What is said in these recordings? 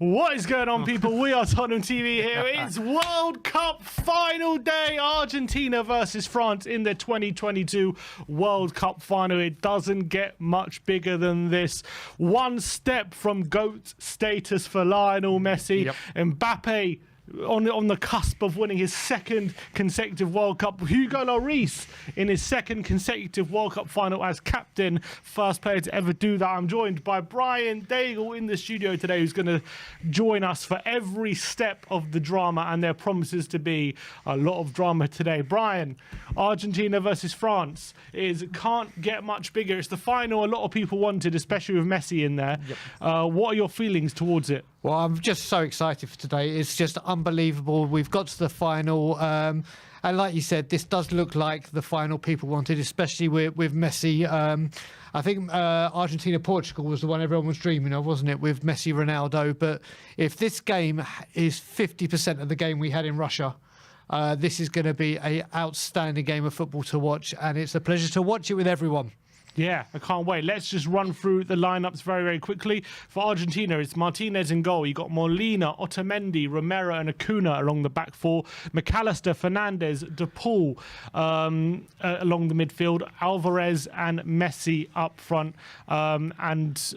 What is going on, people? We are Tottenham TV here. It's World Cup final day. Argentina versus France in the 2022 World Cup final. It doesn't get much bigger than this. One step from GOAT status for Lionel Messi. Mbappe on the cusp of winning his second consecutive World Cup. Hugo Lloris in his second consecutive World Cup final as captain. First player to ever do that. I'm joined by Brian Daigle in the studio today, who's going to join us for every step of the drama, and there promises to be a lot of drama today. Brian, Argentina versus France can't get much bigger. It's the final a lot of people wanted, especially with Messi in there. What are your feelings towards it? Well, I'm just so excited for today. It's just unbelievable. We've got to the final. And like you said, this does look like the final people wanted, especially with Messi. I think Argentina-Portugal was the one everyone was dreaming of, wasn't it, with Messi, Ronaldo? But if this game is 50% of the game we had in Russia, this is going to be an outstanding game of football to watch. And it's a pleasure to watch it with everyone. Yeah, I can't wait. Let's just run through the lineups very, very quickly. For Argentina, it's Martinez in goal. You got Molina, Otamendi, Romero and Acuna along the back four. McAllister, Fernandez, De Paul along the midfield. Alvarez and Messi up front.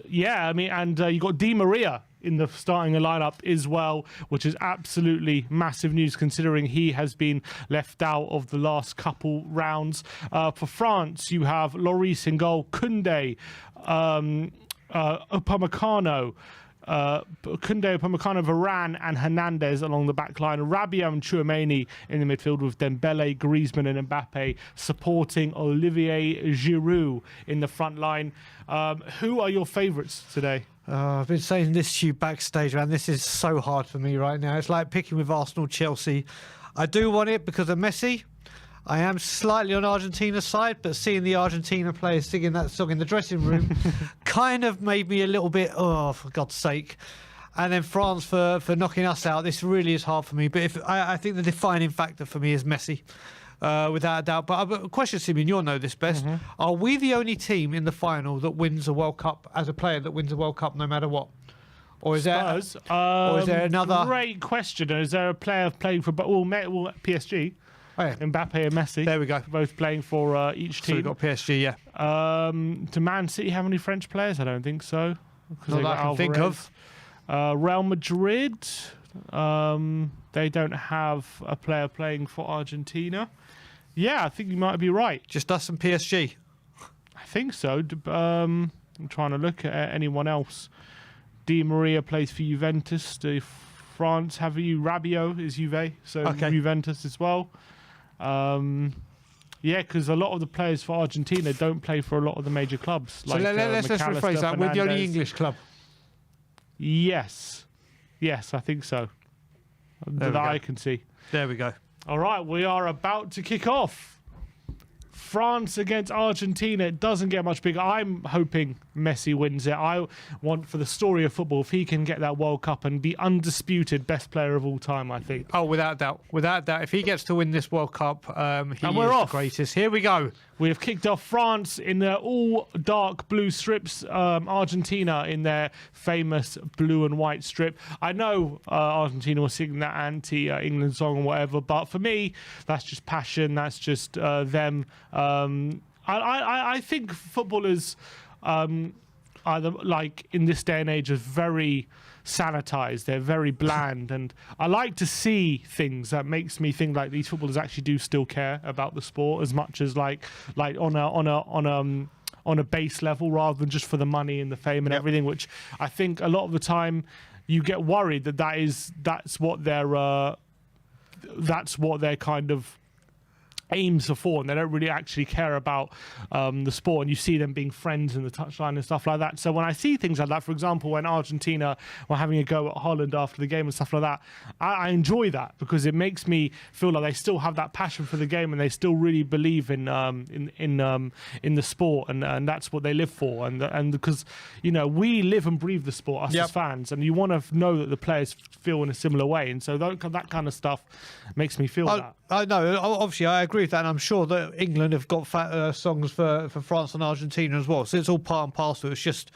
You got Di Maria in the starting lineup as well, which is absolutely massive news considering he has been left out of the last couple rounds. For France, you have Lloris in goal, Koundé, Upamecano, Varane and Hernandez along the back line. Rabiot and Tchouaméni in the midfield with Dembele, Griezmann and Mbappe supporting Olivier Giroud in the front line. Who are your favourites today? I've been saying this to you backstage, man. This is so hard for me right now. It's like picking with Arsenal, Chelsea. I do want it because of Messi. I am slightly on Argentina's side, but seeing the Argentina players singing that song in the dressing room kind of made me a little bit, oh, for God's sake. And then France for knocking us out. This really is hard for me. But I think the defining factor for me is Messi. Without a doubt. But I've got a question, Simeon, you'll know this best. Are we the only team in the final that wins a World Cup, as a player that wins a World Cup no matter what? Or is there another? Great question. Is there a player playing for PSG? Oh, yeah. Mbappe and Messi. There we go. Both playing for each team. So we've got PSG, yeah. Do Man City have any French players? I don't think so. Not that I can think of. Real Madrid, they don't have a player playing for Argentina. Yeah, I think you might be right. Just us and PSG? I think so. I'm trying to look at anyone else. Di Maria plays for Juventus. France have you? Rabiot is Juve, so okay. Juventus as well. Because a lot of the players for Argentina don't play for a lot of the major clubs. So let's rephrase that. We're the only English club. Yes, I think so. That I can see. There we go. All right, we are about to kick off. France against Argentina. It doesn't get much bigger. I'm hoping Messi wins it. I want, for the story of football, if he can get that World Cup and be undisputed best player of all time, I think. Oh, without doubt. Without doubt. If he gets to win this World Cup, he is the greatest. Here we go. We have kicked off France in their all dark blue strips, Argentina in their famous blue and white strip. I know Argentina was singing that anti-England song or whatever, but for me, that's just passion. That's just them. I think footballers, either like in this day and age, are very sanitized. They're very bland, and I like to see things that makes me think like these footballers actually do still care about the sport as much as like on a base level, rather than just for the money and the fame and everything. Which I think a lot of the time you get worried that's what their kind of aims are for, and they don't really actually care about the sport, and you see them being friends in the touchline and stuff like that. So when I see things like that, for example, when Argentina were having a go at Holland after the game and stuff like that, I enjoy that because it makes me feel like they still have that passion for the game and they still really believe in the sport, and that's what they live for, and because we live and breathe the sport, us as fans, and you want to know that the players feel in a similar way, and so that kind of stuff makes me feel that. I know, obviously I agree with that, and I'm sure that England have got songs for France and Argentina as well, so it's all part and parcel. It's just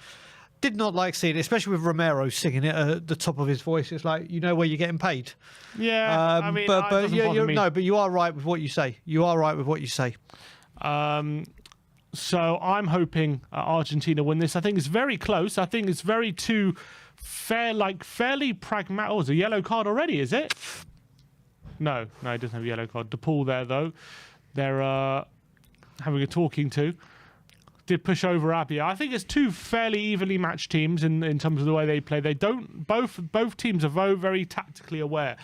did not like seeing it, especially with Romero singing it at the top of his voice. It's like, you know where you're getting paid. Yeah, I mean, but it doesn't bother me. no, but you are right with what you say. You are right with what you say. So I'm hoping Argentina win this. I think it's very close. I think it's very fairly pragmatic. Oh, it's a yellow card already, is it? No, it doesn't have a yellow card. DePaul there, though. They're having a talking to. Did push over Abia. I think it's two fairly evenly matched teams in terms of the way they play. They don't both teams are very, very tactically aware.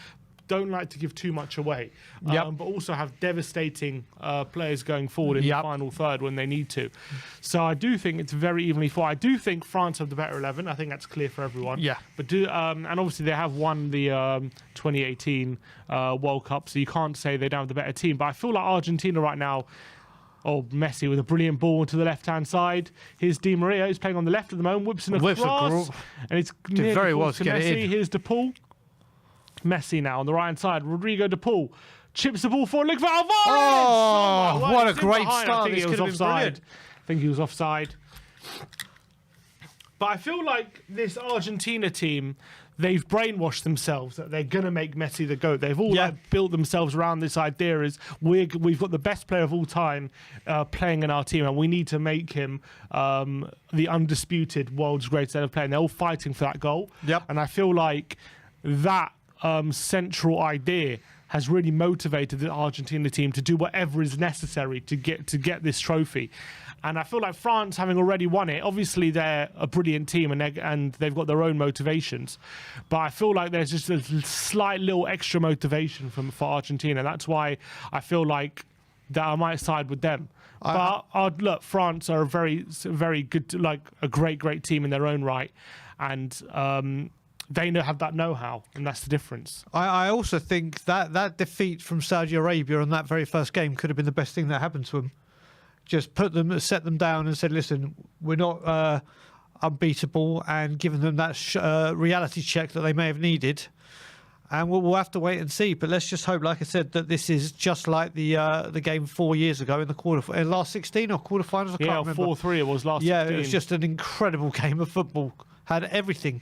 Don't like to give too much away, but also have devastating players going forward in the final third when they need to. So I do think it's very evenly fought. I do think France have the better 11. I think that's clear for everyone. Yeah. But and obviously they have won the 2018 World Cup, so you can't say they don't have the better team. But I feel like Argentina right now. Oh, Messi with a brilliant ball to the left-hand side. Here's Di Maria, who's playing on the left at the moment. Whips in across. And it's very well to get Messi. it in. Here's DePaul. Messi now on the right-hand side. Rodrigo DePaul chips the ball forward. Look for Alvarez! Oh, my word, what a it's in great behind. start. I think This he was could have been offside. brilliant. I think he was offside. But I feel like this Argentina team, they've brainwashed themselves that they're going to make Messi the GOAT. They've all built themselves around this idea as we've got the best player of all time playing in our team, and we need to make him the undisputed world's greatest ever player. And they're all fighting for that goal. Yep. And I feel like that central idea has really motivated the Argentina team to do whatever is necessary to get this trophy. And I feel like France, having already won it, obviously they're a brilliant team and they've got their own motivations. But I feel like there's just a slight little extra motivation for Argentina. That's why I feel like that I might side with them. But look, France are a very, very good, like a great team in their own right. And they have that know-how, and that's the difference. I also think that defeat from Saudi Arabia on that very first game could have been the best thing that happened to them. Just set them down and said, listen, we're not unbeatable, and given them that reality check that they may have needed. And we'll have to wait and see. But let's just hope, like I said, that this is just like the game 4 years ago in the last 16 or quarterfinals. I can't remember. 4-3 it was last 16. It was just an incredible game of football. Had everything.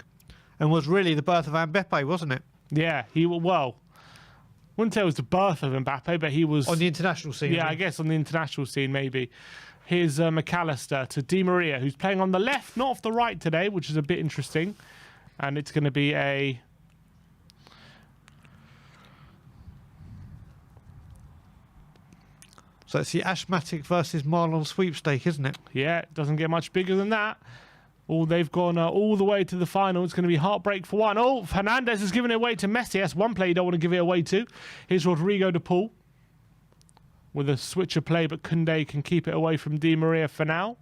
And was really the birth of Mbappe, wasn't it? Yeah, wouldn't say it was the birth of Mbappe, but he was... On the international scene. Yeah, I guess on the international scene, maybe. Here's McAllister to Di Maria, who's playing on the left, not off the right today, which is a bit interesting. And it's going to be a... So it's the Ashmatic versus Marlon sweepstake, isn't it? Yeah, it doesn't get much bigger than that. They've gone all the way to the final. It's going to be heartbreak for one. Oh, Fernandez has given it away to Messi. That's one play you don't want to give it away to. Here's Rodrigo DePaul with a switcher play, but Koundé can keep it away from Di Maria for now.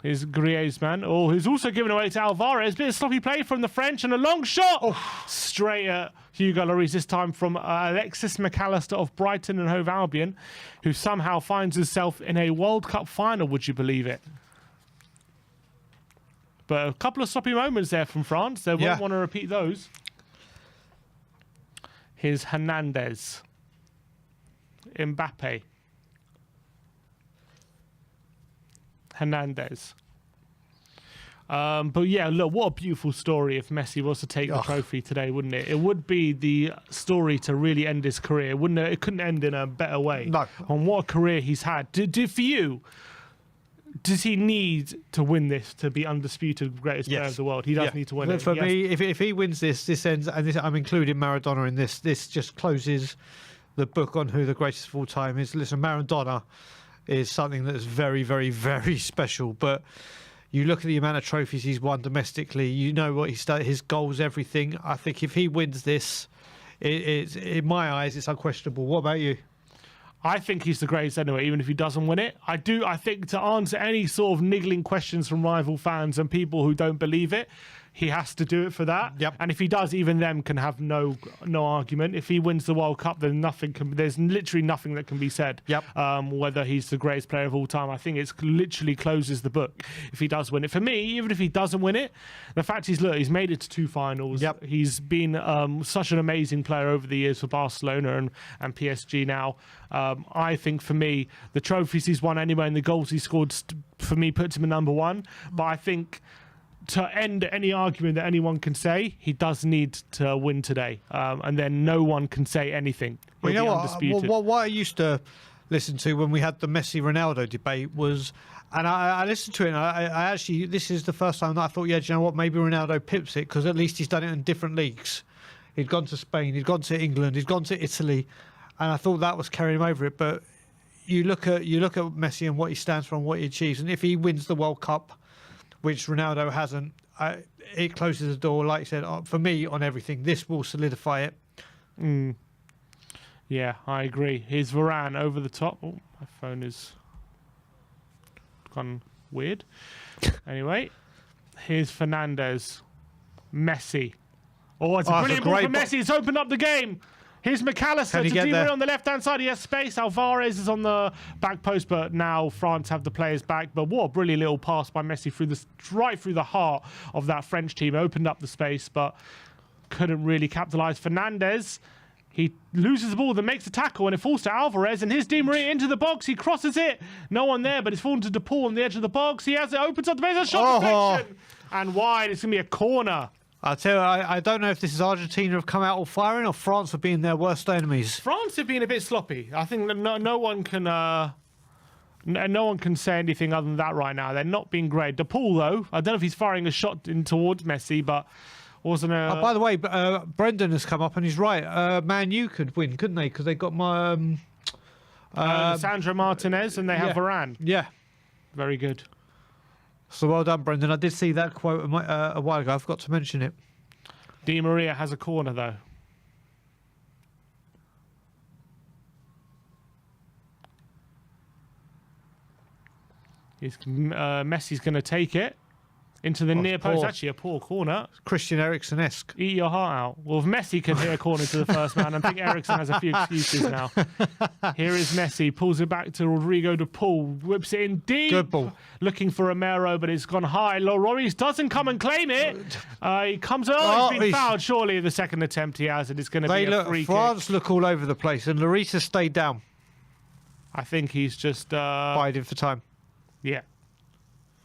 Here's Griezmann. Oh, who's also given away to Alvarez. Bit of sloppy play from the French and a long shot. Straight at Hugo Lloris, this time from Alexis McAllister of Brighton and Hove Albion, who somehow finds himself in a World Cup final, would you believe it? But a couple of sloppy moments there from France. They won't want to repeat those. Here's Hernandez. Mbappe. Hernandez. But yeah, look, what a beautiful story if Messi was to take the trophy today, wouldn't it? It would be the story to really end his career, wouldn't it? It couldn't end in a better way. No. And what a career he's had. For you, does he need to win this to be undisputed greatest player of the world? He does need to win it. For me, if he wins this ends, and I'm including Maradona in this. This just closes the book on who the greatest of all time is. Listen, Maradona is something that is very, very, very special. But you look at the amount of trophies he's won domestically. You know what he's done, his goals, everything. I think if he wins this, it's in my eyes, it's unquestionable. What about you? I think he's the greatest anyway, even if he doesn't win it. I think to answer any sort of niggling questions from rival fans and people who don't believe it, he has to do it for that. Yep. And if he does, even them can have no argument. If he wins the World Cup, then there's literally nothing that can be said. Yep. Whether he's the greatest player of all time, I think it's literally closes the book if he does win it. For me, even if he doesn't win it, the fact is, look, he's made it to 2 finals. Yep. He's been such an amazing player over the years for Barcelona and PSG now. I think for me, the trophies he's won anyway and the goals he scored, for me, puts him at number 1. But I think to end any argument that anyone can say, he does need to win today. And then no one can say anything. Well, you know undisputed. what I used to listen to when we had the Messi-Ronaldo debate was, and I listened to it, and I actually, this is the first time that I thought, yeah, do you know what, maybe Ronaldo pips it, because at least he's done it in different leagues. He'd gone to Spain, he'd gone to England, he'd gone to Italy, and I thought that was carrying him over it. But you look at Messi and what he stands for and what he achieves, and if he wins the World Cup, which Ronaldo hasn't, it closes the door, like you said, for me, on everything. This will solidify it. Yeah, I agree. Here's Varane over the top. Oh, my phone is gone weird. Anyway, here's Fernandes. Messi. Oh, it's a brilliant ball from Messi. It's opened up the game. Here's McAllister to Di Maria on the left-hand side. He has space. Alvarez is on the back post, but now France have the players back. But what a brilliant little pass by Messi right through the heart of that French team. Opened up the space, but couldn't really capitalise. Fernandes, he loses the ball, then makes a tackle, and it falls to Alvarez, and here's Di Maria into the box. He crosses it. No one there, but it's fallen to DePaul on the edge of the box. He has it, opens up the base, a shot deflection. And wide. It's going to be a corner. I'll tell you, I don't know if this is Argentina have come out all firing or France have been their worst enemies. France have been a bit sloppy. I think that no one can say anything other than that right now. They're not being great. DePaul, though, I don't know if he's firing a shot in towards Messi, but wasn't a... by the way, Brendan has come up and he's right. Man U could win, couldn't they? Because they got my... Sandro Martinez and they have Varane. Yeah. Very good. So well done, Brendan. I did see that quote a while ago. I forgot to mention it. Di Maria has a corner, though. Messi's going to take it into the near post. Actually, a poor corner. Christian Eriksen-esque. Eat your heart out. Well, if Messi can hit a corner to the first man, I think Eriksen has a few excuses now. Here is Messi. Pulls it back to Rodrigo de Paul. Whips it in deep. Good ball. Looking for Romero, but it's gone high. Lloris doesn't come and claim it. He comes... he's been fouled. Surely the second attempt he has, and it's going to be a free kick. France look all over the place, and Lloris has stayed down. I think he's just... biding for time. Yeah.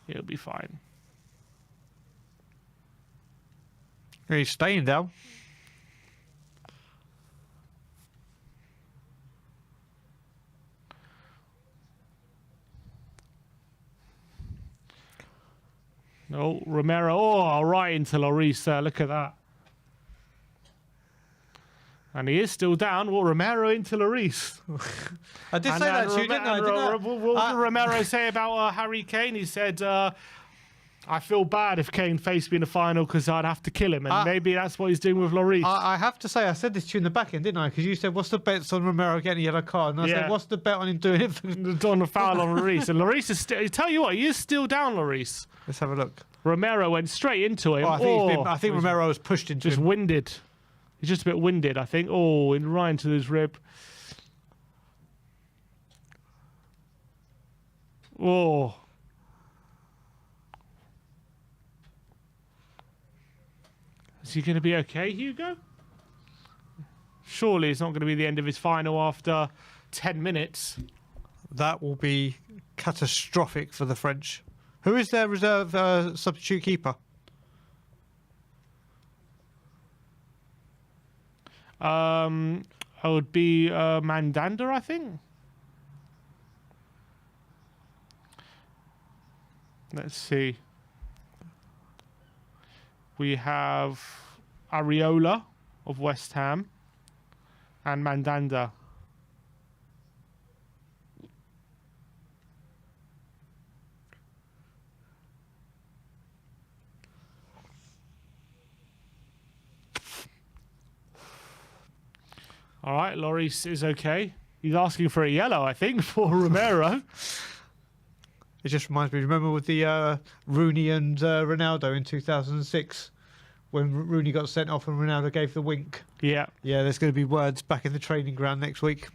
He'll be fine. He's staying down. Oh, Romero. Oh, right into Lloris there. Look at that. And he is still down. Well, Romero into Lloris. I did say that to you, didn't I? What did Romero say about Harry Kane? He said... I feel bad if Kane faced me in the final because I'd have to kill him. And maybe that's what he's doing with Lloris. I have to say, I said this to you in the back end, didn't I? Because you said, what's the bets on Romero getting a yellow card? And I said, what's the bet on him doing it? On the foul on Lloris. And Lloris is still... Tell you what, he is still down, Lloris. Let's have a look. Romero went straight into him. I think Romero was pushed into him. Just winded. He's just a bit winded, I think. Oh, right into his rib. Oh... Is he going to be okay, Hugo? Surely it's not going to be the end of his final after 10 minutes. That will be catastrophic for the French. Who is their reserve substitute keeper? It would be Mandanda, I think. Let's see. We have Areola of West Ham and Mandanda. All right, Lloris is okay. He's asking for a yellow, I think, for Romero. It just reminds me, remember with the Rooney and Ronaldo in 2006? when Rooney got sent off and Ronaldo gave the wink. Yeah. Yeah, there's going to be words back in the training ground next week.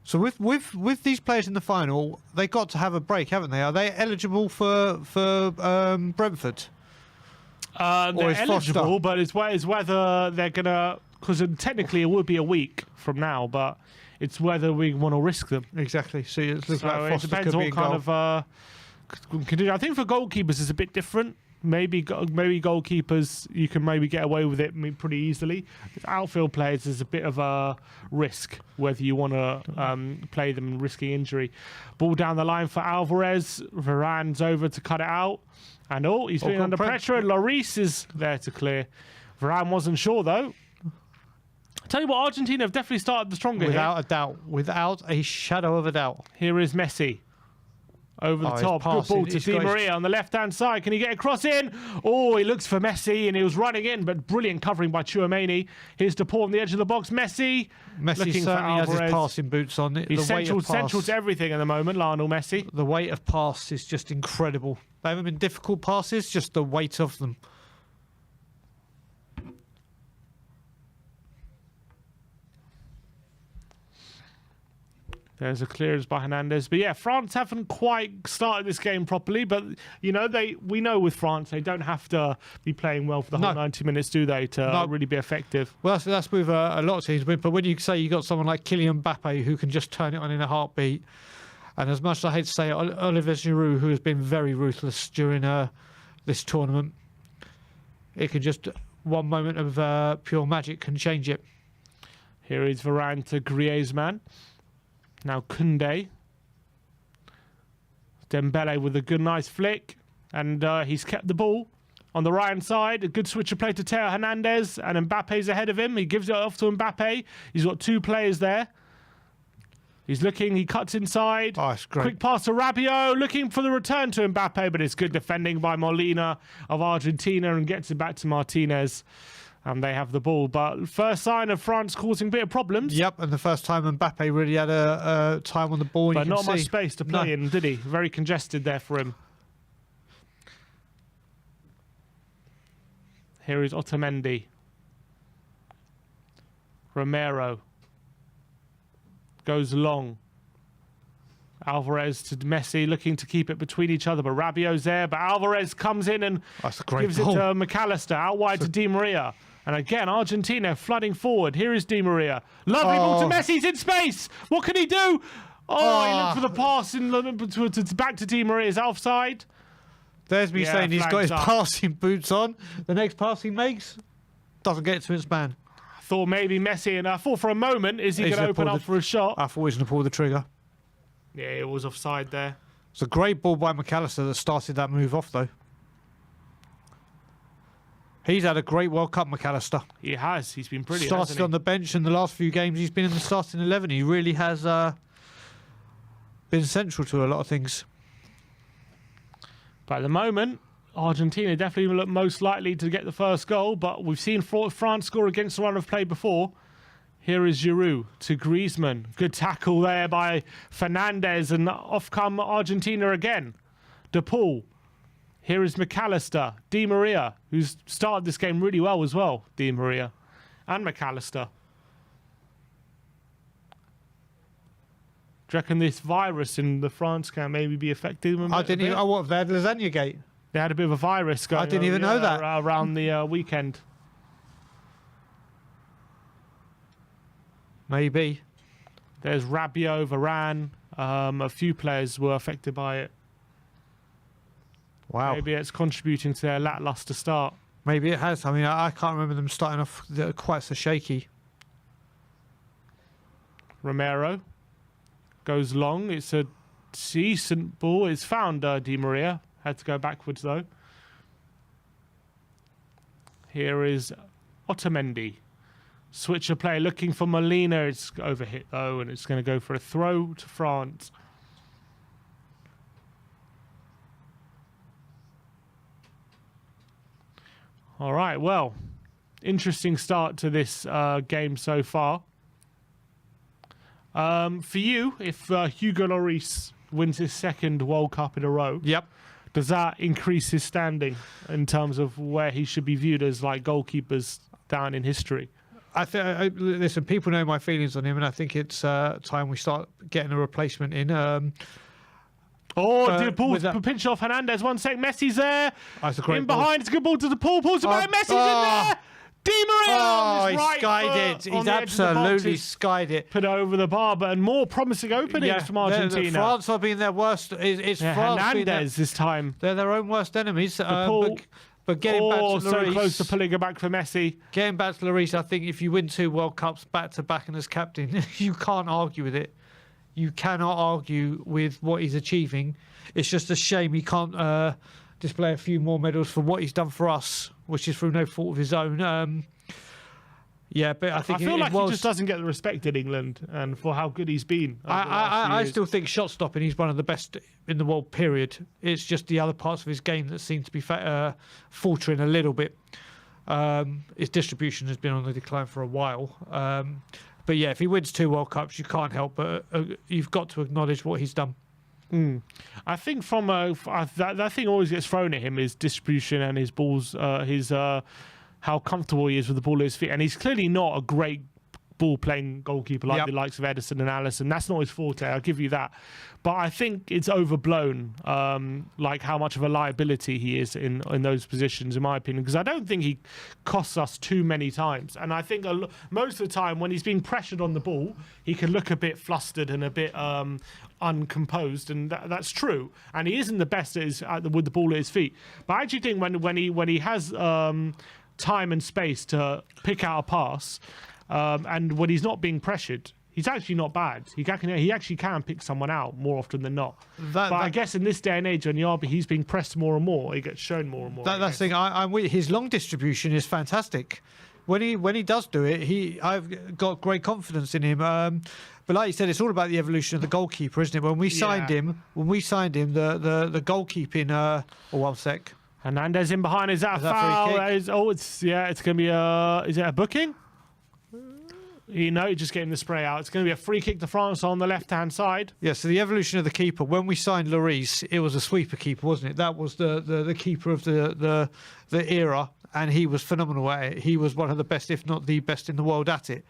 So with these players in the final, they got to have a break, haven't they? Are they eligible for Brentford? They're eligible, but it's whether they're gonna, because like it would be a week from now, but it's whether we want to risk them. Exactly. So it looks So like it Foster depends could be what in kind goal. of condition. I think for goalkeepers it's a bit different. Maybe goalkeepers you can maybe get away with it pretty easily. Outfield players is a bit of a risk whether you want to play them risking injury. Ball down the line for Alvarez. Varane's over to cut it out, and he's been under pressure. And Lloris is there to clear. Varane wasn't sure though. I tell you what, Argentina have definitely started the stronger Without a doubt, without a shadow of a doubt. Here is Messi. Over the top. Good ball to Di Maria on the left-hand side. Can he get a cross in? Oh, he looks for Messi, and he was running in, but brilliant covering by Tchouaméni. Here's De Paul on the edge of the box. Messi Messi certainly has his passing boots on. He's central to everything at the moment, Lionel Messi. The weight of pass is just incredible. They haven't been difficult passes, just the weight of them. There's a clearance by Hernandez. But yeah, France haven't quite started this game properly. But, you know, we know with France, they don't have to be playing well for the whole 90 minutes, do they, to really be effective? Well, that's with a lot of teams. But when you say you got someone like Kylian Mbappe who can just turn it on in a heartbeat, and as much as I hate to say it, Olivier Giroud, who has been very ruthless during this tournament, it can just, one moment of pure magic can change it. Here is Varane to Griezmann. Now Koundé. Dembele with a good, nice flick. And he's kept the ball on the right-hand side. A good switch of play to Theo Hernandez. And Mbappe's ahead of him. He gives it off to Mbappe. He's got two players there. He's looking. He cuts inside. Oh, that's great. Quick pass to Rabiot. Looking for the return to Mbappe. But it's good defending by Molina of Argentina. And gets it back to Martinez. And they have the ball. But first sign of France causing a bit of problems. Yep, and the first time Mbappe really had a time on the ball. But not much space to play in, did he? Very congested there for him. Here is Otamendi. Romero. Goes long. Alvarez to Messi, looking to keep it between each other. But Rabiot's there. But Alvarez comes in and gives it to McAllister. Out wide to Di Maria. And again, Argentina flooding forward. Here is Di Maria. Lovely ball to Messi. He's in space. What can he do? He looked for the pass back to Di Maria's offside. There's me saying he's got his passing boots on. The next pass he makes doesn't get to his man. I thought maybe Messi, and I thought for a moment, is he going to open up for a shot? I thought he was going to pull the trigger. Yeah, it was offside there. It's a great ball by McAllister that started that move off, though. He's had a great World Cup, McAllister. He has. He's been brilliant. Started on the bench in the last few games. He's been in the starting 11. He really has been central to a lot of things. But at the moment, Argentina definitely look most likely to get the first goal. But we've seen France score against the run of play before. Here is Giroud to Griezmann. Good tackle there by Fernandez. And off come Argentina again. De Paul. Here is McAllister. Di Maria, who's started this game really well as well. Di Maria and McAllister. Do you reckon this virus in the France can maybe be affecting them? I didn't even. What, they had Lasagna Gate? They had a bit of a virus going on. I didn't even know that. Around the weekend. Maybe. There's Rabiot, Varane. A few players were affected by it. Wow. Maybe it's contributing to their lackluster start. Maybe it has. I mean, I can't remember them starting off quite so shaky. Romero goes long. It's a decent ball. It's found Di Maria. Had to go backwards, though. Here is Otamendi. Switch of play, looking for Molina. It's overhit, though, and it's going to go for a throw to France. All right, well, interesting start to this game so far. For you, if Hugo Lloris wins his second World Cup in a row. Yep. Does that increase his standing in terms of where he should be viewed as like goalkeepers down in history? I think. Listen, people know my feelings on him, and I think it's time we start getting a replacement in. Paul's pinch off Hernandez. 1 sec. Messi's there. That's a great in ball. behind. It's a good ball to the Paul. Paul's about Messi's in there. Di Maria. Oh, he right skied it. He's absolutely skied it. Put it over the bar, but more promising openings from Argentina. France are being their worst. It's France Hernandez this time. They're their own worst enemies. Paul, but getting back to Lloris, so close to pulling it back for Messi. Getting back to Lloris, I think if you win 2 World Cups back to back and as captain, you can't argue with it. You cannot argue with what he's achieving. It's just a shame he can't display a few more medals for what he's done for us, which is through no fault of his own. But I feel like he just doesn't get the respect in England and for how good he's been. I still think shot stopping, he's one of the best in the world, period. It's just the other parts of his game that seem to be faltering a little bit. His distribution has been on the decline for a while. But yeah, if he wins 2 World Cups, you can't help but you've got to acknowledge what he's done. I think from that thing always gets thrown at him is distribution and his balls, how comfortable he is with the ball at his feet, and he's clearly not a great ball-playing goalkeeper like the likes of Edison and Alisson. That's not his forte, I'll give you that. But I think it's overblown, like how much of a liability he is in those positions, in my opinion, because I don't think he costs us too many times. And I think most of the time when he's being pressured on the ball, he can look a bit flustered and a bit uncomposed, and that's true. And he isn't the best with the ball at his feet. But I actually think when he has time and space to pick out a pass, and when he's not being pressured, he's actually not bad. He actually can pick someone out more often than not. I guess in this day and age, when he's being pressed more and more, he gets shown more and more. That's the thing. I'm with his long distribution is fantastic. When he does do it, I've got great confidence in him. But like you said, it's all about the evolution of the goalkeeper, isn't it? When we signed him, the goalkeeping. 1 sec. Hernandez in behind. Is that a foul? It's going to be is it a booking? Just getting the spray out. It's going to be a free kick to France on the left-hand side. Yeah, so the evolution of the keeper. When we signed Lloris, it was a sweeper keeper, wasn't it? That was the keeper of the era, and he was phenomenal at it. He was one of the best, if not the best in the world at it.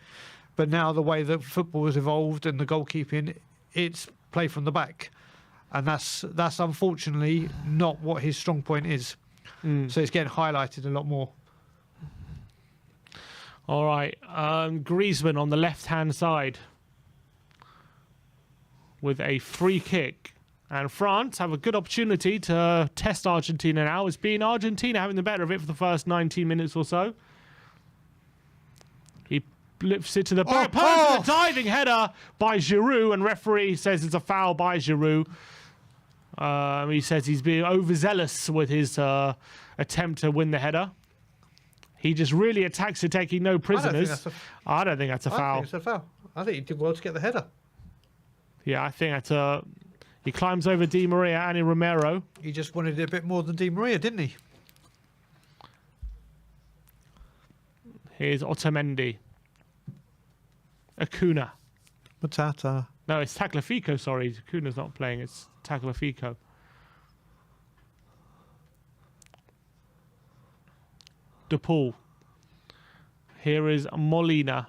But now the way that football has evolved and the goalkeeping, it's play from the back. And that's unfortunately not what his strong point is. So it's getting highlighted a lot more. All right, Griezmann on the left-hand side with a free kick. And France have a good opportunity to test Argentina now. It's been Argentina having the better of it for the first 19 minutes or so. He lifts it to the back post. A diving header by Giroud, and referee says it's a foul by Giroud. He says he's being overzealous with his attempt to win the header. He just really attacks it, taking no prisoners. I don't think that's a foul. I think it's a foul. I think he did well to get the header. Yeah, I think that's he climbs over Di Maria and Romero. He just wanted it a bit more than Di Maria, didn't he? Here's Otamendi. Acuna. Matata. No, it's Tagliafico, sorry. Acuna's not playing, it's Tagliafico. De Paul. Here is Molina.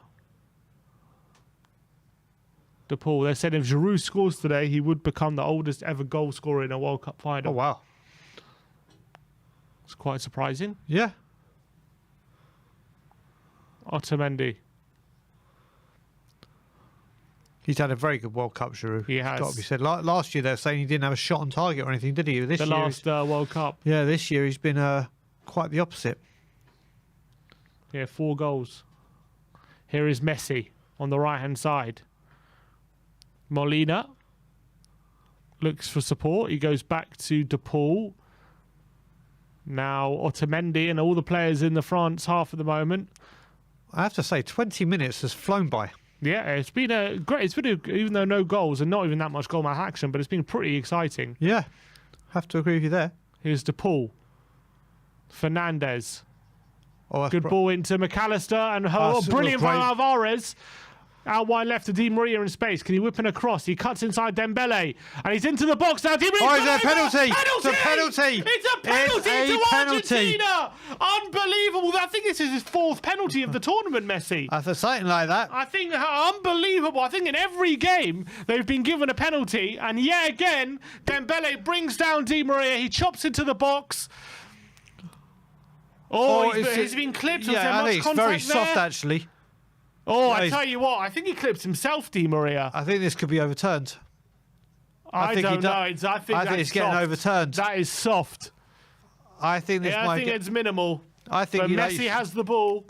De Paul. They said if Giroud scores today, he would become the oldest ever goal scorer in a World Cup final. Oh, wow. It's quite surprising. Yeah. Otamendi. He's had a very good World Cup, Giroud. He has. Got to be said. Last year they were saying he didn't have a shot on target or anything, did he? The last World Cup. Yeah, this year he's been quite the opposite. Yeah, 4 goals. Here is Messi on the right-hand side. Molina looks for support. He goes back to De Paul. Now Otamendi and all the players in the France half at the moment. I have to say, 20 minutes has flown by. Yeah, it's been a great. Even though no goals and not even that much goal action, but it's been pretty exciting. Yeah, have to agree with you there. Here's De Paul. Fernandez. Oh, good ball into McAllister and brilliant from Alvarez. Out wide left to Di Maria in space. Can he whip in a cross? He cuts inside Dembele. And he's into the box now. Di Maria. Oh, is there a penalty? Penalty! It's a penalty! It's a penalty It's a to penalty. Argentina! Unbelievable. I think this is his 4th penalty of the tournament, Messi. I thought something like that. I think unbelievable. I think in every game they've been given a penalty. And yet again, Dembele brings down Di Maria. He chops into the box. Oh, he's been clipped. Yeah, I think it's very soft, actually. Oh, I tell you what, I think he clipped himself, Di Maria. I think this could be overturned. I don't know. I think it's getting overturned. That is soft. I think this I think it's minimal. I think Messi has the ball,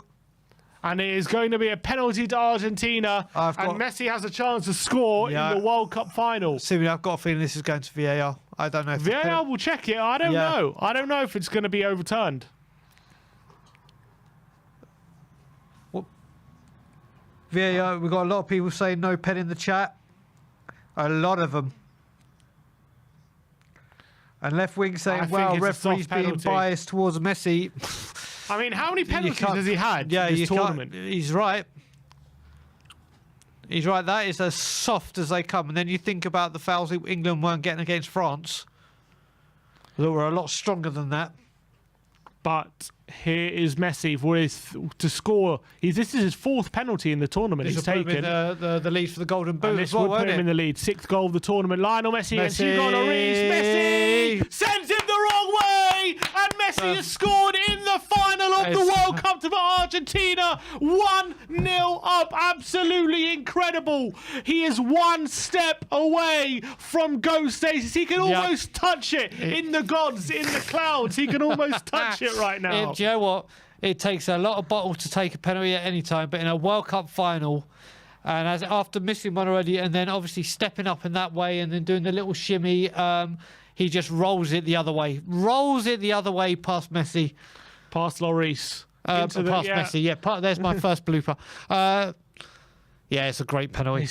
and it is going to be a penalty to Argentina, and Messi has a chance to score in the World Cup final. Simeon, I've got a feeling this is going to VAR. I don't know if VAR will check it. I don't know. I don't know if it's going to be overturned. VAR, we've got a lot of people saying no pen in the chat. A lot of them. And left wing saying, well, referee's being biased towards Messi. I mean, how many penalties has he had in this tournament? He's right. He's right. That is as soft as they come. And then you think about the fouls that England weren't getting against France. That were a lot stronger than that. But here is Messi to score. This is his 4th penalty in the tournament. He's taken the lead for the Golden Boot. This would put him in the lead. 6th goal of the tournament. Lionel Messi against Hugo Lloris. Messi sends him the wrong way, and Messi has scored in the final of the World Cup to Argentina. 1-0 up. Absolutely incredible. He is 1 step away from ghost status. He can almost touch it in the gods, in the clouds. He can almost touch it right now. Do you know what? It takes a lot of bottles to take a penalty at any time, but in a World Cup final, and after missing one already, and then obviously stepping up in that way, and then doing the little shimmy, he just rolls it the other way. Rolls it the other way past Messi. Past Lloris. Past Messi, yeah. There's my first blooper. Yeah, it's a great penalty. He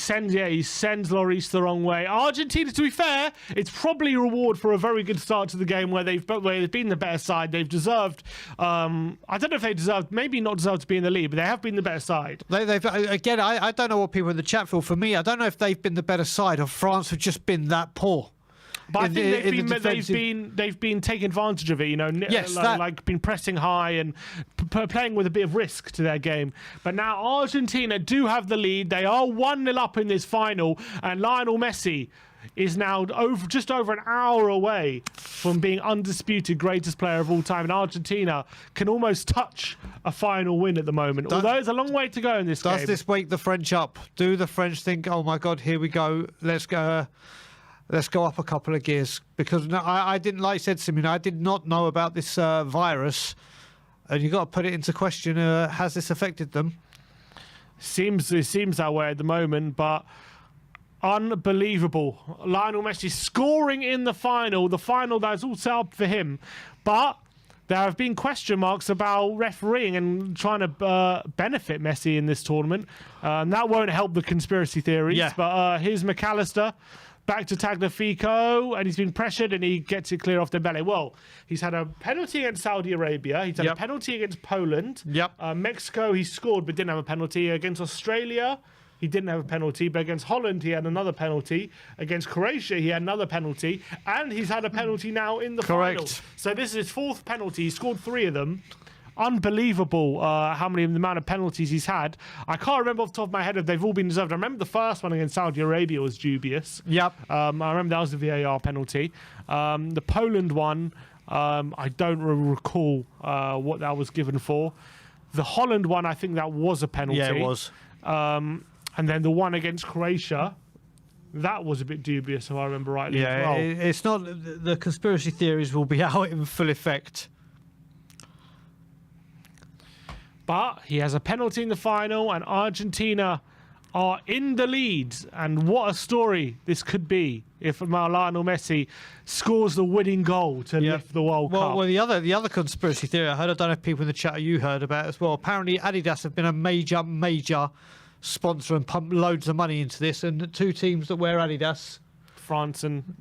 sends Lloris the wrong way. Argentina, to be fair, it's probably a reward for a very good start to the game where they've been the better side. They've deserved. I don't know if they deserved, maybe not deserved to be in the lead, but they have been the better side. Again, I don't know what people in the chat feel. For me, I don't know if they've been the better side or France have just been that poor. But I think they've been taking advantage of it, you know. Yes, like been pressing high and playing with a bit of risk to their game. But now Argentina do have the lead. They are 1-0 up in this final, and Lionel Messi is now just over an hour away from being undisputed greatest player of all time. And Argentina can almost touch a final win at the moment, although there's a long way to go in this game. Does this wake the French up? Do the French think, oh my God, here we go, let's go up a couple of gears? Because I didn't, like I said, Simeon, I did not know about this virus, and you've got to put it into question, has this affected them? It seems that way at the moment, but unbelievable. Lionel Messi scoring in the final that's all set up for him. But there have been question marks about refereeing and trying to benefit Messi in this tournament. That won't help the conspiracy theories. Yeah. But here's McAllister. Back to Tagliafico, and he's been pressured, and he gets it clear off Dembele. Well, he's had a penalty against Saudi Arabia. He's had a penalty against Poland. Mexico, he scored but didn't have a penalty. Against Australia, he didn't have a penalty. But against Holland, he had another penalty. Against Croatia, he had another penalty. And he's had a penalty now in the final. So this is his 4th penalty. He scored 3 of them. Unbelievable how many the amount of penalties he's had. I can't remember off the top of my head if they've all been deserved. I remember the first one against Saudi Arabia was dubious. I remember that was a VAR penalty. The Poland one, I don't recall what that was given for. The Holland one, I think that was a penalty. Yeah, it was. And then the one against Croatia, that was a bit dubious, if I remember rightly. Yeah, as well. It's not. The conspiracy theories will be out in full effect. But he has a penalty in the final, and Argentina are in the lead. And what a story this could be if Lionel Messi scores the winning goal to lift the World Cup. Well, the other conspiracy theory I heard, I don't know if people in the chat you heard about it as well. Apparently, Adidas have been a major sponsor and pumped loads of money into this. And the 2 teams that wear Adidas, France and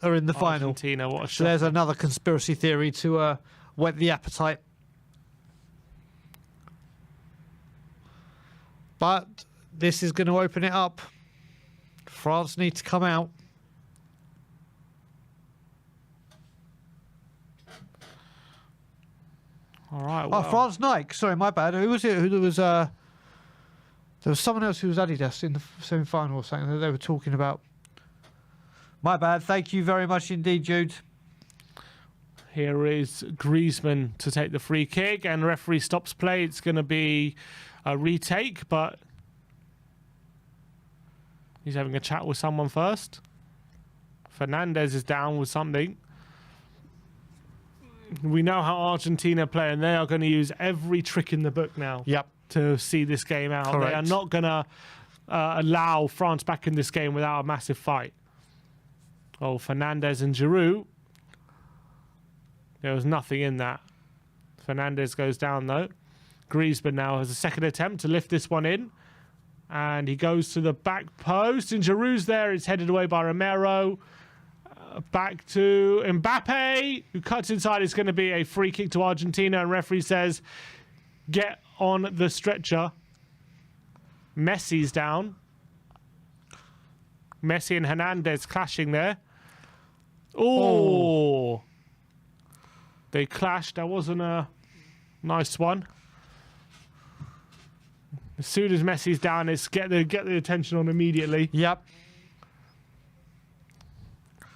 are in the final. Argentina, what a so there's another conspiracy theory to whet the appetite. But This is going to open it up. France need to come out. All right. Oh, Well. France Nike. Sorry, my bad. Who was it? Who there was? There was someone else who was Adidas in the semi-final or something that they were talking about. My bad. Thank you very much indeed, Jude. Here is Griezmann to take the free kick, and referee stops play. It's going to be a retake, but he's having a chat with someone first. Fernandez is down with something. We know how Argentina play, and they are going to use every trick in the book now. Yep. To see this game out. Correct. They are not going to allow France back in this game without a massive fight. Oh, Fernandez and Giroud. There was nothing in that. Fernandez goes down, though. Griezmann now has a second attempt to lift this one in. And he goes to the back post. And Giroud's there. It's headed away by Romero. Back to Mbappe, who cuts inside. It's going to be a free kick to Argentina. And referee says, get on the stretcher. Messi's down. Messi and Hernandez clashing there. Oh. They clashed. That wasn't a nice one. As soon as Messi's down, it's get the attention on immediately. Yep.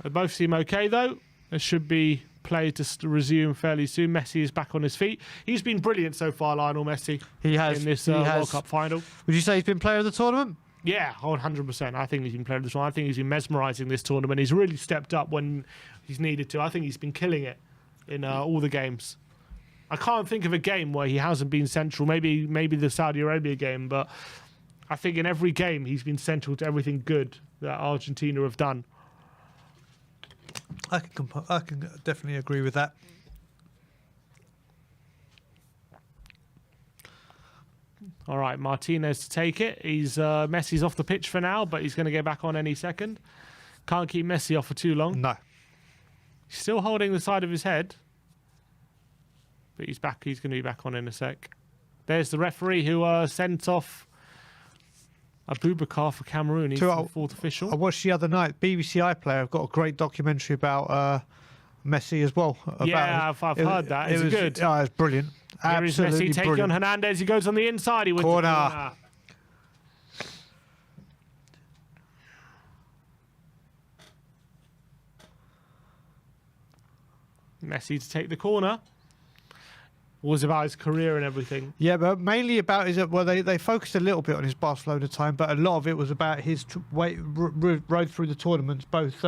They both seem okay, though. There should be play to resume fairly soon. Messi is back on his feet. He's been brilliant so far, Lionel Messi. He has. In this World Cup final. Would you say he's been player of the tournament? Yeah, 100%. I think he's been player of this one. I think he's been mesmerising this tournament. He's really stepped up when he's needed to. I think he's been killing it in all the games. I can't think of a game where he hasn't been central. Maybe the Saudi Arabia game, but I think in every game he's been central to everything good that Argentina have done. I can definitely agree with that. All right, Martinez to take it. Messi's off the pitch for now, but he's going to get back on any second. Can't keep Messi off for too long. No. He's still holding the side of his head. But he's back. He's going to be back on in a sec. There's the referee who sent off Abubakar for Cameroon. He's the fourth official. I watched the other night. BBC iPlayer have got a great documentary about Messi as well. Yeah, I've heard that. It's good. Oh, it's brilliant. Here is Messi taking on Hernandez. He goes on the inside. He wins the corner. Messi to take the corner. Was about his career and everything. Yeah, but mainly about they focused a little bit on his Barcelona time, but a lot of it was about his road through the tournaments, both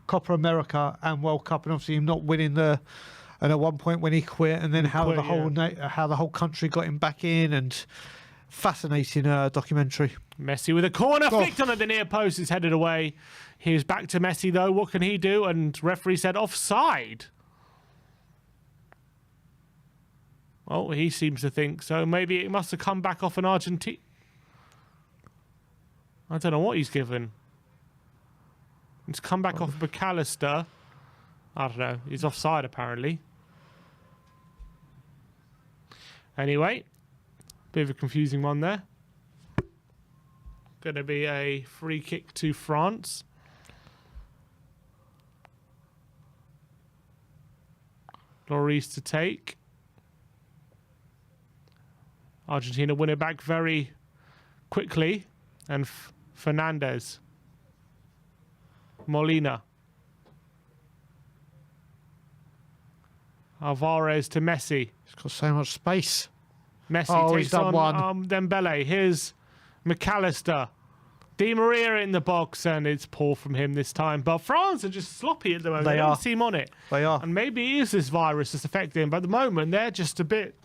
Copa America and World Cup, and obviously him not winning and at one point when he quit, and then how the whole country got him back in, and fascinating documentary. Messi with a corner flicked on at the near post. Is headed away. Here's back to Messi though. What can he do? And referee said offside. Well, he seems to think so. Maybe it must have come back off an Argentina. I don't know what he's given. It's come back off McAllister. I don't know. He's offside, apparently. Anyway, bit of a confusing one there. Going to be a free kick to France. Lloris to take. Argentina win it back very quickly. And Fernandez. Molina. Alvarez to Messi. He's got so much space. Messi takes he's done on Dembele. Here's McAllister. Di Maria in the box, and it's poor from him this time. But France are just sloppy at the moment. They don't seem on it. They are. And maybe it is this virus that's affecting them. But at the moment, they're just a bit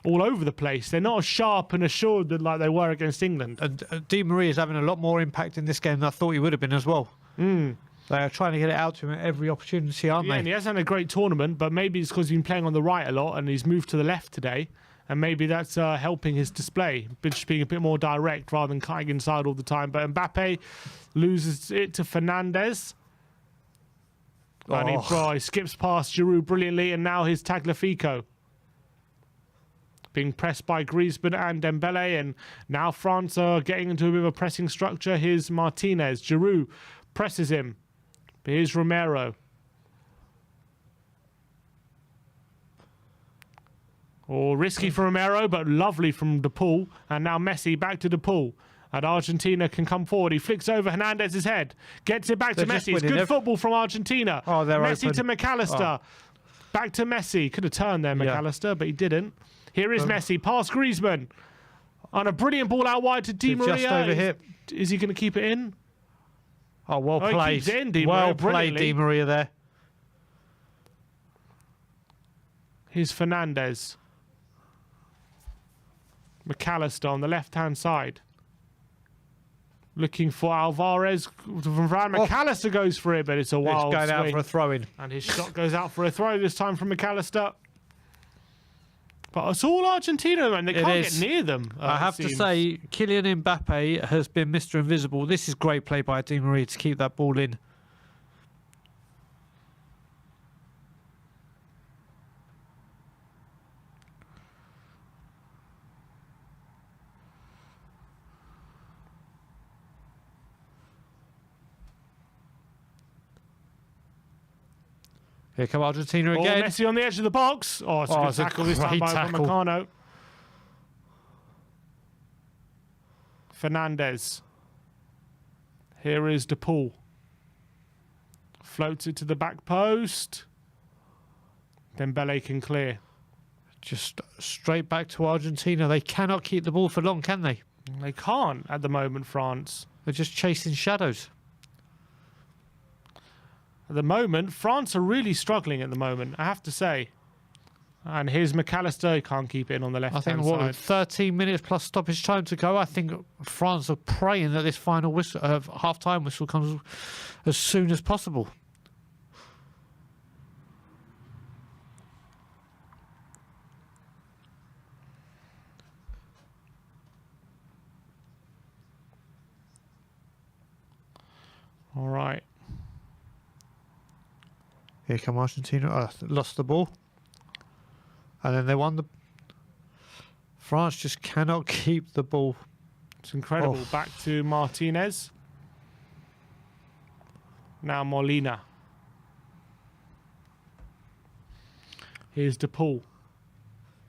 all over the place. They're not as sharp and assured like they were against England. And Di Maria is having a lot more impact in this game than I thought he would have been as well. They are trying to get it out to him at every opportunity, aren't they? And he hasn't had a great tournament, but maybe it's because he's been playing on the right a lot and he's moved to the left today. And maybe that's helping his display, just being a bit more direct rather than cutting inside all the time. But Mbappe loses it to Fernandez. And he skips past Giroud brilliantly, and now his Tagliafico. being pressed by Griezmann and Dembele, and now France are getting into a bit of a pressing structure. Here's Martinez. Giroud presses him. Here's Romero. Oh, risky for Romero, but lovely from De Paul. And now Messi back to De Paul. And Argentina can come forward. He flicks over Hernandez's head. Gets it back to Messi. It's good football from Argentina. Oh, they're Messi open. to McAllister. Back to Messi. Could have turned there, McAllister, but he didn't. Here is Messi. Past Griezmann. On a brilliant ball out wide to Di Maria. Just overhit. Is he going to keep it in? Oh, well He played. keeps it in, Di Maria, well played, brilliantly. Di Maria there. Here's Fernandez. McAllister on the left-hand side. Looking for Alvarez. McAllister goes for it, but it's a wild It's going out swing. for a throw-in. And his shot goes out for a throw this time from McAllister. But it's all Argentina, and they can't get near them. I have to say, Kylian Mbappe has been Mr. Invisible. This is great play by Di Maria to keep that ball in. Here come Argentina again. Messi on the edge of the box. Oh, it's a good tackle this time by Upamecano. Fernandez. Here is De Paul. Floats it to the back post. Dembele can clear. Just straight back to Argentina. They cannot keep the ball for long, can they? They can't at the moment, France. They're just chasing shadows. At the moment, France are really struggling at the moment, I have to say. And here's McAllister. He can't keep it in on the left-hand side. I think, 13 minutes plus stoppage time to go. I think France are praying that this final whistle, half-time whistle comes as soon as possible. All right. Here come Argentina. Lost the ball. And then they won the... France just cannot keep the ball. It's incredible. Back to Martinez. Now Molina. Here's De Paul.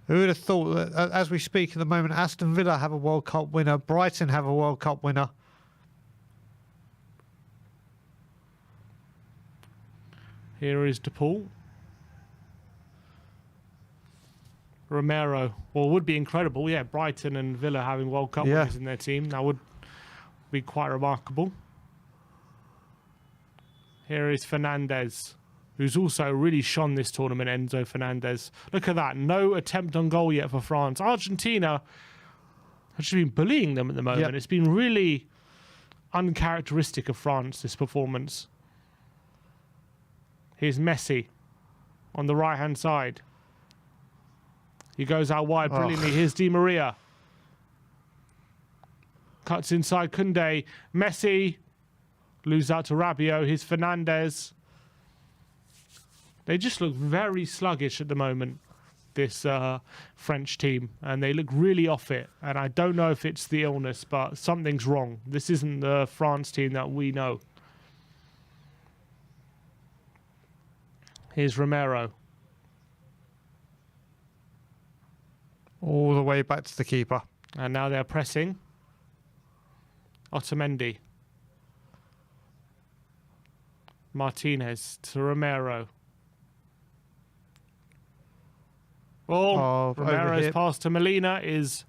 Who would have thought that as we speak at the moment, Aston Villa have a World Cup winner, Brighton have a World Cup winner. Here is De Paul. Romero. Well, would be incredible. Yeah, Brighton and Villa having World Cup winners in their team. That would be quite remarkable. Here is Fernandez, who's also really shone this tournament, Enzo Fernandez. Look at that. No attempt on goal yet for France. Argentina has just been bullying them at the moment. It's been really uncharacteristic of France, this performance. Here's Messi on the right-hand side. He goes out wide brilliantly. Here's Di Maria. Cuts inside Koundé. Messi. Lose out to Rabiot. Here's Fernandez. They just look very sluggish at the moment, this French team. And they look really off it. And I don't know if it's the illness, but something's wrong. This isn't the France team that we know. Here's Romero. All the way back to the keeper. And now they're pressing. Otamendi. Martinez to Romero. Romero's overhit. pass to Molina is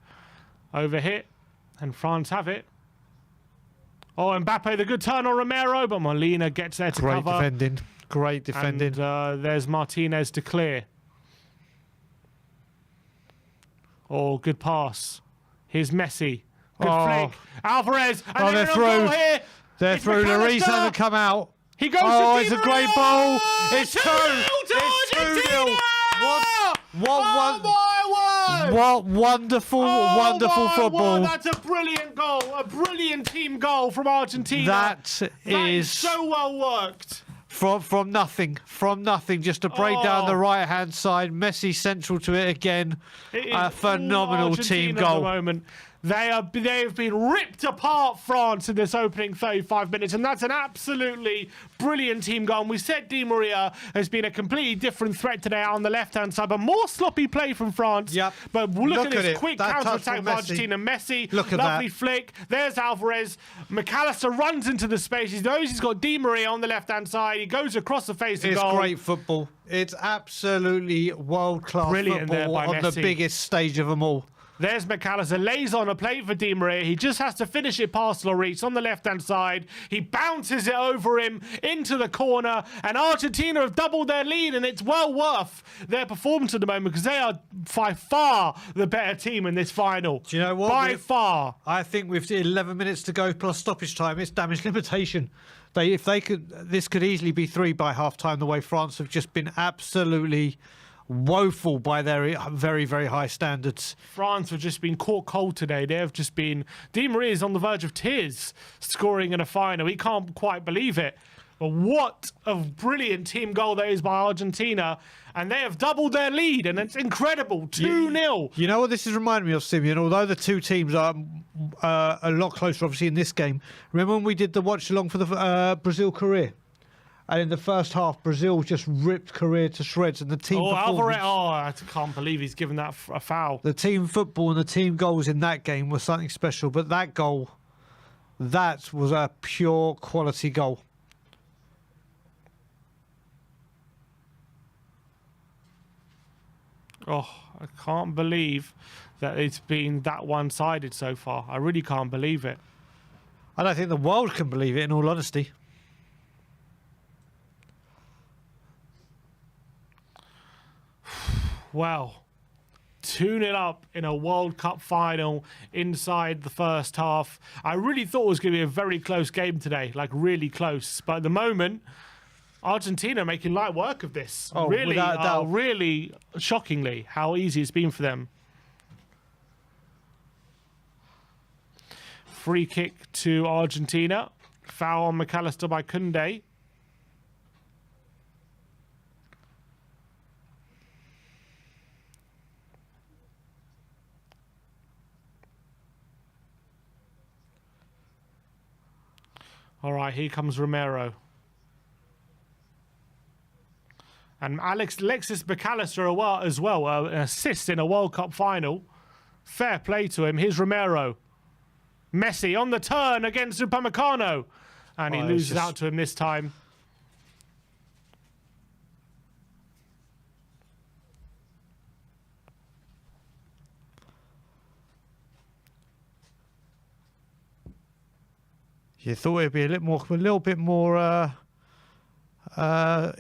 overhit. And France have it. Mbappe, the good turn on Romero, but Molina gets there to cover. Great defending. And there's Martinez to clear. Good pass. Here's Messi. Good flick. Alvarez. And they're through. Here. They're through. Lloris hasn't come out. He goes to it's a great ball. It's 2. It's 2-0. What wonderful, wonderful football. That's a brilliant goal. A brilliant team goal from Argentina. That is so well worked. From nothing, just to break down the right-hand side. Messi central to it again. A phenomenal team Argentina at the goal. moment. They've been ripped apart, France, in this opening 35 minutes, and that's an absolutely brilliant team goal. And we said Di Maria has been a completely different threat today on the left-hand side, but more sloppy play from France. Yep. But look at this it. quick That counter-attack touch of from Argentina. Messi, Look at lovely that. flick. There's Alvarez. McAllister runs into the space. He knows he's got Di Maria on the left-hand side. He goes across the face of It's goal. great football. It's absolutely world-class Brilliant there football by on the Messi. biggest stage of them all. There's McAllister, lays on a plate for Di Maria. He just has to finish it past Lloris on the left-hand side. He bounces it over him into the corner, and Argentina have doubled their lead, and it's well worth their performance at the moment because they are by far the better team in this final. Do you know what? By far. I think with 11 minutes to go plus stoppage time, it's damage limitation. This could easily be 3 by half-time, the way France have just been absolutely woeful by their very, very high standards. France have just been caught cold today. They have just been... Di Maria is on the verge of tears scoring in a final. He can't quite believe it. But what a brilliant team goal that is by Argentina. And they have doubled their lead, and it's incredible. 2-0. You know what this is reminding me of, Simeon? Although the two teams are a lot closer, obviously, in this game. Remember when we did the watch-along for the Brazil-Korea? And in the first half, Brazil just ripped Korea to shreds, and the team Alvarez! I can't believe he's given that a foul. The team football and the team goals in that game was something special. But that goal, that was a pure quality goal. Oh, I can't believe that it's been that one-sided so far. I really can't believe it. I don't think the world can believe it, in all honesty. Wow. 2-0 up in a World Cup final inside the first half. I really thought it was going to be a very close game today, like really close. But at the moment, Argentina making light work of this. Oh, really, without a doubt. really shockingly how easy it's been for them. Free kick to Argentina. Foul on McAllister by Koundé. All right, here comes Romero. And Alexis McAllister as well, an assist in a World Cup final. Fair play to him. Here's Romero. Messi on the turn against Upamecano. And he loses out to him this time. You thought it'd be a little bit more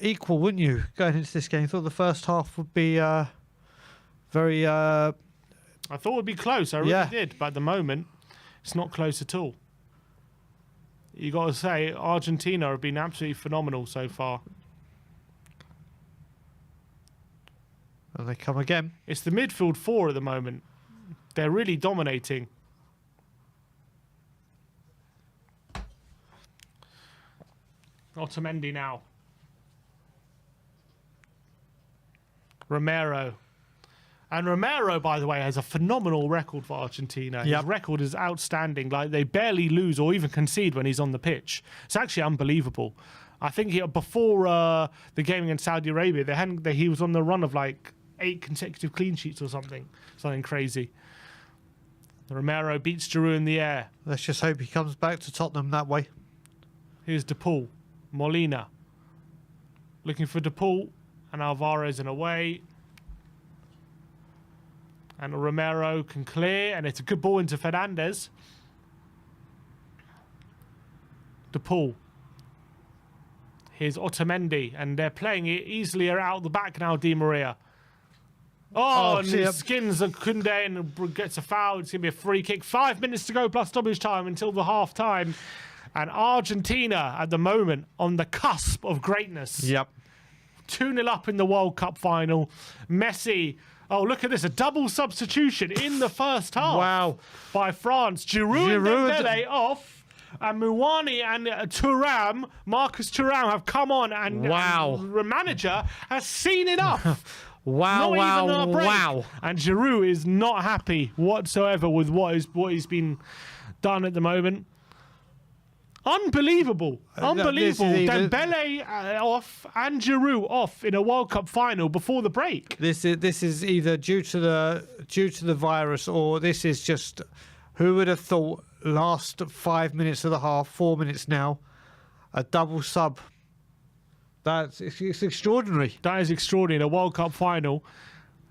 equal, wouldn't you? Going into this game, you thought the first half would be very. I thought it would be close. I really did, but at the moment, it's not close at all. You got to say, Argentina have been absolutely phenomenal so far. And they come again. It's the midfield four at the moment. They're really dominating. Otamendi now. Romero. And Romero, by the way, has a phenomenal record for Argentina. His record is outstanding. Like, they barely lose or even concede when he's on the pitch. It's actually unbelievable. I think before the game against Saudi Arabia, he was on the run of like 8 consecutive clean sheets or something. Something crazy. Romero beats Giroud in the air. Let's just hope he comes back to Tottenham that way. Here's De Paul. Molina. Looking for De Paul. And Alvarez in a way. And Romero can clear. And it's a good ball into Fernandez. De Paul. Here's Otamendi. And they're playing it easily out the back now, Di Maria. And he skins Koundé and gets a foul. It's going to be a free kick. 5 minutes to go plus stoppage time until the half time. And Argentina at the moment on the cusp of greatness. 2-0 up in the World Cup final. Messi. Oh, look at this. A double substitution in the first half. Wow. By France. Giroud and Dembele off. And Muani and Thuram, Marcus Thuram, have come on, and and the manager has seen enough. Wow, wow. And Giroud is not happy whatsoever with what he's been done at the moment. Unbelievable. Dembele off and Giroud off in a World Cup final before the break. This is either due to the virus, or this is just, who would have thought last 5 minutes of the half, 4 minutes now, a double sub. It's extraordinary. That is extraordinary. In a World Cup final.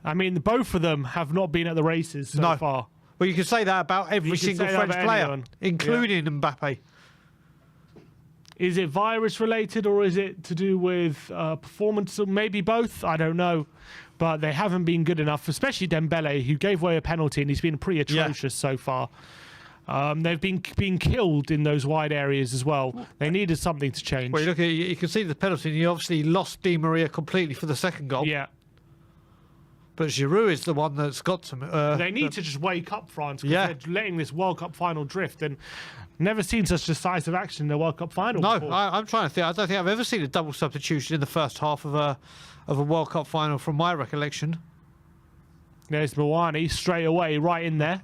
I mean, both of them have not been at the races so far. Well, you can say that about every single French player, including Mbappe. Is it virus related, or is it to do with performance? Maybe both. I don't know. But they haven't been good enough, especially Dembele, who gave away a penalty, and he's been pretty atrocious so far. They've been killed in those wide areas as well. They needed something to change. Well, you can see the penalty, and you obviously lost Di Maria completely for the second goal. Yeah. But Giroud is the one that's got some... they need to just wake up, France, because they're letting this World Cup final drift, and never seen such decisive action in the World Cup final before. I'm trying to think. I don't think I've ever seen a double substitution in the first half of a World Cup final, from my recollection. There's Muani straight away, right in there.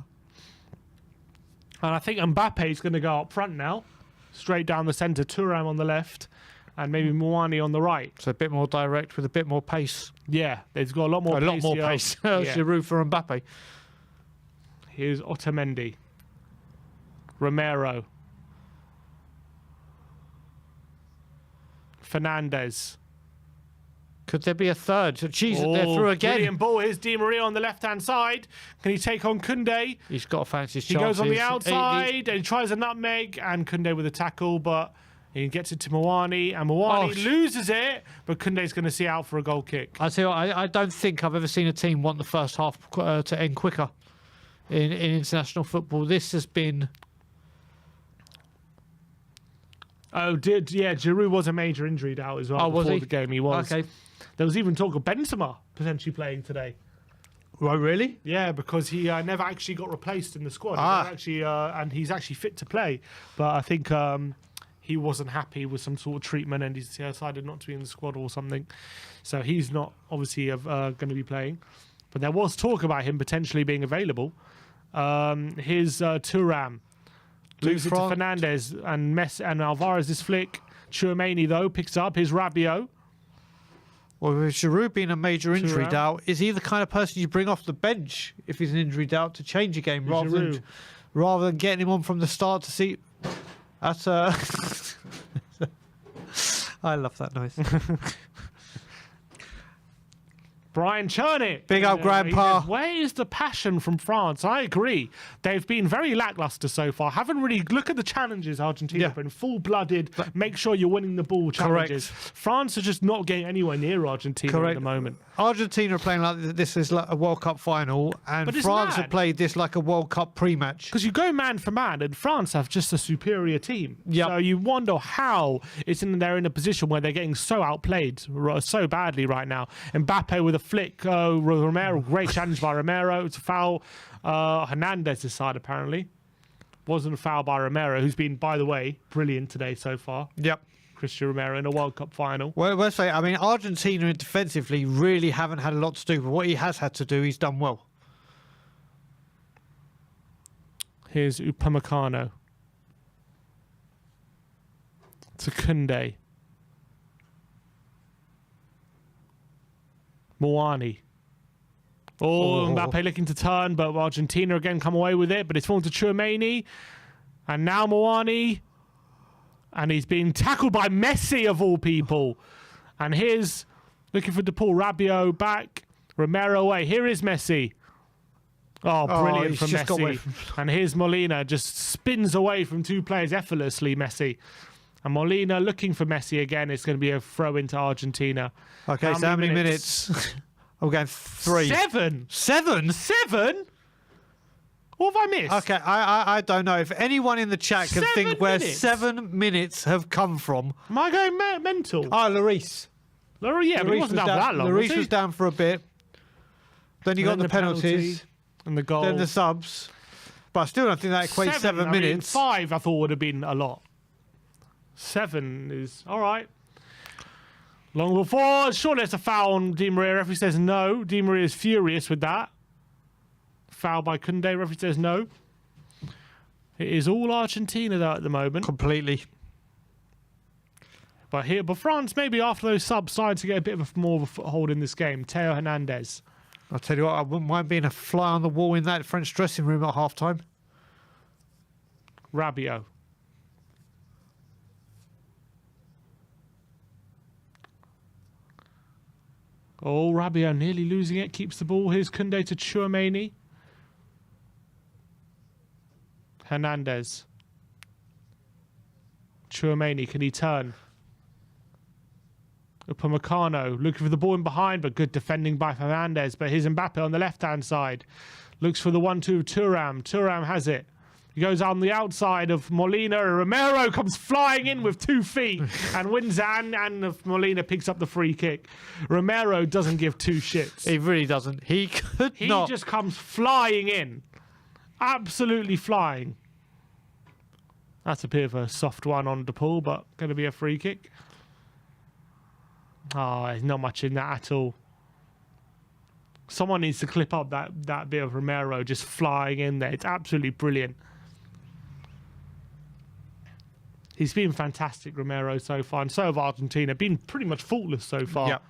And I think Mbappe is going to go up front now, straight down the centre. Thuram on the left, and maybe Muani on the right. So a bit more direct with a bit more pace. Yeah, they've got a lot more pace. A lot more pace. Giroud for Mbappe. Here's Otamendi. Romero. Fernandes. Could there be a third? Jeez, they're through again. Brilliant ball. Here's Di Maria on the left-hand side. Can he take on Koundé? He's got to fancy his chances. He goes on the outside and he tries a nutmeg, and Koundé with a tackle, but he gets it to Muani, and Muani loses it, but Koundé's going to see out for a goal kick. I tell you, I don't think I've ever seen a team want the first half to end quicker in international football. This has been... Giroud was a major injury out as well before the game. He was. Okay. There was even talk of Benzema potentially playing today. Oh, really? Yeah, because he never actually got replaced in the squad. And he's actually fit to play. But I think he wasn't happy with some sort of treatment, and he decided not to be in the squad or something. So he's not obviously going to be playing. But there was talk about him potentially being available. His Thuram loses it to Fernandes, and Messi and Alvarez's flick. Tchouaméni, though, picks up his Rabiot. Well, with Giroud being a major injury doubt, is he the kind of person you bring off the bench if he's an injury doubt to change a game rather than getting him on from the start to see? That's I love that noise. Brian Chernett. Big up, Grandpa. Where is the passion from France? I agree. They've been very lackluster so far. Haven't really... Look at the challenges Argentina have been. Full-blooded, make sure you're winning the ball challenges. Correct. France are just not getting anywhere near Argentina at the moment. Argentina are playing like this is like a World Cup final, and France have played this like a World Cup pre-match. Because you go man for man, and France have just a superior team. Yep. So you wonder how they're in a position where they're getting so outplayed so badly right now. Mbappe with a flick, Romero, great challenge by Romero. It's a foul. Hernandez's side, apparently. Wasn't a foul by Romero, who's been, by the way, brilliant today so far. Yep. Christian Romero in a World Cup final. Well, let's say, I mean, Argentina defensively really haven't had a lot to do, but what he has had to do, he's done well. Here's Upamecano. To Koundé. Muani. Mbappe looking to turn, but Argentina again come away with it, but it's fallen to Tchouaméni. And now Muani. And he's being tackled by Messi, of all people. And here's, looking for DePaul, Rabiot back, Romero away. Here is Messi. Oh, brilliant from Messi. And here's Molina, just spins away from two players effortlessly, Messi. And Molina looking for Messi again. It's going to be a throw into Argentina. Okay, so how many minutes? I'm going 3. 7. 7? 7? What have I missed? Okay, I don't know. If anyone in the chat can think where 7 minutes have come from. Am I going mental? Oh, Lloris. Yeah, but he wasn't down for that long. Lloris was down for a bit. Then you got the penalties. And the goal. Then the subs. But I still don't think that equates 7 I mean, minutes. 5 I thought would have been a lot. 7 is all right. Long ball forward. Surely it's a foul on Di Maria. Referee says no. Di Maria is furious with that. Foul by Koundé. Referee says no. It is all Argentina though at the moment. Completely. But France maybe after those subs started to get a bit of more of a foothold in this game. Theo Hernandez. I'll tell you what, I wouldn't mind being a fly on the wall in that French dressing room at half-time. Rabiot. Oh, Rabiot nearly losing it. Keeps the ball. Here's Koundé to Tchouaméni. Hernandez. Tchouaméni, can he turn? Upamecano looking for the ball in behind, but good defending by Hernandez. But here's Mbappe on the left-hand side. Looks for the 1-2 Thuram. Thuram has it. He goes on the outside of Molina. Romero comes flying in with 2 feet and wins it. And Molina picks up the free kick. Romero doesn't give 2 shits. He really doesn't. He could not. He just comes flying in. Absolutely flying. That's a bit of a soft one on DePaul, but going to be a free kick. Oh, there's not much in that at all. Someone needs to clip up that bit of Romero just flying in there. It's absolutely brilliant. He's been fantastic, Romero, so far. And so have Argentina. Been pretty much faultless so far. Yep.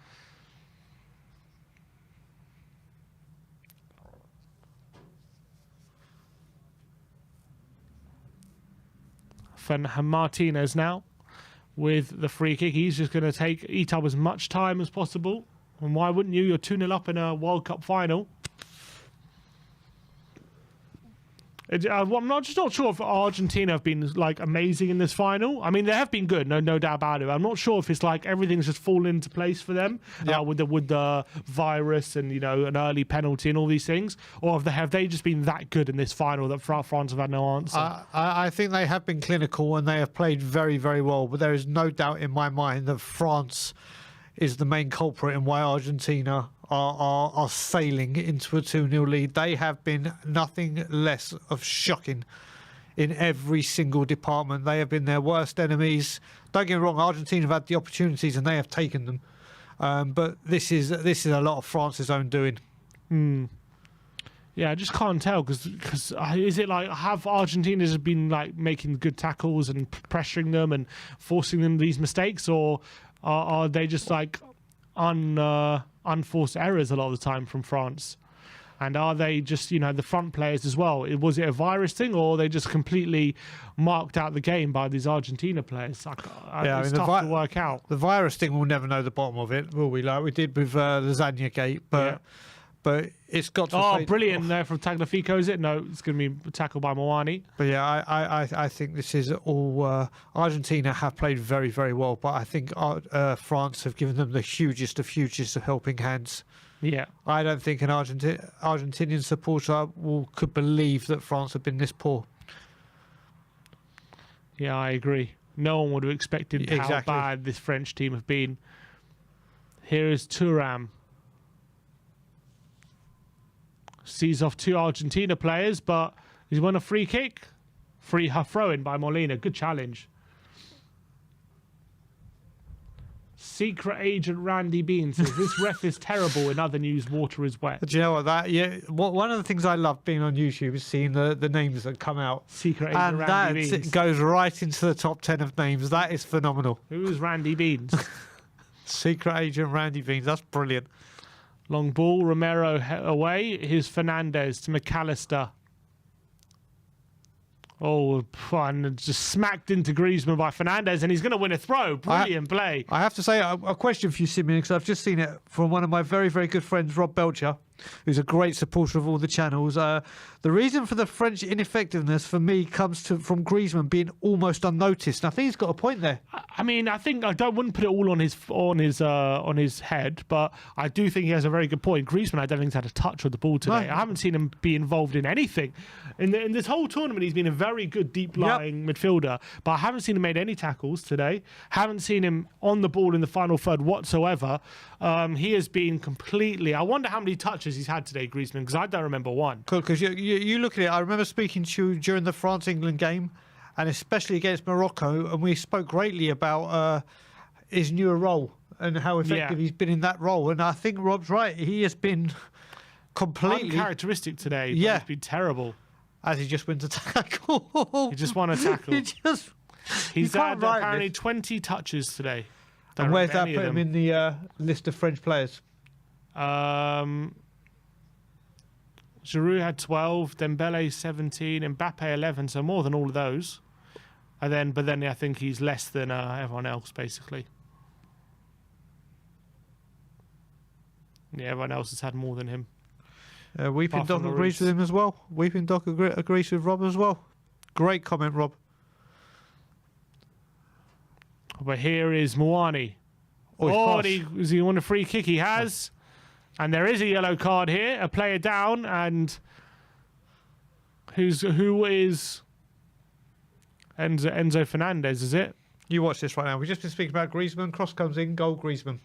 Martinez now with the free kick. He's just going to eat up as much time as possible. And why wouldn't you? You're 2-0 up in a World Cup final. I'm not sure if Argentina have been like amazing in this final. I mean, they have been good, no doubt about it. I'm not sure if it's like everything's just fallen into place for them with the virus and an early penalty and all these things, or have they just been that good in this final that France have had no answer? I think they have been clinical and they have played very, very well. But there is no doubt in my mind that France is the main culprit in why Argentina are sailing into a 2-0 lead. They have been nothing less of shocking in every single department. They have been their worst enemies. Don't get me wrong, Argentina have had the opportunities and they have taken them. But this is a lot of France's own doing. Yeah, I just can't tell because is it like have Argentina's been like making good tackles and pressuring them and forcing them these mistakes, or are they just like unforced errors a lot of the time from France? And are they just, the front players as well? Was it a virus thing, or are they just completely marked out the game by these Argentina players? It's tough to work out. The virus thing, we'll never know the bottom of it, will we? Like we did with Lasagna Gate, but it's got to. Oh, brilliant there from Tagliafico, is it? No, it's going to be tackled by Moani. But yeah, I think this is all. Argentina have played very, very well, but I think France have given them the hugest of helping hands. Yeah, I don't think an Argentinian supporter could believe that France have been this poor. Yeah, I agree. No one would have expected how bad this French team have been. Here is Thuram. Sees off 2 Argentina players, but he's won a free kick. Free throw-in by Molina. Good challenge. Secret agent Randy Bean says this ref is terrible. In other news, water is wet. Do you know what? One of the things I love being on YouTube is seeing the names that come out. Secret agent Randy Beans. And that goes right into the top 10 of names. That is phenomenal. Who is Randy Beans? Secret agent Randy Beans. That's brilliant. Long ball, Romero away. Here's Fernandez to McAllister. Oh, and just smacked into Griezmann by Fernandez, and he's going to win a throw. Brilliant play. I have to say, a question for you, Simeon, because I've just seen it from one of my very, very good friends, Rob Belcher, who's a great supporter of all the channels. The reason for the French ineffectiveness for me comes from Griezmann being almost unnoticed. And I think he's got a point there. I mean, I wouldn't put it all on his head, but I do think he has a very good point. Griezmann, I don't think he's had a touch with the ball today. No. I haven't seen him be involved in anything. In this whole tournament, he's been a very good deep-lying midfielder, but I haven't seen him made any tackles today. Haven't seen him on the ball in the final third whatsoever. He has been completely... I wonder how many touches touches he's had today, Griezmann? Because I don't remember one. Cool, because you look at it. I remember speaking to you during the France-England game, and especially against Morocco, and we spoke greatly about his newer role and how effective he's been in that role. And I think Rob's right. He has been completely uncharacteristic today. Yeah, he's been terrible. As he just wins a tackle. He just won a tackle. He's had apparently this. 20 touches today. And where's that put him in the list of French players? Giroud had 12, Dembele 17, Mbappe 11, so more than all of those. But then I think he's less than everyone else, basically. Yeah, everyone else has had more than him. Weeping Dog agrees with him as well. Weeping Dog agrees with Rob as well. Great comment, Rob. But here is Moani. Does he want a free kick? He has. And there is a yellow card here. A player down. And who is Enzo Fernandez, is it? You watch this right now. We've just been speaking about Griezmann. Cross comes in. Goal Griezmann.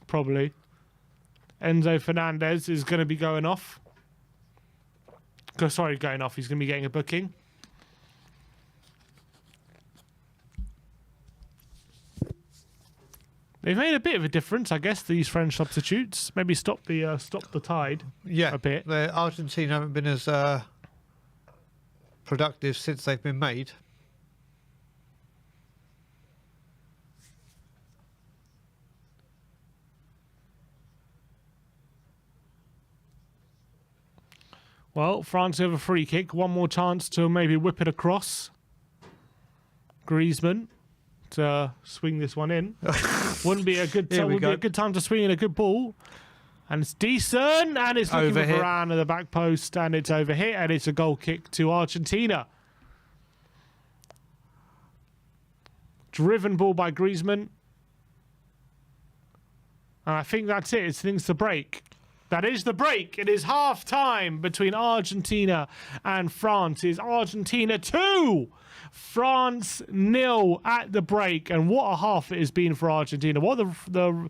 Probably. Enzo Fernandez is going to be going off. Sorry, going off. He's going to be getting a booking. They've made a bit of a difference, I guess, these French substitutes. Maybe stop the tide a bit. Argentina haven't been as productive since they've been made. Well, France have a free kick. One more chance to maybe whip it across. Griezmann to swing this one in. Wouldn't be a good time to swing in a good ball. And it's decent. And it's looking for Varane at the back post. And it's over here. And it's a goal kick to Argentina. Driven ball by Griezmann. And I think that's it. It's the break. That is the break. It is half time between Argentina and France. It's Argentina 2, France 0 at the break. And what a half it has been for Argentina. What the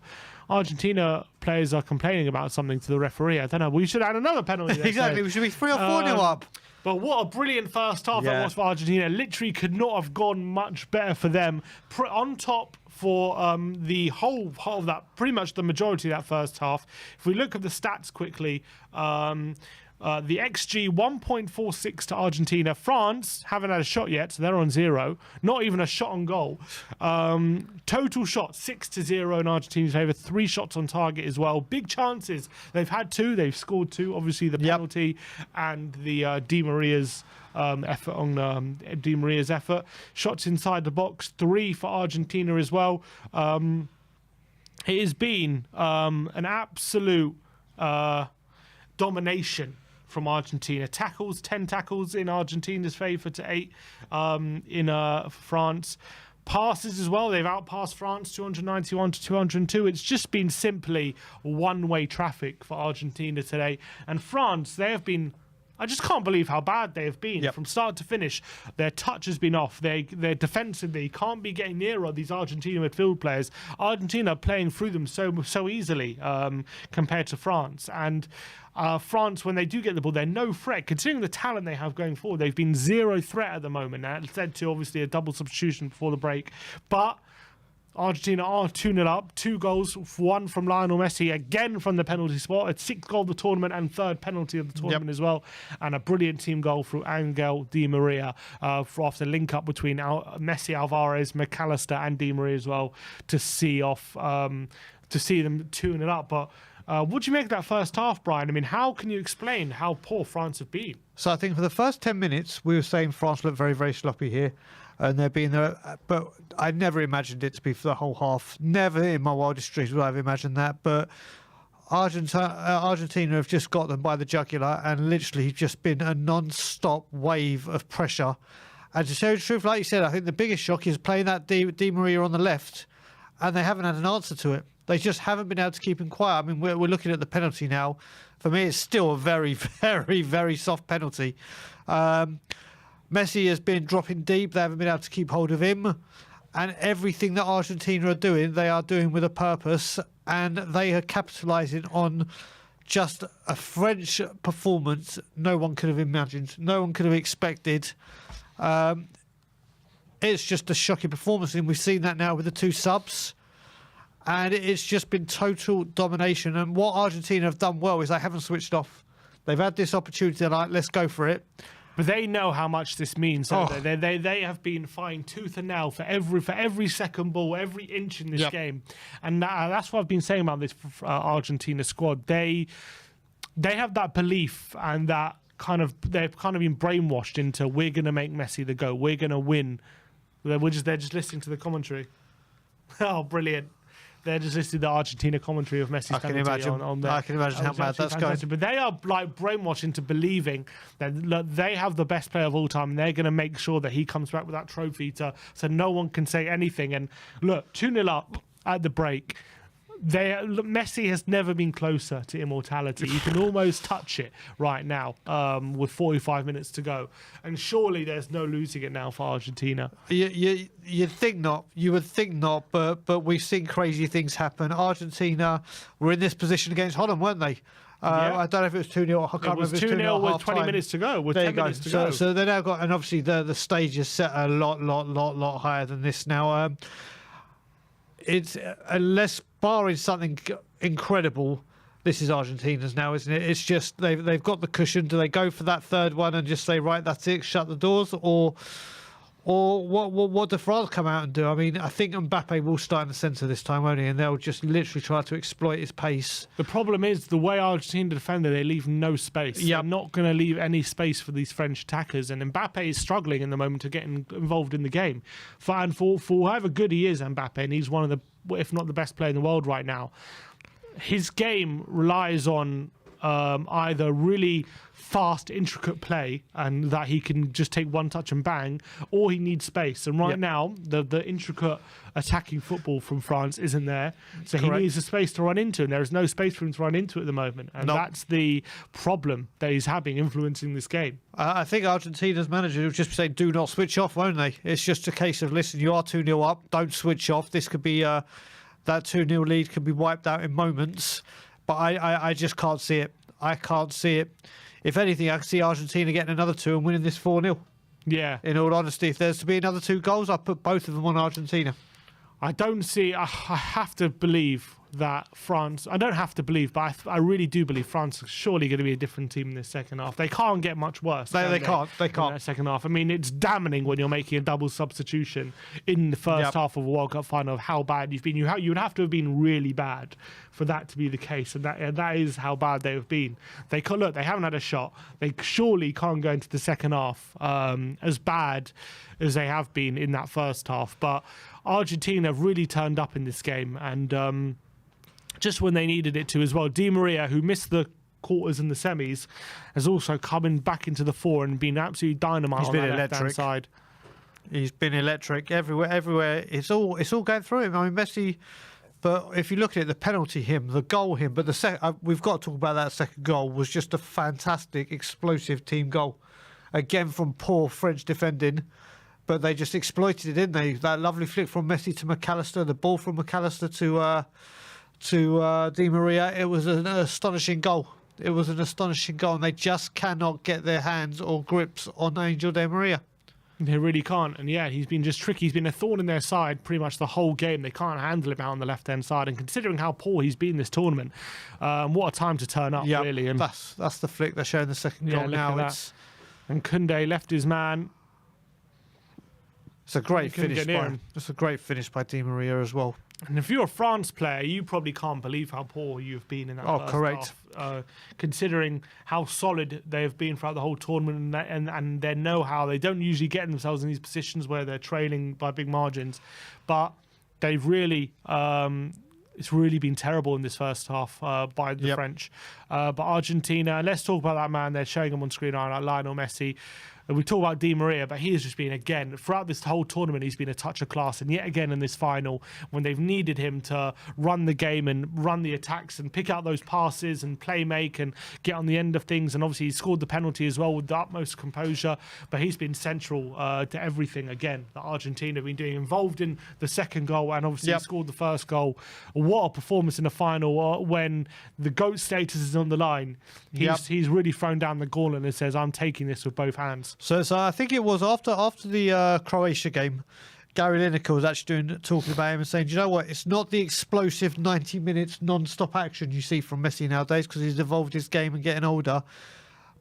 Argentina players are complaining about something to the referee. I don't know. We should add another penalty. Exactly. We should be 3 or 4 nil up. But what a brilliant first half that was for Argentina. Literally could not have gone much better for them. On top for the whole of that, pretty much the majority of that first half. If we look at the stats quickly, the XG 1.46 to Argentina. France haven't had a shot yet, so they're on 0. Not even a shot on goal. Total shots 6-0 in Argentina's favour. 3 shots on target as well. Big chances. They've had 2. They've scored 2. Obviously the penalty and the Di Maria's effort on Di Maria's effort. Shots inside the box. 3 for Argentina as well. It has been an absolute domination from Argentina. Tackles, 10 tackles in Argentina's favour to 8 in France. Passes as well. They've outpassed France 291 to 202. It's just been simply one-way traffic for Argentina today. And France, they have been... I just can't believe how bad they have been from start to finish. Their touch has been off. They're defensively can't be getting nearer these Argentina midfield players. Argentina playing through them so easily compared to France. And France, when they do get the ball, they're no threat. Considering the talent they have going forward, they've been 0 threat at the moment. Now, it led to obviously a double substitution before the break. But Argentina are 2-0 up. 2 goals, 1 from Lionel Messi, again from the penalty spot. A 6th goal of the tournament and 3rd penalty of the tournament as well. And a brilliant team goal through Angel Di Maria after the link-up between Messi, Alvarez, McAllister and Di Maria as well to see them 2-0 up. But what do you make of that first half, Brian? I mean, how can you explain how poor France have been? So I think for the first 10 minutes, we were saying France looked very, very sloppy here. And they're being there, but I never imagined it to be for the whole half. Never in my wildest dreams would I have imagined that. But Argentina have just got them by the jugular and literally just been a non-stop wave of pressure. And to tell you the truth, like you said, I think the biggest shock is playing that Di Maria on the left, and they haven't had an answer to it. They just haven't been able to keep him quiet. I mean, we're looking at the penalty now. For me, it's still a very, very, very soft penalty. Messi has been dropping deep. They haven't been able to keep hold of him. And everything that Argentina are doing, they are doing with a purpose. And they are capitalising on just a French performance no one could have imagined, no one could have expected. It's just a shocking performance, and we've seen that now with the 2 subs. And it's just been total domination. And what Argentina have done well is they haven't switched off. They've had this opportunity, they're like, let's go for it. But they know how much this means. They have been fighting tooth and nail for every second ball, every inch in this game. And that's what I've been saying about this Argentina squad. They have that belief, and that they've kind of been brainwashed into, we're going to make Messi the GOAT. We're going to win. They're just listening to the commentary. Oh, brilliant. They're just listening to the Argentina commentary of Messi's penalty. I can imagine how bad that's going. But they are like brainwashed into believing that they have the best player of all time, and they're going to make sure that he comes back with that trophy so no one can say anything. And look, 2-0 up at the break. Messi has never been closer to immortality. You can almost touch it right now with 45 minutes to go. And surely there's no losing it now for Argentina. You'd think not. You would think not, but we've seen crazy things happen. Argentina were in this position against Holland, weren't they? I don't know if it was 2-0. I can't remember. It was 2-0 with 20 minutes to go. With 10 minutes to go. So they now got, and obviously the stage is set a lot higher than this now. It's unless barring something incredible, this is Argentina's now, isn't it? It's just they've got the cushion. Do they go for that third one and just say, right, that's it, shut the doors, or what do France come out and do? I mean, I think Mbappe will start in the centre this time, won't he? And they'll just literally try to exploit his pace. The problem is the way Argentina defend, they leave no space. They're not going to leave any space for these French attackers. And Mbappe is struggling in the moment to get involved in the game. For however good he is, Mbappe, and he's one of the, if not the best player in the world right now, his game relies on either really fast, intricate play, and that he can just take one touch and bang, or he needs space. And right now, the intricate attacking football from France isn't there, so he needs a space to run into, and there is no space for him to run into at the moment. And that's the problem that he's having influencing this game. I think Argentina's manager will just say, do not switch off, won't they? It's just a case of, listen, you are 2-0 up, don't switch off. This could be, that 2-0 lead could be wiped out in moments. But I just can't see it. I can't see it. If anything, I can see Argentina getting another 2 and winning this 4-0. Yeah. In all honesty, if there's to be another 2 goals, I'll put both of them on Argentina. I don't see... I have to believe that France... I don't have to believe, but I really do believe France is surely going to be a different team in the second half. They can't get much worse. They can't. They can't. In that second half. I mean, it's damning when you're making a double substitution in the first half of a World Cup final of how bad you've been. You would have to have been really bad for that to be the case, and that is how bad they have been. They haven't had a shot. They surely can't go into the second half as bad as they have been in that first half. But Argentina have really turned up in this game, and just when they needed it to as well. Di Maria, who missed the quarters and the semis, has also coming back into the fore and been absolutely dynamite on that left-hand side. He's been electric everywhere. It's all going through him. I mean, Messi. But if you look at it, the penalty him, the goal him, but we've got to talk about that second goal, was just a fantastic, explosive team goal. Again, from poor French defending, but they just exploited it, didn't they? That lovely flick from Messi to McAllister, the ball from McAllister to Di Maria. It was an astonishing goal. It was an astonishing goal, and they just cannot get their hands or grips on Angel Di Maria. They really can't. And yeah, he's been just tricky. He's been a thorn in their side pretty much the whole game. They can't handle him out on the left-hand side. And considering how poor he's been this tournament, what a time to turn up, really. And that's the flick they're showing the second goal now. And Koundé left his man. It's a great finish by Di Maria as well. And if you're a France player, you probably can't believe how poor you've been in that first half. Considering how solid they've been throughout the whole tournament, and their know-how. They don't usually get themselves in these positions where they're trailing by big margins. But they've really... it's really been terrible in this first half by the French. But Argentina, let's talk about that man. They're showing him on screen right now, Lionel Messi. we talk about Di Maria, but he has just been, again, throughout this whole tournament, he's been a touch of class. And yet again in this final, when they've needed him to run the game and run the attacks and pick out those passes and play make and get on the end of things. And obviously he scored the penalty as well with the utmost composure. But he's been central to everything, again, that Argentina have been doing. Involved in the second goal and obviously he scored the first goal. What a performance in the final when the GOAT status is on the line. He's really thrown down the gauntlet and says, I'm taking this with both hands. So I think it was after the Croatia game, Gary Lineker was actually talking about him and saying, do you know what? It's not the explosive 90 minutes non-stop action you see from Messi nowadays because he's evolved his game and getting older.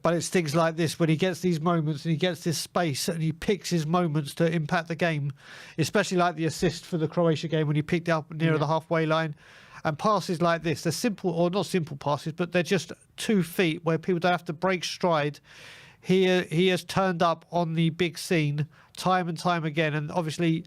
But it's things like this when he gets these moments and he gets this space and he picks his moments to impact the game, especially like the assist for the Croatia game when he picked up near the halfway line. And passes like this, they're simple, or not simple passes, but they're just 2 feet where people don't have to break stride. He has turned up on the big scene time and time again. And obviously,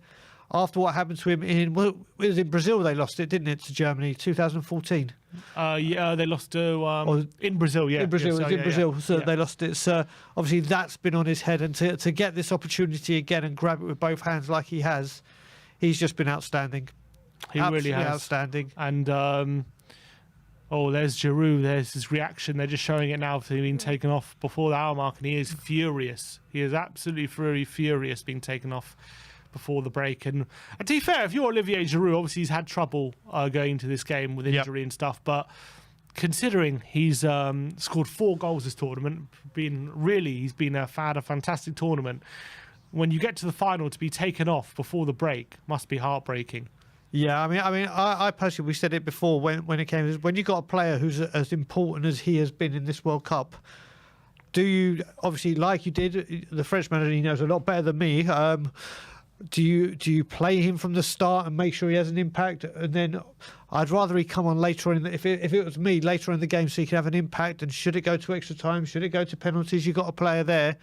after what happened to him it was in Brazil, they lost it, didn't it, to Germany, 2014? Yeah, they lost to in Brazil. Yeah, in Brazil, yeah, it was in Brazil. So they lost it. So obviously, that's been on his head, and to get this opportunity again and grab it with both hands like he has, he's just been outstanding. He really has. Outstanding. And there's Giroud. There's his reaction. They're just showing it now for him being taken off before the hour mark, and he is furious. He is absolutely furious being taken off before the break. And to be fair, if you're Olivier Giroud, obviously he's had trouble going into this game with injury and stuff, but considering he's scored 4 goals this tournament, he's been had a fantastic tournament. When you get to the final, to be taken off before the break must be heartbreaking. Yeah, I personally, we said it before when it came, when you got a player who's as important as he has been in this World Cup, do you, obviously, like you did, the French manager, he knows a lot better than me, do you play him from the start and make sure he has an impact? And then I'd rather he come on later on, if it was me, later in the game so he can have an impact. And should it go to extra time? Should it go to penalties? You've got a player there.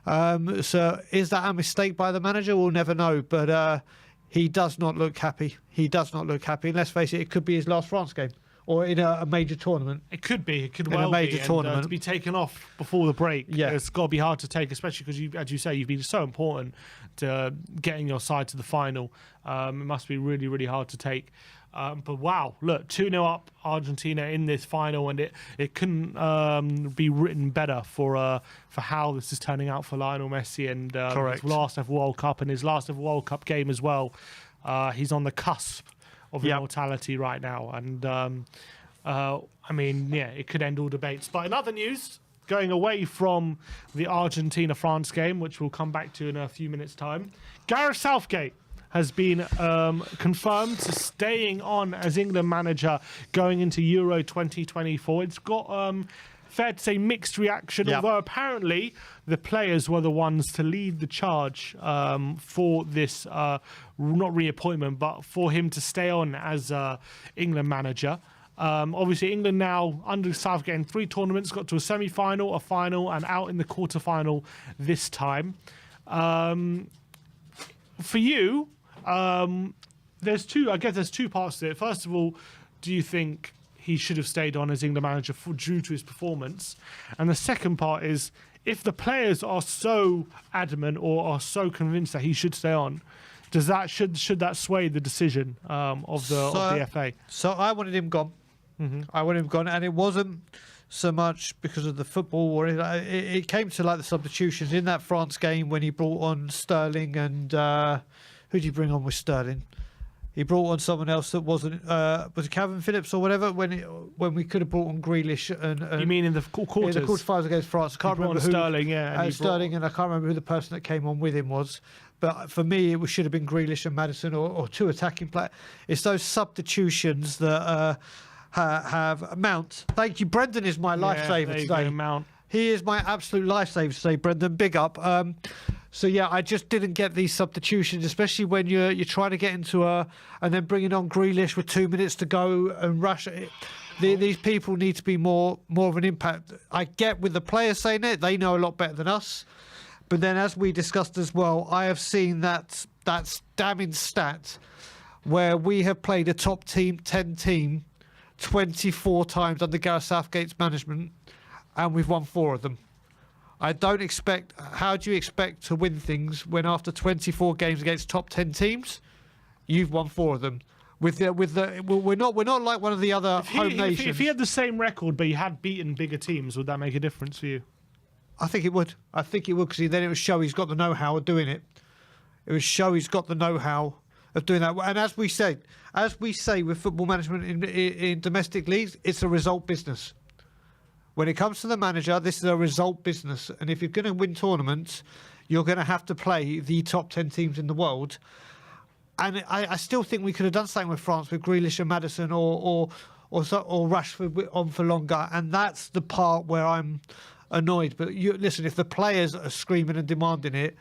So is that a mistake by the manager? We'll never know. But he does not look happy. He does not look happy. And let's face it could be his last France game. Or in a major tournament. It could be. It could in well a major be. tournament. And, to be taken off before the break, yeah, it's got to be hard to take, especially because, as you say, you've been so important to getting your side to the final. It must be really, really hard to take. But wow, look, 2-0 up Argentina in this final, and it couldn't be written better for how this is turning out for Lionel Messi and his last ever World Cup and his last ever World Cup game as well. He's on the cusp of immortality right now, and it could end all debates. But in other news, going away from the Argentina-France game, which we'll come back to in a few minutes' time, Gareth Southgate has been confirmed to staying on as England manager going into Euro 2024. It's got fair to say mixed reaction, although apparently the players were the ones to lead the charge for this not reappointment, but for him to stay on as England manager. Obviously, England now, under Southgate, in 3 tournaments, got to a semi-final, a final, and out in the quarter-final this time. For you, there's two parts to it. First of all, do you think he should have stayed on as England manager due to his performance? And the second part is, if the players are so adamant or are so convinced that he should stay on, should that sway the decision of the FA? So I wanted him gone. Mm-hmm. I wanted him gone, and it wasn't so much because of the football, or it came to like the substitutions in that France game when he brought on Sterling and who did he bring on with Sterling? He brought on someone else that wasn't was it Calvin Phillips or whatever when we could have brought on Grealish and you mean in the quarters? In the quarterfinals against France. I can't remember who Sterling, and Sterling, and I can't remember who the person that came on with him was. But for me, it should have been Grealish and Maddison or 2 attacking players. It's those substitutions that have Mount. Thank you, Brendan is my lifesaver today. Mount. He is my absolute lifesaver today, Brendan. Big up. So yeah, I just didn't get these substitutions, especially when you're trying to get into and then bringing on Grealish with 2 minutes to go and rush it. These people need to be more of an impact. I get with the players saying it; they know a lot better than us. But then, as we discussed as well, I have seen that damning stat where we have played a top 10 team 24 times under Gareth Southgate's management, and we've won 4 of them. I don't expect. How do you expect to win things when after 24 games against top 10 teams, you've won 4 of them? We're not like one of the other home nations. If he had the same record but he had beaten bigger teams, would that make a difference for you? I think it would. I think it would, because then it would show he's got the know-how of doing it. It would show he's got the know-how of doing that. And as we say with football management in domestic leagues, it's a result business. When it comes to the manager, this is a result business. And if you're going to win tournaments, you're going to have to play the top 10 teams in the world. And I still think we could have done something with France, with Grealish and Maddison or Rashford on for longer. And that's the part where I'm annoyed. But listen, if the players are screaming and demanding it,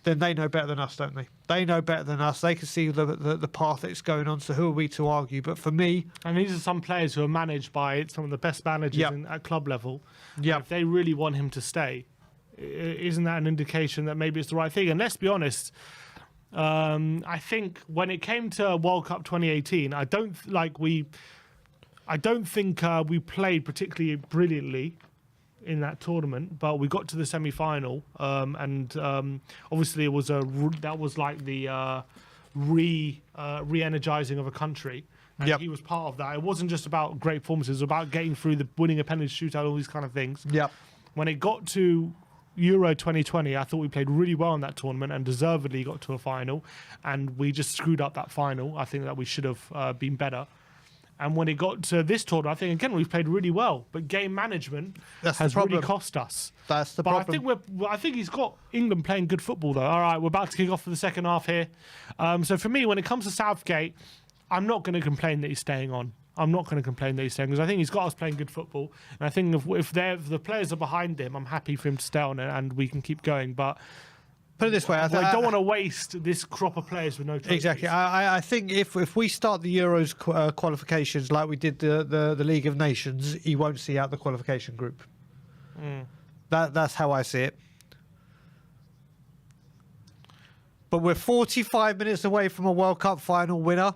then they know better than us, don't they? They know better than us. They can see the path it's going on. So who are we to argue? But for me... And these are some players who are managed by some of the best managers at club level. Yeah. If they really want him to stay, isn't that an indication that maybe it's the right thing? And let's be honest, I think when it came to World Cup 2018, I don't think we played particularly brilliantly in that tournament, but we got to the semi-final, and obviously it was that was like the re-energizing of a country. And he was part of that. It wasn't just about great performances; it was about getting through winning a penalty shootout, all these kind of things. Yeah. When it got to Euro 2020, I thought we played really well in that tournament and deservedly got to a final, and we just screwed up that final. I think that we should have been better. And when it got to this tournament, I think, again, we've played really well. But game management has really cost us. That's the problem. I think he's got England playing good football, though. All right, we're about to kick off for the second half here. So for me, when it comes to Southgate, I'm not going to complain that he's staying on. I'm not going to complain that he's staying, because I think he's got us playing good football. And I think if the players are behind him, I'm happy for him to stay on and we can keep going. But... Put it this way, I don't want to waste this crop of players with no trophies. Exactly. I think if we start the Euros qualifications like we did the League of Nations, he won't see out the qualification group. That's how I see it. But we're 45 minutes away from a World Cup final winner.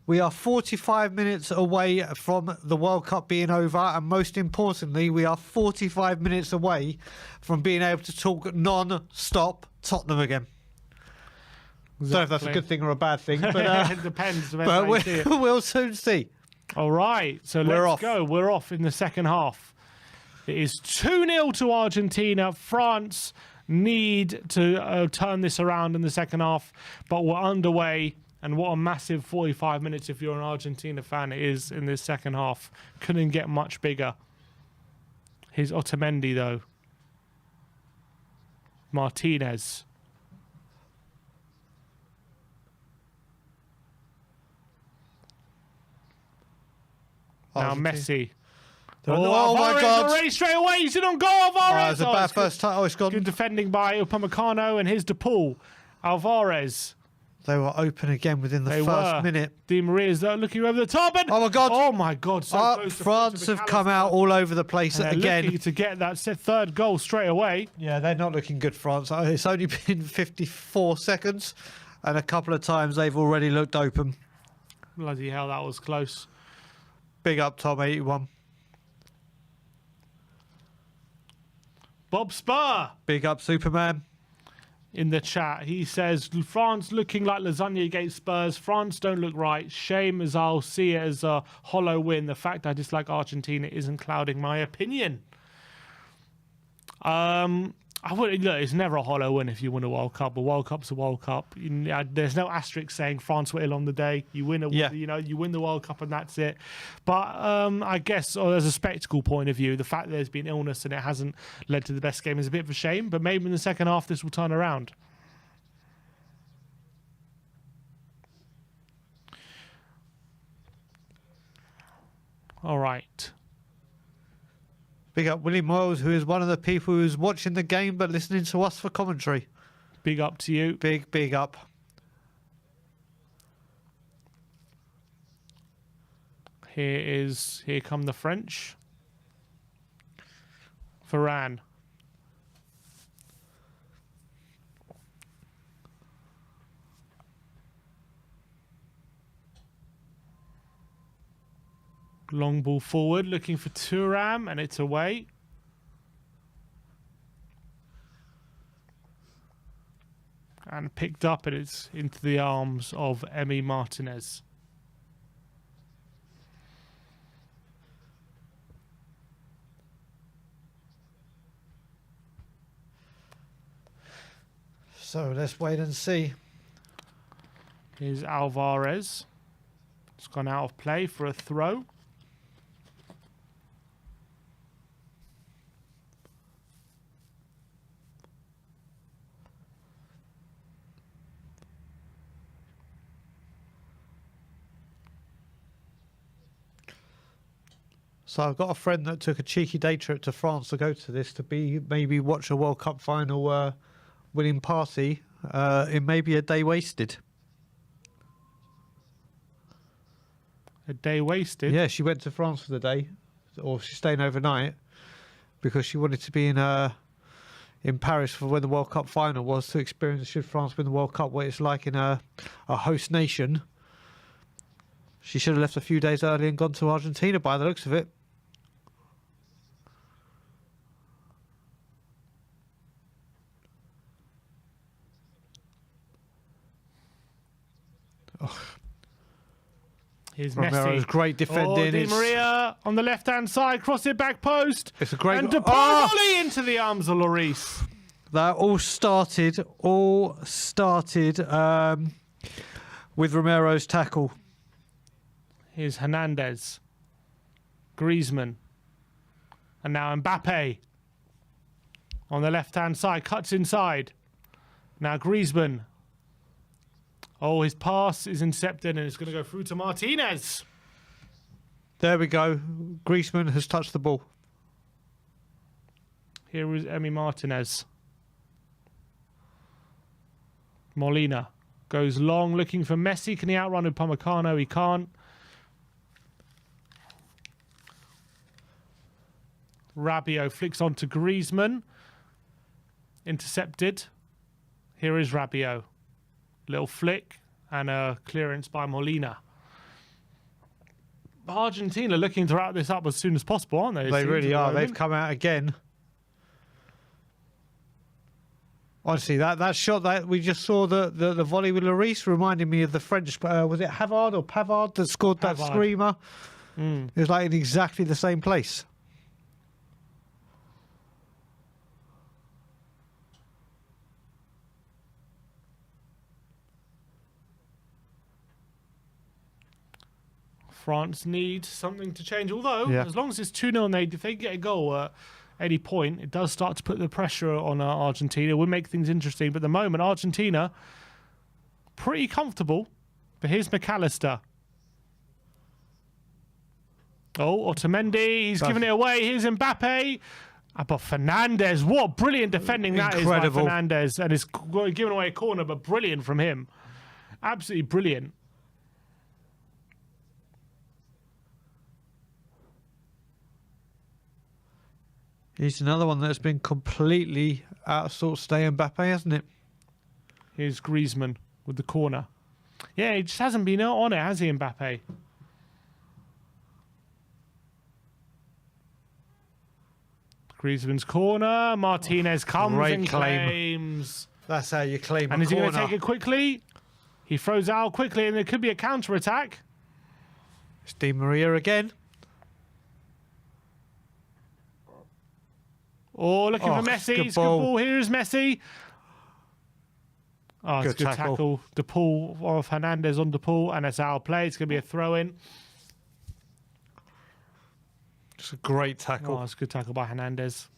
We are 45 minutes away from the World Cup being over, and most importantly, we are 45 minutes away from being able to talk non-stop Tottenham again. Exactly. I don't know if that's a good thing or a bad thing, but it depends. But we'll soon see. All right, so let's go. We're off in the second half. It is 2-0 to Argentina. France need to turn this around in the second half, but we're underway. And what a massive 45 minutes, if you're an Argentina fan, it is in this second half. Couldn't get much bigger. Here's Otamendi, though. Martinez. Now Messi. Oh my God! Already straight away, he's in on goal, Alvarez. It's a bad first time. Oh, it's gone. Good defending by Upamecano, and here's DePaul. Alvarez. They were open again within the first minute. Di Maria's looking over the top. And, oh my God! Oh my God! So close to France have come out all over the place again. Looking to get that third goal straight away. Yeah, they're not looking good, France. It's only been 54 seconds, and a couple of times they've already looked open. Bloody hell, that was close. Big up, Tom 81. Bob Spur. Big up, Superman. In the chat, he says, France looking like lasagna against Spurs. France don't look right. Shame, as I'll see it as a hollow win. The fact I dislike Argentina isn't clouding my opinion. Look, it's never a hollow win if you win a World Cup. A World Cup's a World Cup. There's no asterisk saying France were ill on the day. You win you win the World Cup and that's it. But I guess as a spectacle point of view, the fact that there's been illness and it hasn't led to the best game is a bit of a shame. But maybe in the second half this will turn around. All right. Big up Willie Moyles, who is one of the people who's watching the game but listening to us for commentary. Big up to you. Big up. Here come the French. Varane. Long ball forward, looking for Thuram, and it's away. And picked up, and it's into the arms of Emi Martinez. So let's wait and see. Here's Alvarez. It's gone out of play for a throw. So I've got a friend that took a cheeky day trip to France to go to this to maybe watch a World Cup final winning party. It may be a day wasted. A day wasted? Yeah, she went to France for the day, or she's staying overnight because she wanted to be in Paris for when the World Cup final was, to experience, should France win the World Cup, what it's like in a host nation. She should have left a few days early and gone to Argentina by the looks of it. Here's Romero's Messi. great defending. Oh, Di Maria on the left-hand side, cross it back post. It's a great... And DePaul volley into the arms of Lloris. That all started with Romero's tackle. Here's Hernandez. Griezmann. And now Mbappe. On the left-hand side, cuts inside. Now Griezmann. Oh, his pass is intercepted and it's going to go through to Martinez. There we go. Griezmann has touched the ball. Here is Emi Martinez. Molina goes long, looking for Messi. Can he outrun Upamecano? He can't. Rabiot flicks on to Griezmann. Intercepted. Here is Rabiot. Little flick and a clearance by Molina. Argentina looking to wrap this up as soon as possible, aren't they? They really are. They've come out again. Honestly, that shot that we just saw, the volley with Lloris, reminded me of the French, was it Havard or Pavard that scored that screamer? It was like in exactly the same place. France need something to change. Although, as long as it's 2-0 and if they get a goal at any point, it does start to put the pressure on Argentina. It would make things interesting. But at the moment, Argentina, pretty comfortable. But here's McAllister. Oh, Otamendi, he's giving it away. Here's Mbappe. But Fernandez, what brilliant defending that is by Fernandez. And it's giving away a corner, but brilliant from him. Absolutely brilliant. He's another one that's been completely out of sorts today, Mbappe, hasn't it? Here's Griezmann with the corner. Yeah, he just hasn't been on it, has he, Mbappe? Griezmann's corner. Martinez comes and claims. That's how you claim a corner. And is he going to take it quickly? He throws out quickly, and there could be a counter-attack. It's Di Maria again. Oh, looking for Messi. It's good ball. Here's Messi. Oh, it's a good tackle. DePaul of Hernandez on DePaul, and it's our play. It's going to be a throw-in. It's a great tackle. Oh, it's a good tackle by Hernandez.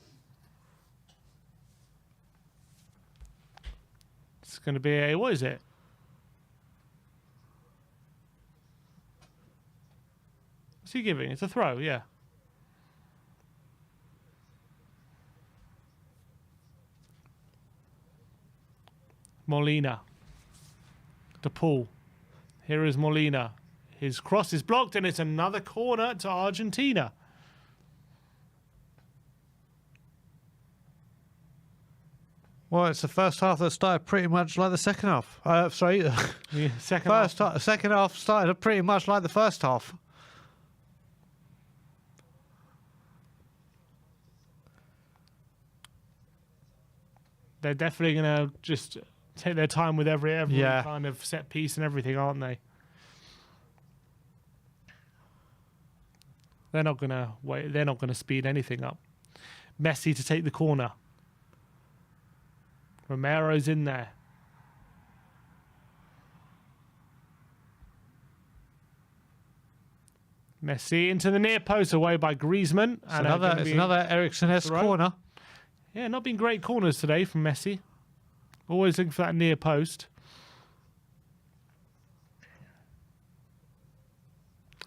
It's going to be a... What is it? What's he giving? It's a throw, yeah. Molina. DePaul. Here is Molina. His cross is blocked, and it's another corner to Argentina. Well, it's the first half that started pretty much like the second half. Sorry. Yeah, second half started pretty much like the first half. They're definitely going to just take their time with every Yeah. kind of set piece and everything, aren't they? They're not gonna wait. They're not gonna speed anything up. Messi to take the corner. Romero's in there. Messi into the near post, away by Griezmann. It's another Eriksen-esque corner. Yeah, not been great corners today from Messi. Always looking for that near post.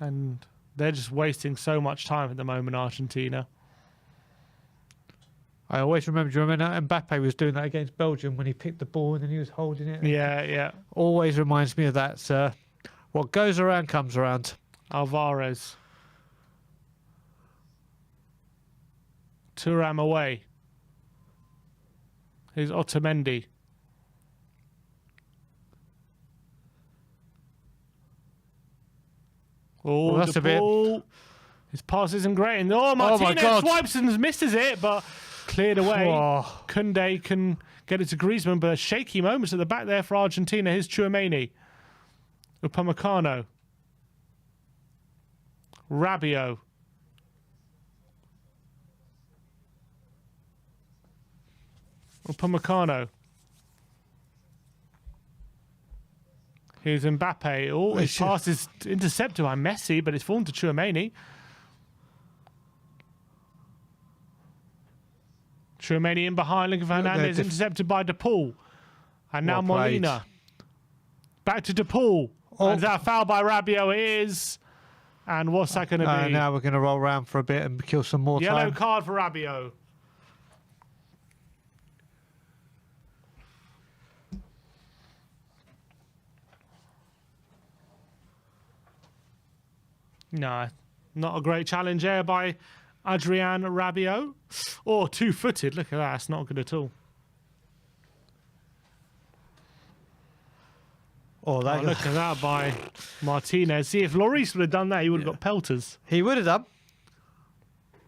And they're just wasting so much time at the moment, Argentina. I always remember, do you remember Mbappe was doing that against Belgium when he picked the ball and then he was holding it? Yeah, yeah. Always reminds me of that, sir. What goes around comes around. Alvarez. Thuram away. Here's Otamendi. Oh, that's a bit. His pass isn't great. And Martinez swipes and misses it, but cleared away. Oh. Koundé can get it to Griezmann, but shaky moments at the back there for Argentina. Here's Tchouaméni. Upamecano. Rabiot. Upamecano. Here's Mbappe. Oh, his pass is intercepted by Messi, but it's fallen to Tchouaméni. Tchouaméni in behind, looking for Hernandez, intercepted by De Paul. And now Molina. Back to De Paul. Oh. And that foul by Rabiot is. And what's that going to be? Now we're going to roll around for a bit and kill some more time. Yellow card for Rabiot. No, not a great challenge there by Adrien Rabiot. Or two-footed. Look at that. That's not good at all. Oh, Look at that by Martinez. See, if Lloris would have done that, he would have got pelters. He would have done.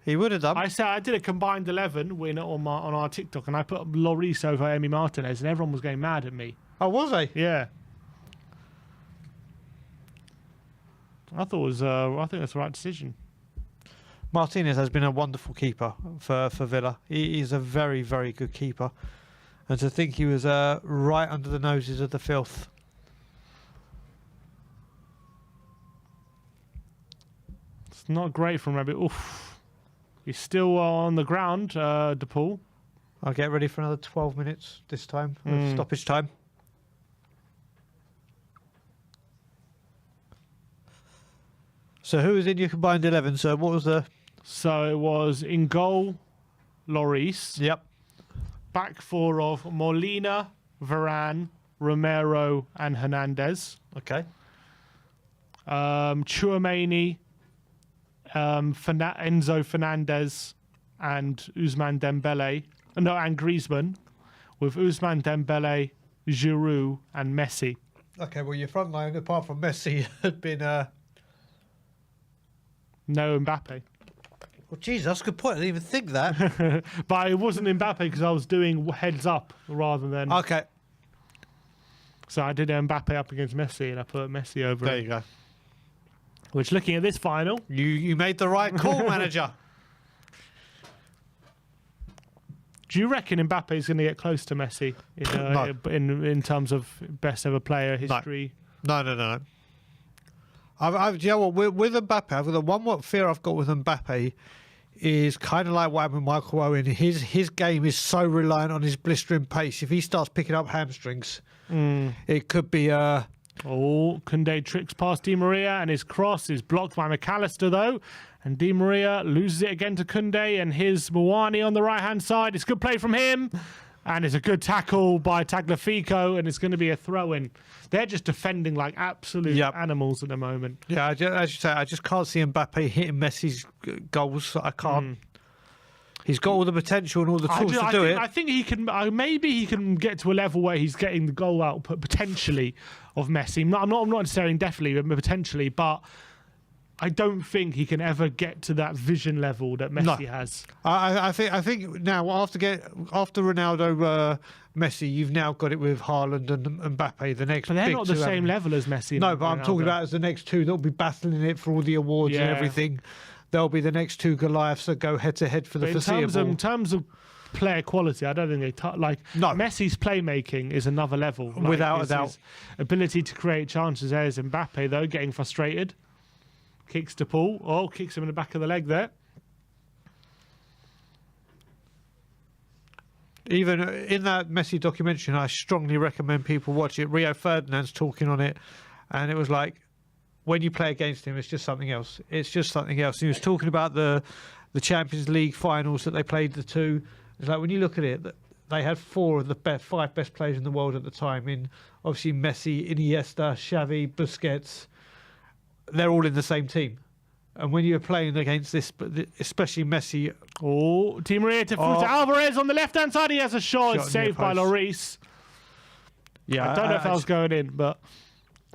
He would have done. I did a combined 11 win on our TikTok, and I put Lloris over Emi Martinez, and everyone was getting mad at me. Oh, was he? Yeah. I think that's the right decision. Martinez has been a wonderful keeper for Villa. He is a very, very good keeper. And to think he was right under the noses of the filth. It's not great from Rabiot. Oof. He's still on the ground, De Paul. I'll get ready for another 12 minutes this time. Stoppage time. So who was in your combined 11? So what was the... So it was in goal, Lloris. Yep. Back four of Molina, Varane, Romero and Hernandez. Okay. Tchouaméni, Enzo Fernandez and Ousmane Dembele. No, and Griezmann. With Ousmane Dembele, Giroud and Messi. Okay, well, your front line, apart from Messi, had been... No Mbappe. Well, geez, that's a good point. I didn't even think that. But it wasn't Mbappe because I was doing heads up rather than... Okay. So I did Mbappe up against Messi and I put Messi over There him. you go. Which, looking at this final... You made the right call, manager. Do you reckon Mbappe is going to get close to Messi in terms of best ever player history? No. Do you know what? With Mbappe, the one fear I've got with Mbappe is kind of like what happened with Michael Owen. His game is so reliant on his blistering pace. If he starts picking up hamstrings, it could be... Koundé tricks past Di Maria and his cross is blocked by McAllister though. And Di Maria loses it again to Koundé and here's Mouani on the right-hand side. It's good play from him. And it's a good tackle by Tagliafico and it's going to be a throw-in. They're just defending like absolute animals at the moment. Yeah, as you say, I just can't see Mbappe hitting Messi's goals. I can't. He's got all the potential and all the tools to do it. I think he can. Maybe he can get to a level where he's getting the goal output potentially of Messi. I'm not necessarily definitely, but potentially. But I don't think he can ever get to that vision level that Messi has. I think now after Ronaldo, Messi, you've now got it with Haaland and Mbappe. The next, But they're big not the two, same level as Messi. No, and but I'm Ronaldo. talking about as the next two that'll be battling it for all the awards and everything. They'll be the next two Goliaths that go head to head for the foreseeable. In terms of player quality, I don't think they No. Messi's playmaking is another level. Like, Without a doubt. his ability to create chances. There's Mbappe though, getting frustrated. Kicks to Paul. Oh, kicks him in the back of the leg there. Even in that Messi documentary, I strongly recommend people watch it. Rio Ferdinand's talking on it, and it was like, when you play against him, it's just something else. It's just something else. He was talking about the Champions League finals that they played, the two. It's like, when you look at it, they had four of the five best players in the world at the time. In obviously Messi, Iniesta, Xavi, Busquets. They're all in the same team. And when you're playing against this, especially Messi... Oh, Di Maria to Alvarez on the left-hand side. He has a shot. It's saved by Lloris. Yeah, I don't know if that was going in, but...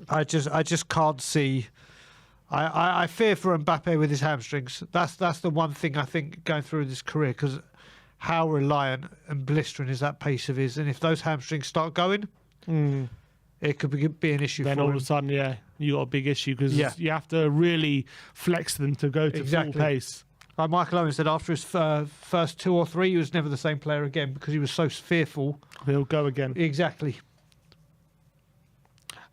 I just can't see. I fear for Mbappe with his hamstrings. That's the one thing I think going through his career, because how reliant and blistering is that pace of his, and if those hamstrings start going, it could be an issue. Then for all him. of a sudden, you got a big issue because you have to really flex them to go to full pace. Like Michael Owen said, after his first two or three, he was never the same player again because he was so fearful. He'll go again. Exactly.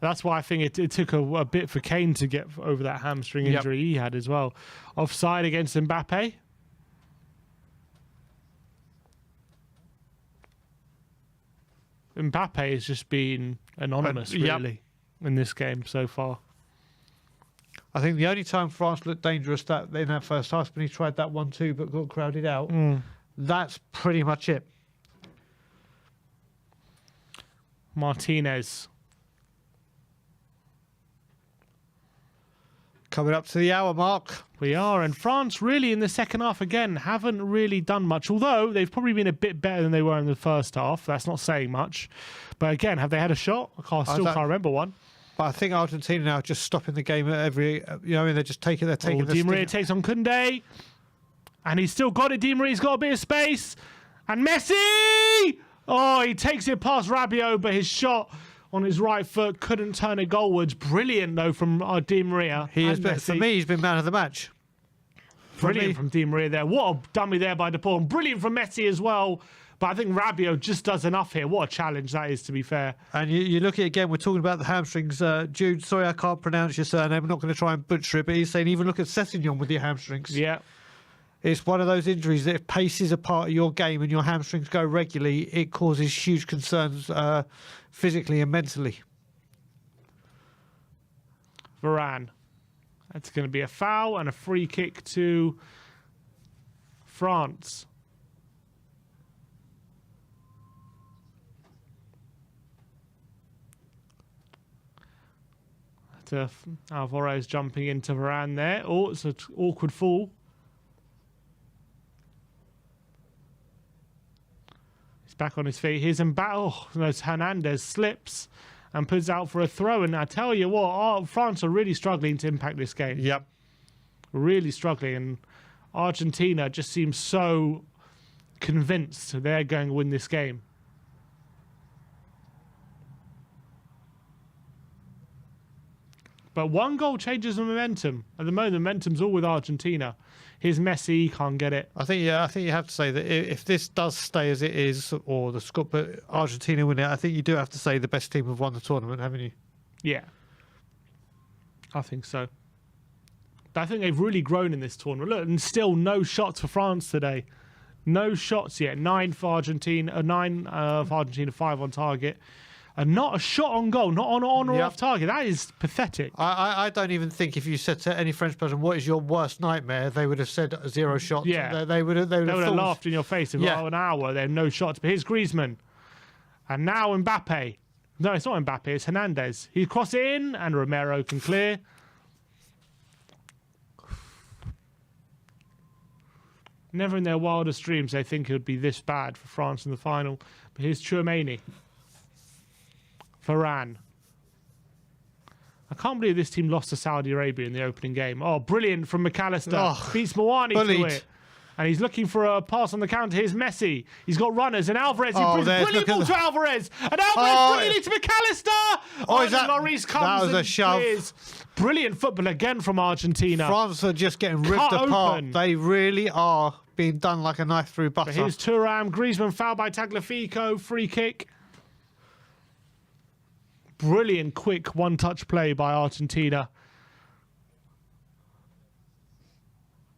That's why I think it took a bit for Kane to get over that hamstring injury he had as well. Offside against Mbappe. Mbappe has just been anonymous, really, in this game so far. I think the only time France looked dangerous in that first half when he tried that 1-2 but got crowded out. That's pretty much it. Martinez. Coming up to the hour mark. We are, and France really in the second half again haven't really done much, although they've probably been a bit better than they were in the first half. That's not saying much. But again, have they had a shot? I still can't remember one. But I think Argentina now are just stopping the game at every, they're just taking their Di Maria takes on Koundé, and he's still got it. Di Maria's got a bit of space, and Messi! Oh, he takes it past Rabiot, but his shot on his right foot couldn't turn it goalwards. Brilliant though from Di Maria. For me, he's been man of the match. Brilliant from Di Maria there. What a dummy there by De Paul. And brilliant from Messi as well. But I think Rabiot just does enough here. What a challenge that is, to be fair. And you look at it again, we're talking about the hamstrings. Jude, sorry I can't pronounce your surname. I'm not going to try and butcher it, but he's saying even look at Sessegnon with your hamstrings. Yeah. It's one of those injuries that if pace is a part of your game and your hamstrings go regularly, it causes huge concerns physically and mentally. Varane. That's going to be a foul and a free kick to France. Alvarez jumping into Varane there. Oh, it's an awkward fall. He's back on his feet. Here's Mbappe. Oh, no, Hernandez slips and puts out for a throw. And I tell you what, France are really struggling to impact this game. Yep. Really struggling. And Argentina just seems so convinced they're going to win this game. But one goal changes the momentum. At the moment, the momentum's all with Argentina. Here's Messi, he can't get it. I think you have to say that if this does stay as it is, or but Argentina win it, I think you do have to say the best team have won the tournament, haven't you? Yeah. I think so. But I think they've really grown in this tournament. Look, and still no shots for France today. No shots yet. 9 for Argentina, 5 on target. And not a shot on goal, not on or off target. That is pathetic. I don't even think if you said to any French person, what is your worst nightmare, they would have said 0 shots. Yeah. They would have laughed in your face in an hour. They have no shots. But here's Griezmann. And now Mbappe. No, it's not Mbappe, it's Hernandez. He crosses it in, and Romero can clear. Never in their wildest dreams they think it would be this bad for France in the final. But here's Tchouaméni. Varane. I can't believe this team lost to Saudi Arabia in the opening game. Oh, brilliant from McAllister. Oh, Beats Mawani bullied. to it. And he's looking for a pass on the counter. Here's Messi. He's got runners. And Alvarez. He brings brilliant ball to Alvarez. And Alvarez brilliantly to McAllister. Oh, is that? Lloris comes That was and a shove. clears. Brilliant football again from Argentina. France are just getting ripped Cut apart. open. They really are being done like a knife through butter. But here's Thuram. Griezmann fouled by Tagliafico. Free kick. Brilliant, quick one-touch play by Argentina.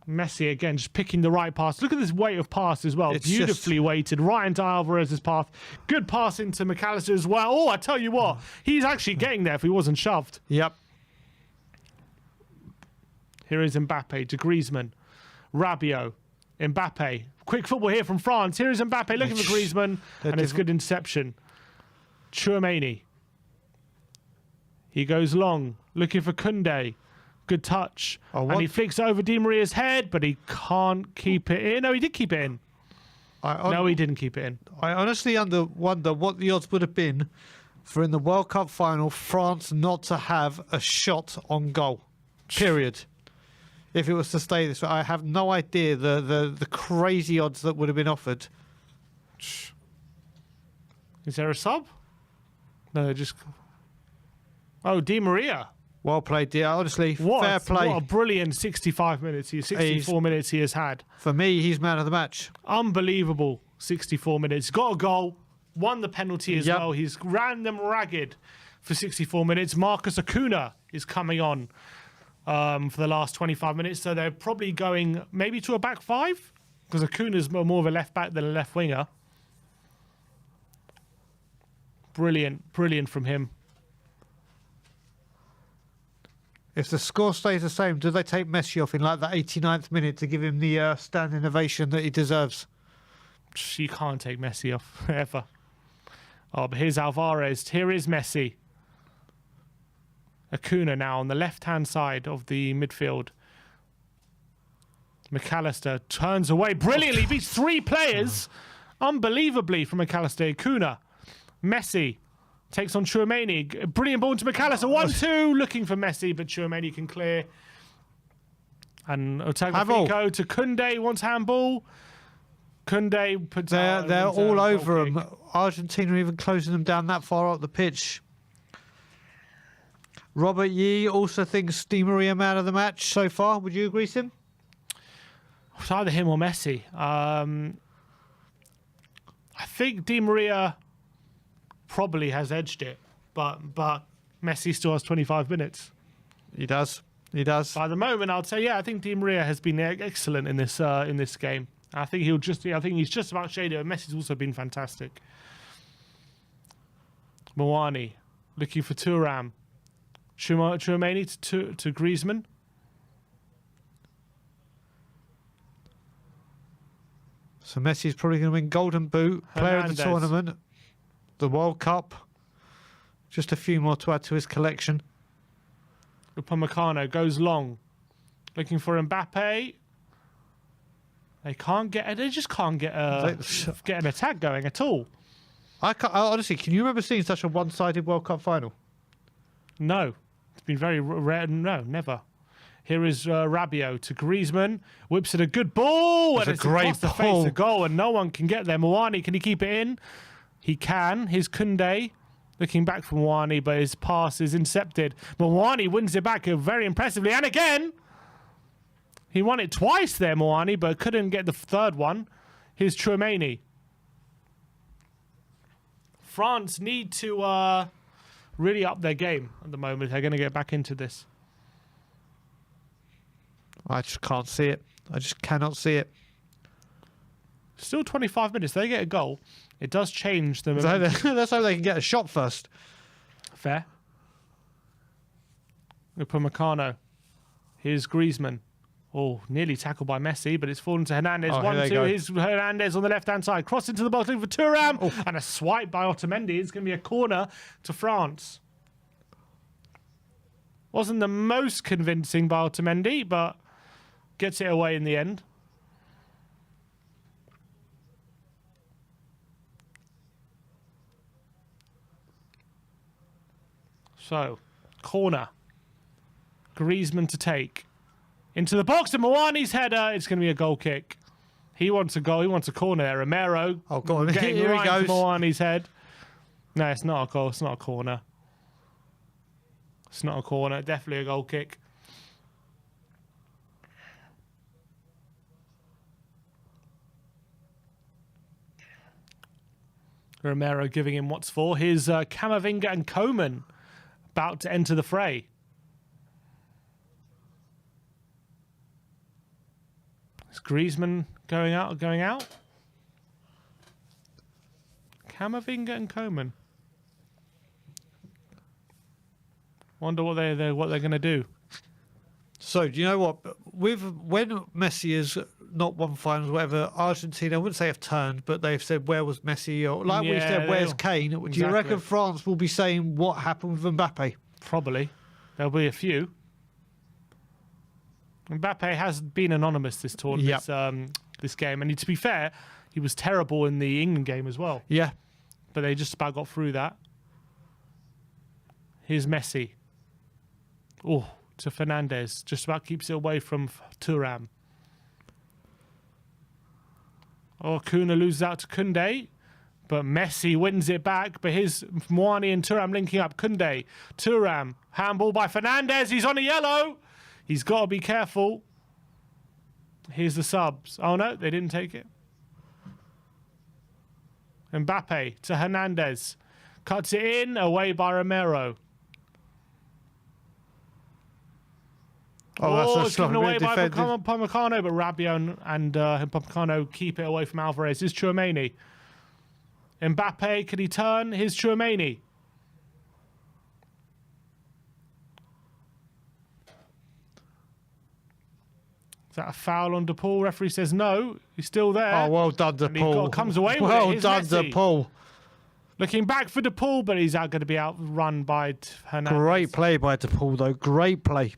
Messi again, just picking the right pass. Look at this weight of pass as well. It's Beautifully weighted right into Alvarez's path. Good pass into McAllister as well. Oh, I tell you what, he's actually getting there if he wasn't shoved. Yep. Here is Mbappe to Griezmann. Rabiot. Mbappe. Quick football here from France. Here is Mbappe looking for Griezmann. And it's good interception. Tchouaméni. He goes long, looking for Koundé. Good touch. And he flicks over Di Maria's head, but he can't keep it in. No, he did keep it in. No, he didn't keep it in. I honestly wonder what the odds would have been for in the World Cup final France not to have a shot on goal. Period. If it was to stay this way, I have no idea the crazy odds that would have been offered. Is there a sub? No, just... Oh, Di Maria. Well played, dear. Honestly, fair play. What a brilliant 64 minutes he has had. For me, he's man of the match. Unbelievable 64 minutes. Got a goal, won the penalty as well. He's ran them ragged for 64 minutes. Marcus Acuna is coming on for the last 25 minutes. So they're probably going maybe to a back five because Acuna's more of a left back than a left winger. Brilliant from him. If the score stays the same, do they take Messi off in like the 89th minute to give him the standing ovation that he deserves? You can't take Messi off, ever. Oh, but here's Alvarez. Here is Messi. Acuna now on the left-hand side of the midfield. McAllister turns away brilliantly. Beats three players. Unbelievably from McAllister. Acuna. Messi. Takes on Tchouaméni. Brilliant ball to McAllister. 1-2. Looking for Messi, but Tchouaméni can clear. And Tagliafico to Koundé. Wants handball. Koundé puts They're all over them. Argentina even closing them down that far up the pitch. Robert Yee also thinks Di Maria man of the match so far. Would you agree, Sim? It's either him or Messi. I think Di Maria probably has edged it, but Messi still has 25 minutes. He does. He does. By the moment, I'd say I think Di Maria has been excellent in this game. I think he's just about shaded. Messi's also been fantastic. Mawani looking for Thuram. Tchouaméni to Griezmann. So Messi's probably going to win Golden Boot, Player of the Tournament, the World Cup. Just a few more to add to his collection. Upamecano goes long, looking for Mbappe. They just can't get an attack going at all. Honestly, can you remember seeing such a one-sided World Cup final? No, it's been very rare. No, never. Here is Rabiot to Griezmann. Whips it a good ball. It's and a great the face of goal, and no one can get there. Mawani, can he keep it in? He can. Here's Koundé looking back from Mawani, but his pass is intercepted. Mawani wins it back very impressively. And again, he won it twice there, Mawani, but couldn't get the third one. Here's Tchouaméni. France need to really up their game at the moment. They're going to get back into this. I just can't see it. I just cannot see it. Still 25 minutes. They get a goal. It does change them. That's how they can get a shot first. Fair. Upamecano. Here's Griezmann. Oh, nearly tackled by Messi, but it's fallen to Hernandez. 1-2. Here's Hernandez on the left-hand side. Cross into the box, looking for Thuram. Oh. And a swipe by Otamendi. It's going to be a corner to France. Wasn't the most convincing by Otamendi, but gets it away in the end. So, corner Griezmann to take. Into the box, and Mawani's header. It's going to be a goal kick. He wants a goal. He wants a corner there. Romero. Oh, go on. Getting Here right he goes. into Mawani's head. No, it's not a goal. It's not a corner. It's not a corner. Definitely a goal kick. Romero giving him what's for. Here's Camavinga and Koeman about to enter the fray. Is Griezmann going out? Going out? Camavinga and Koeman. Wonder what they're going to do. So, do you know what? When Messi has not won finals, whatever, Argentina, I wouldn't say have turned, but they've said, where was Messi? Or like we said, where's Kane? Do you reckon France will be saying what happened with Mbappe? Probably. There'll be a few. Mbappe has been anonymous this tournament, this game. And to be fair, he was terrible in the England game as well. Yeah. But they just about got through that. Here's Messi. Oh, to Fernandez. Just about keeps it away from Thuram. Oh, Kuna loses out to Koundé. But Messi wins it back. But here's Mouani and Thuram linking up. Koundé, Thuram. Handball by Fernandez. He's on a yellow. He's got to be careful. Here's the subs. Oh, no, they didn't take it. Mbappe to Hernandez. Cuts it in. Away by Romero. Oh, that's it's given away by defended. Upamecano, but Rabiot and Upamecano keep it away from Alvarez. Here's Tchouaméni. Mbappe, can he turn? Here's Tchouaméni. Is that a foul on De Paul? Referee says no. He's still there. Oh, well done, De Paul. Comes away with it. Well Here's done, Messi. De Paul. Looking back for De Paul, but he's going to be outrun by Hernandez. Great play by De Paul, though. Great play.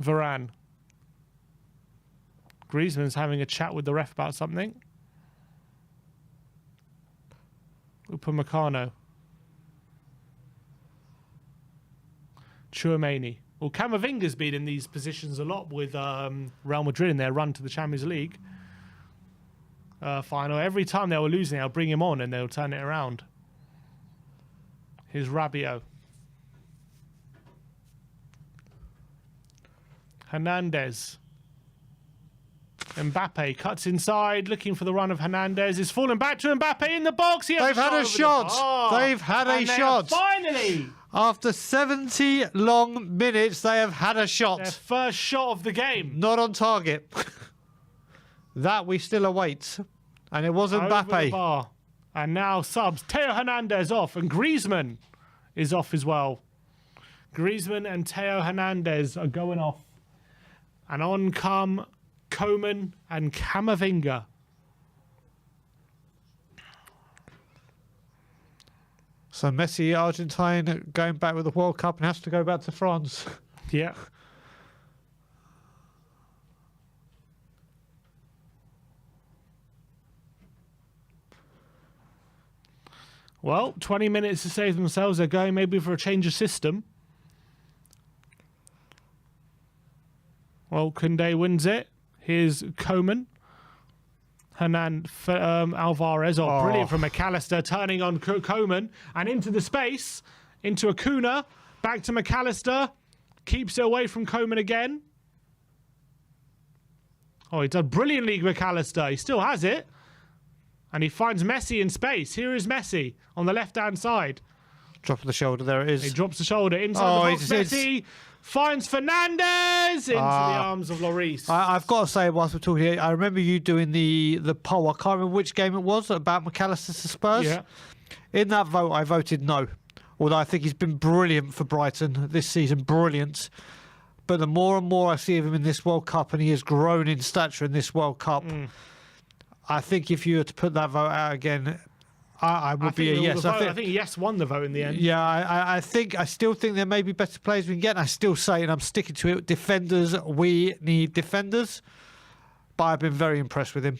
Varane. Griezmann's having a chat with the ref about something. Upamecano. Tchouaméni. Well, Camavinga's been in these positions a lot with Real Madrid in their run to the Champions League final. Every time they were losing, they'll bring him on and they'll turn it around. Here's Rabiot. Hernandez. Mbappe cuts inside, looking for the run of Hernandez. Is falling back to Mbappe in the box. They've had a shot. They've had a shot. Finally, after 70 long minutes, they have had a shot. their first shot of the game. Not on target. That we still await. And it wasn't Over the Mbappe. bar. And now subs. Theo Hernandez off, and Griezmann is off as well. Griezmann and Theo Hernandez are going off. And on come Koeman and Camavinga. So Messi, Argentine, going back with the World Cup and has to go back to France. Yeah. Well, 20 minutes to save themselves. They're going maybe for a change of system. Well, Koundé wins it. Here's Koeman. Alvarez. Oh, brilliant from McAllister. Turning on Koeman. And into the space. Into Acuna. Back to McAllister. Keeps it away from Koeman again. Oh, he done brilliantly, McAllister. He still has it. And he finds Messi in space. Here is Messi on the left-hand side. Drop of the shoulder. There it is. He drops the shoulder inside the box. It's Messi finds Fernandez into the arms of Lloris. I've got to say, whilst we're talking here, I remember you doing the poll. I can't remember which game it was about McAllister to Spurs. Yeah. In that vote, I voted no. Although I think he's been brilliant for Brighton this season. Brilliant. But the more and more I see of him in this World Cup, and he has grown in stature in this World Cup, I think if you were to put that vote out again, I would be a yes. I think yes won the vote in the end. Yeah, I still think there may be better players we can get. And I still say, and I'm sticking to it, defenders. We need defenders. But I've been very impressed with him.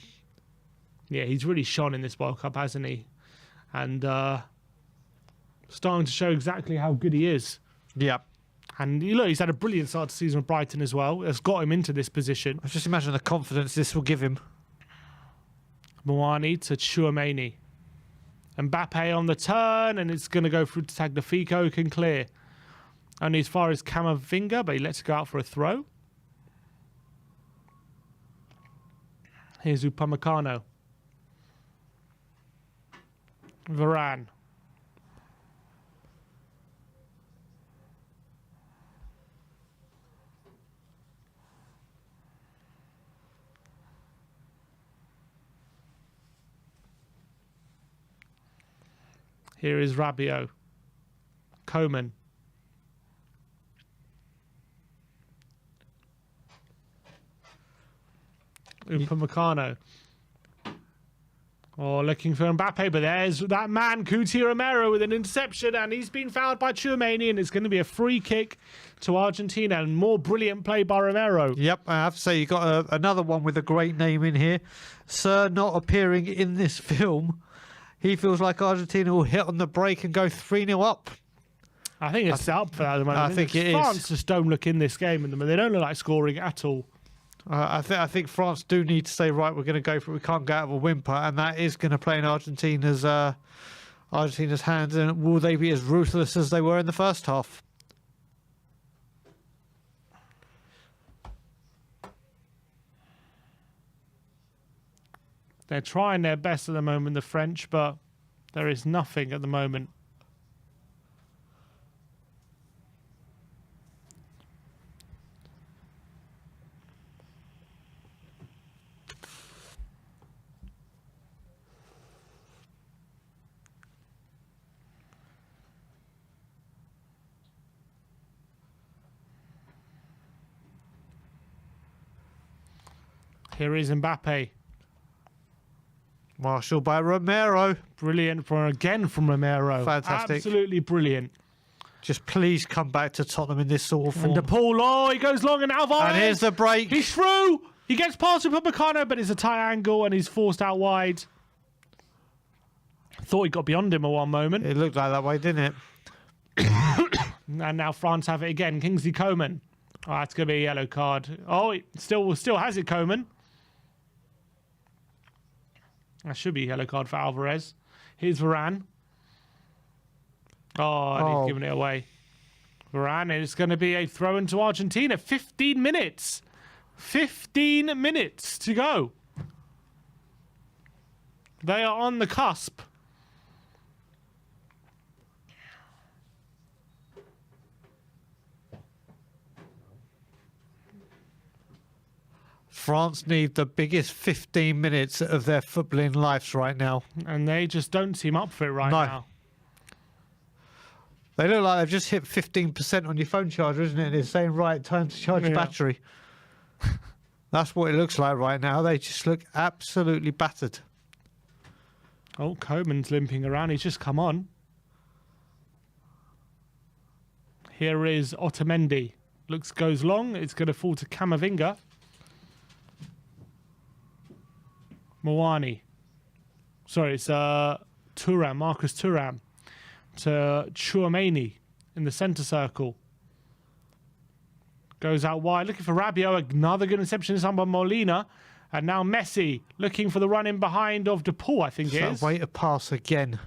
Yeah, he's really shone in this World Cup, hasn't he? And Starting to show exactly how good he is. Yeah. And you look, he's had a brilliant start to season with Brighton as well. It's got him into this position. I just imagine the confidence this will give him. Moani to Tchouaméni. Mbappe on the turn, and it's going to go through to Tagliafico, can clear. Only as far as Camavinga, but he lets it go out for a throw. Here's Upamecano. Varane. Here is Rabiot. Coman. Upamecano. Oh, looking for Mbappe, but there's that man, Cuti Romero, with an interception, and he's been fouled by Tchouaméni, and it's going to be a free kick to Argentina, and more brilliant play by Romero. Yep, I have to say you got another one with a great name in here. Sir not appearing in this film. He feels like Argentina will hit on the break and go 3-0 up. I think it's set up for that at the moment. I think it is. France just don't look in this game, and they don't look like scoring at all. I think France do need to say, right, we're going to go for it. We can't go out of a whimper, and that is going to play in Argentina's hands. And will they be as ruthless as they were in the first half? They're trying their best at the moment, the French, but there is nothing at the moment. Here is Mbappe. Marshall by Romero. Brilliant from Romero. Fantastic. Absolutely brilliant. Just please come back to Tottenham in this sort of form. And DePaul, oh, he goes long and Alvarez. And here's the break. He's through. He gets past Upamecano, but it's a tight angle and he's forced out wide. Thought he got beyond him at one moment. It looked like that way, didn't it? And now France have it again. Kingsley Coman. Oh, that's going to be a yellow card. Oh, it still has it, Coman. That should be a yellow card for Alvarez. Here's Varane. Oh, and he's giving it away. Varane, it's going to be a throw into Argentina. 15 minutes. 15 minutes to go. They are on the cusp. France need the biggest 15 minutes of their footballing lives right now. And they just don't seem up for it right now. They look like they've just hit 15% on your phone charger, isn't it? And it's saying, right, time to charge your battery. That's what it looks like right now. They just look absolutely battered. Oh, Coman's limping around. He's just come on. Here is Otamendi. Goes long. It's going to fall to Camavinga. Moani. Sorry, it's Thuram, Marcus Thuram. To Tchouaméni in the centre circle. Goes out wide, looking for Rabiot. Another good interception, this time by Molina. And now Messi looking for the run in behind of DePaul, I think it is. Way to pass again.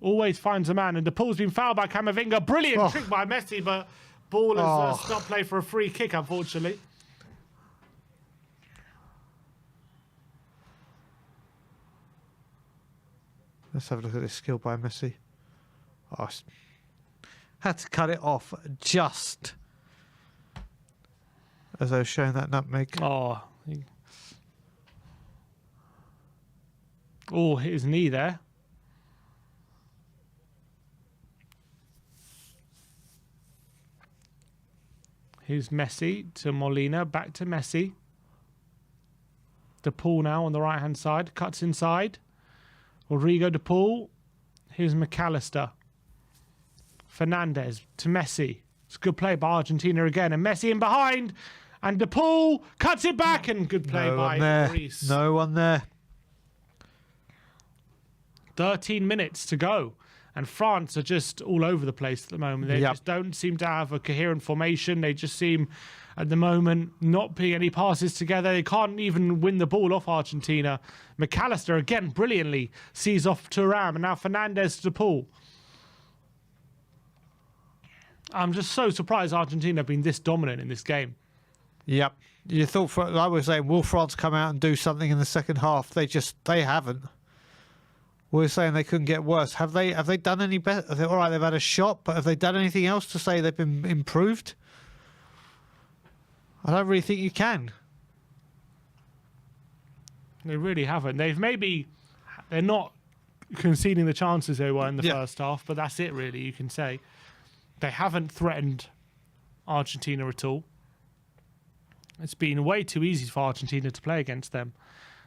Always finds a man, and DePaul's been fouled by Camavinga. Brilliant trick by Messi, but ball has stopped play for a free kick, unfortunately. Let's have a look at this skill by Messi. Oh, had to cut it off just as I was showing that nutmeg. Oh, his knee there. Here's Messi to Molina, back to Messi. DePaul now on the right-hand side, cuts inside. Rodrigo DePaul. Here's McAllister. Fernandez to Messi. It's a good play by Argentina again. And Messi in behind. And DePaul cuts it back. And good play by Maurice. No one there. 13 minutes to go. And France are just all over the place at the moment. They just don't seem to have a coherent formation. They just seem, at the moment, not putting any passes together. They can't even win the ball off Argentina. McAllister, again, brilliantly sees off Thuram, and now Fernandez to Paul. I'm just so surprised Argentina have been this dominant in this game. Yep. You thought, I was saying, will France come out and do something in the second half? They haven't. We're saying they couldn't get worse. Have they done any better? All right, they've had a shot, but have they done anything else to say they've been improved? I don't really think you can. They really haven't. They're not conceding the chances they were in the first half, but that's it really, you can say. They haven't threatened Argentina at all. It's been way too easy for Argentina to play against them.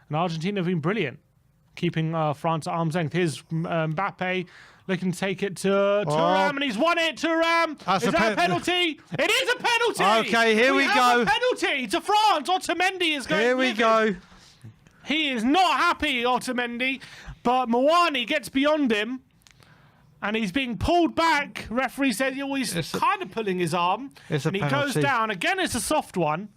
And Argentina have been brilliant, keeping France at arm's length. Here's Mbappe looking to take it to Thuram, and he's won it. Thuram, is that a penalty? It is a penalty. Okay, here we go. A penalty to France. Otamendi is going. Here we go. He is not happy, Otamendi, but Mawani gets beyond him, and he's being pulled back. Referee says he's kind of pulling his arm, and he goes down. Again, it's a soft one.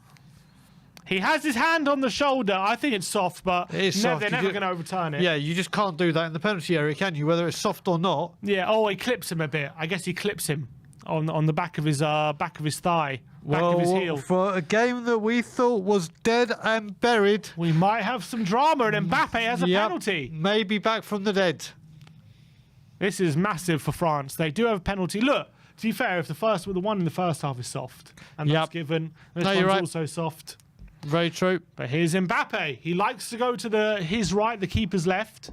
He has his hand on the shoulder. I think it's soft, but they're never going to overturn it. Yeah, you just can't do that in the penalty area, can you? Whether it's soft or not. Yeah. Oh, he clips him a bit. I guess he clips him on the back of his thigh, back of his heel. For a game that we thought was dead and buried, we might have some drama, and Mbappe has a penalty. Maybe back from the dead. This is massive for France. They do have a penalty. Look, to be fair, if the one in the first half is soft, and that's given, this one's also soft. Very true. But here's Mbappe. He likes to go to his right, the keeper's left.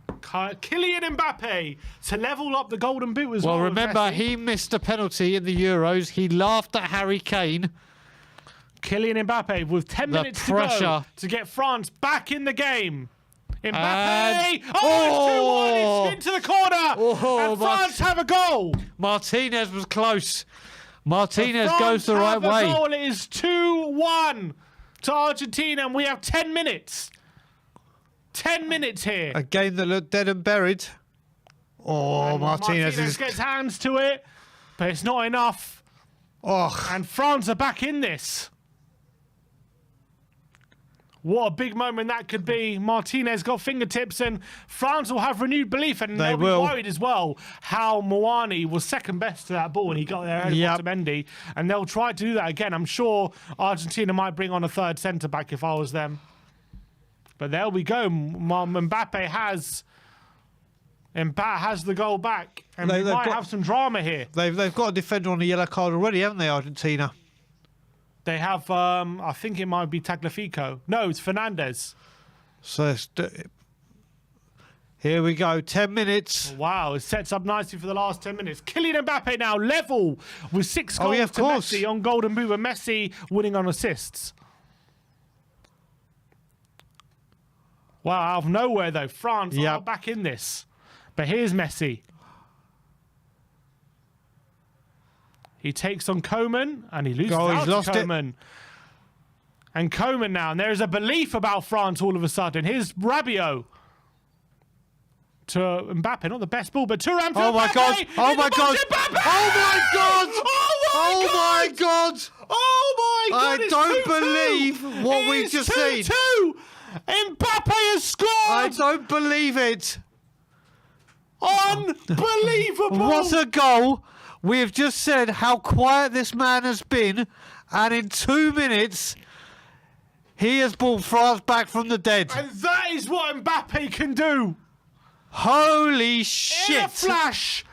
Kylian Mbappe to level up the golden boot as well. Well, remember, he missed a penalty in the Euros. He laughed at Harry Kane. Kylian Mbappe with 10 minutes to go to get France back in the game. Mbappe! And, it's 2-1. It's into the corner. And France have a goal. Martinez was close. Martinez goes the right way. Goal. It is 2-1 to Argentina, and we have 10 minutes. 10 minutes here. A game that looked dead and buried. Oh, Martinez gets hands to it, but it's not enough. Oh. And France are back in this. What a big moment that could be. Martinez got fingertips, and France will have renewed belief, and they'll be worried as well how Mawani was second best to that ball when he got there ahead of Otamendi, and they'll try to do that again. I'm sure Argentina might bring on a third centre-back if I was them. But there we go. Mbappe has the goal back, and we might have some drama here. They've got a defender on the yellow card already, haven't they, Argentina? They have, I think it might be Tagliafico. No, it's Fernandez. So here we go, 10 minutes. Wow, it sets up nicely for the last 10 minutes. Kylian Mbappe now level with 6 goals to Messi on Golden Boot, and Messi winning on assists. Wow, out of nowhere though, France are back in this. But here's Messi. He takes on Coman, and he loses out to Coman. And Coman now, and there is a belief about France all of a sudden. Here's Rabiot to Mbappe, not the best ball, but Thuram to Mbappe. My God! Oh my God! Oh my God! Oh my God! Oh my God! I don't believe what we've just seen. 2-2. Mbappe has scored. I don't believe it. Unbelievable! What a goal! We have just said how quiet this man has been, and in 2 minutes, he has brought France back from the dead. And that is what Mbappe can do. Holy shit! In a flash,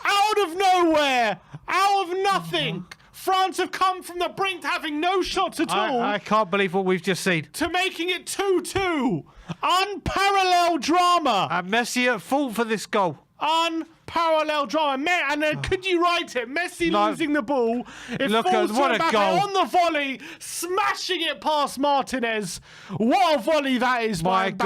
out of nowhere, out of nothing, France have come from the brink to having no shots at all. I can't believe what we've just seen. To making it 2-2. Unparalleled drama. And Messi at fault for this goal. Unparalleled parallel drama. And could you write it? Messi losing the ball. It Look falls at what to a Mbappe goal. on the volley, smashing it past Martinez. What a volley that is by My Mbappe.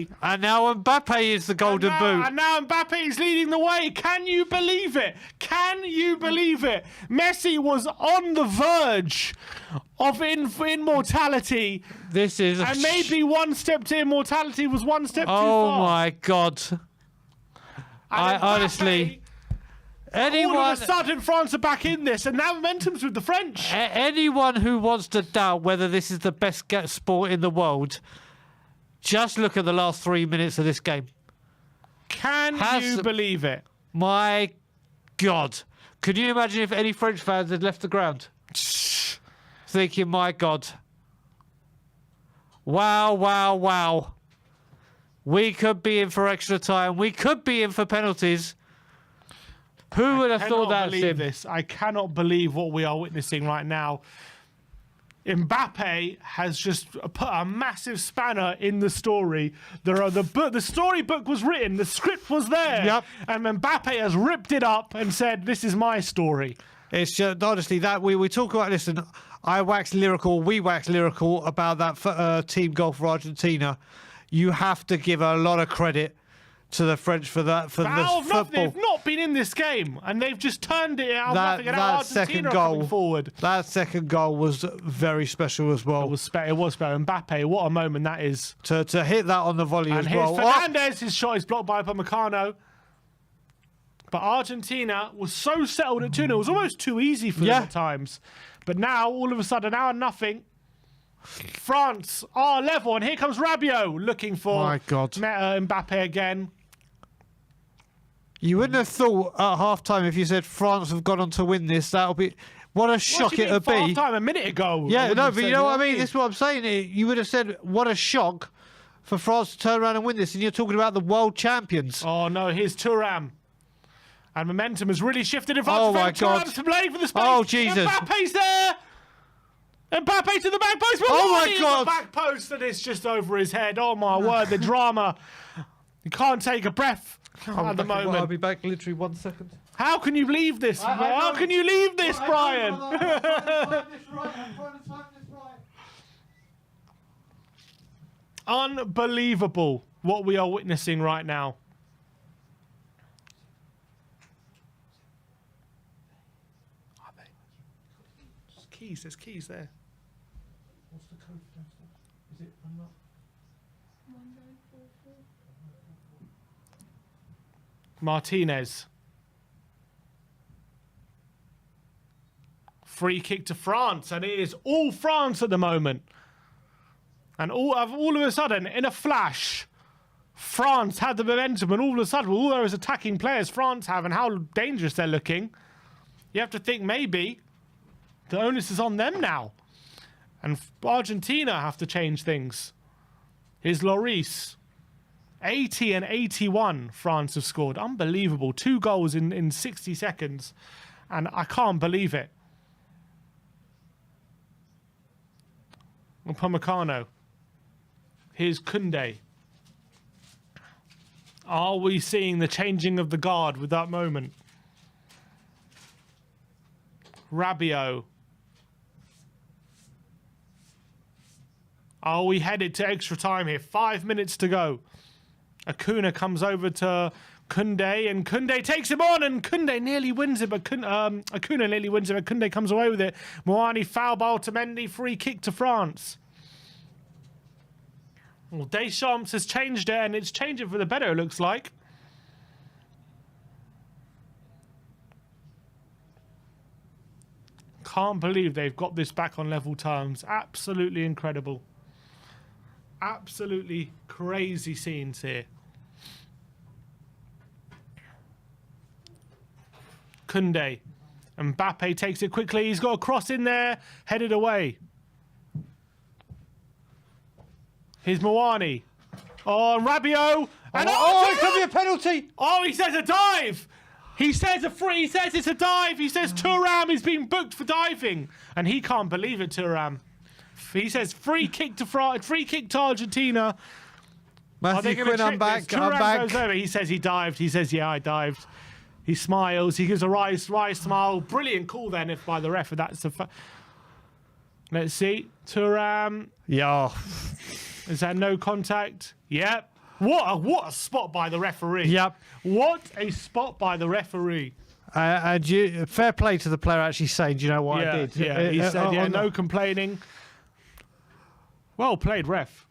God. And now Mbappe is the golden boot. And now Mbappe is leading the way. Can you believe it? Can you believe it? Messi was on the verge of immortality. This is... And maybe one step to immortality was one step too Oh far. my God. I And honestly... Anyone... all of a sudden, France are back in this, and now momentum's with the French. Anyone who wants to doubt whether this is the best sport in the world, just look at the last 3 minutes of this game. Can you believe it? My God. Could you imagine if any French fans had left the ground? Thinking, my God. Wow, wow, wow. We could be in for extra time. We could be in for penalties. Who would have thought that? I cannot believe what we are witnessing right now. Mbappe has just put a massive spanner in the story. The storybook was written, the script was there, Yep. and Mbappe has ripped it up and said, "This is my story." It's just, honestly, that we talk about this, and we wax lyrical about that team goal for Argentina. You have to give a lot of credit to the French for that, for the football. They've not been in this game, and they've just turned it out of nothing, and now Argentina are coming forward. That second goal was very special as well. It was special. Mbappe, what a moment that is. To hit that on the volley And as here's well. Fernandez, his shot is blocked by Upamecano. But Argentina was so settled at 2-0. It was almost too easy for them at times. But now, all of a sudden, now nothing. France are level, and here comes Rabiot looking for My God. Mbappe again. You wouldn't have thought at half-time if you said France have gone on to win this, that'll be... What a shock it would be. Half-time a minute ago. Yeah, no, but you know what I mean? This is what I'm saying. You would have said, what a shock for France to turn around and win this, and you're talking about the world champions. Oh, no, here's Thuram. And momentum has really shifted in front Oh, of my him. God. Thuram's playing for the space. Oh, Jesus. Mbappe's there. Mbappe to the back post. Oh, my Mawani God. the back post, and it's just over his head. Oh, my word, the drama. You can't take a breath at the moment. I'll be back literally 1 second. How can you leave this? How can you leave this, Brian? Unbelievable what we are witnessing right now. There's keys there. What's the code downstairs? Is it unlocked? 1944. Martinez. Free kick to France, and it is all France at the moment. And all of a sudden, in a flash, France had the momentum, and all of a sudden, all those attacking players France have and how dangerous they're looking, you have to think maybe the onus is on them now. And Argentina have to change things. Here's Lloris. 80 and 81 France have scored. Unbelievable. 2 goals in 60 seconds. And I can't believe it. Upamecano. Here's Koundé. Are we seeing the changing of the guard with that moment? Rabiot. Are we headed to extra time here? 5 minutes to go. Acuna comes over to Koundé, and Koundé takes him on, and Koundé nearly wins it, but Acuna nearly wins it, but Koundé comes away with it. Mawani foul ball to Mendy, free kick to France. Well, Deschamps has changed it, and it's changing for the better, it looks like. Can't believe they've got this back on level terms. Absolutely incredible. Absolutely crazy scenes here. Koundé. Mbappe takes it quickly. He's got a cross in there. Headed away. Here's Mawani. Oh, and Rabiot. And it could be a penalty. Oh, he says a dive. He says He says it's a dive. He says Thuram is being booked for diving. And he can't believe it, Thuram. He says free kick to France, free kick to Argentina. Matthew Quinn, I'm back. I'm back. He says he dived. He says, yeah, I dived. He smiles. He gives a wry smile. Brilliant call then, if by the ref. If that's the. Let's see. Thuram. Yeah. Is that no contact? Yep. What a spot by the referee. Yep. What a spot by the referee. And fair play to the player actually saying, do you know what I did? Yeah, he said, no complaining. Well played, ref.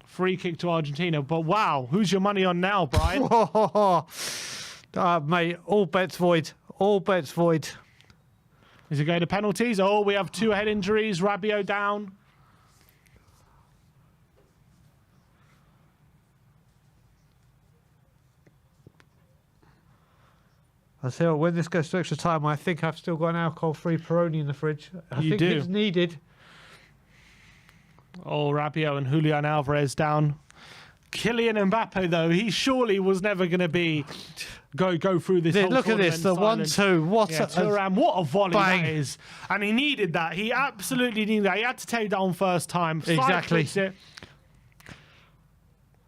Free kick to Argentina, but wow, who's your money on now, Brian? Mate, all bets void. All bets void. Is it going to penalties? Oh, we have 2 head injuries. Rabiot down. I say, when this goes to extra time, I think I've still got an alcohol-free Peroni in the fridge. I think do. it's needed. Oh, Rabiot and Julian Alvarez down. Kylian Mbappe, though, he surely was never going to be go through this whole Look at this, the silent. 1-2. What Thuram, what a volley bang. that is. And he needed that. He absolutely needed that. He had to take that on first time. Exactly.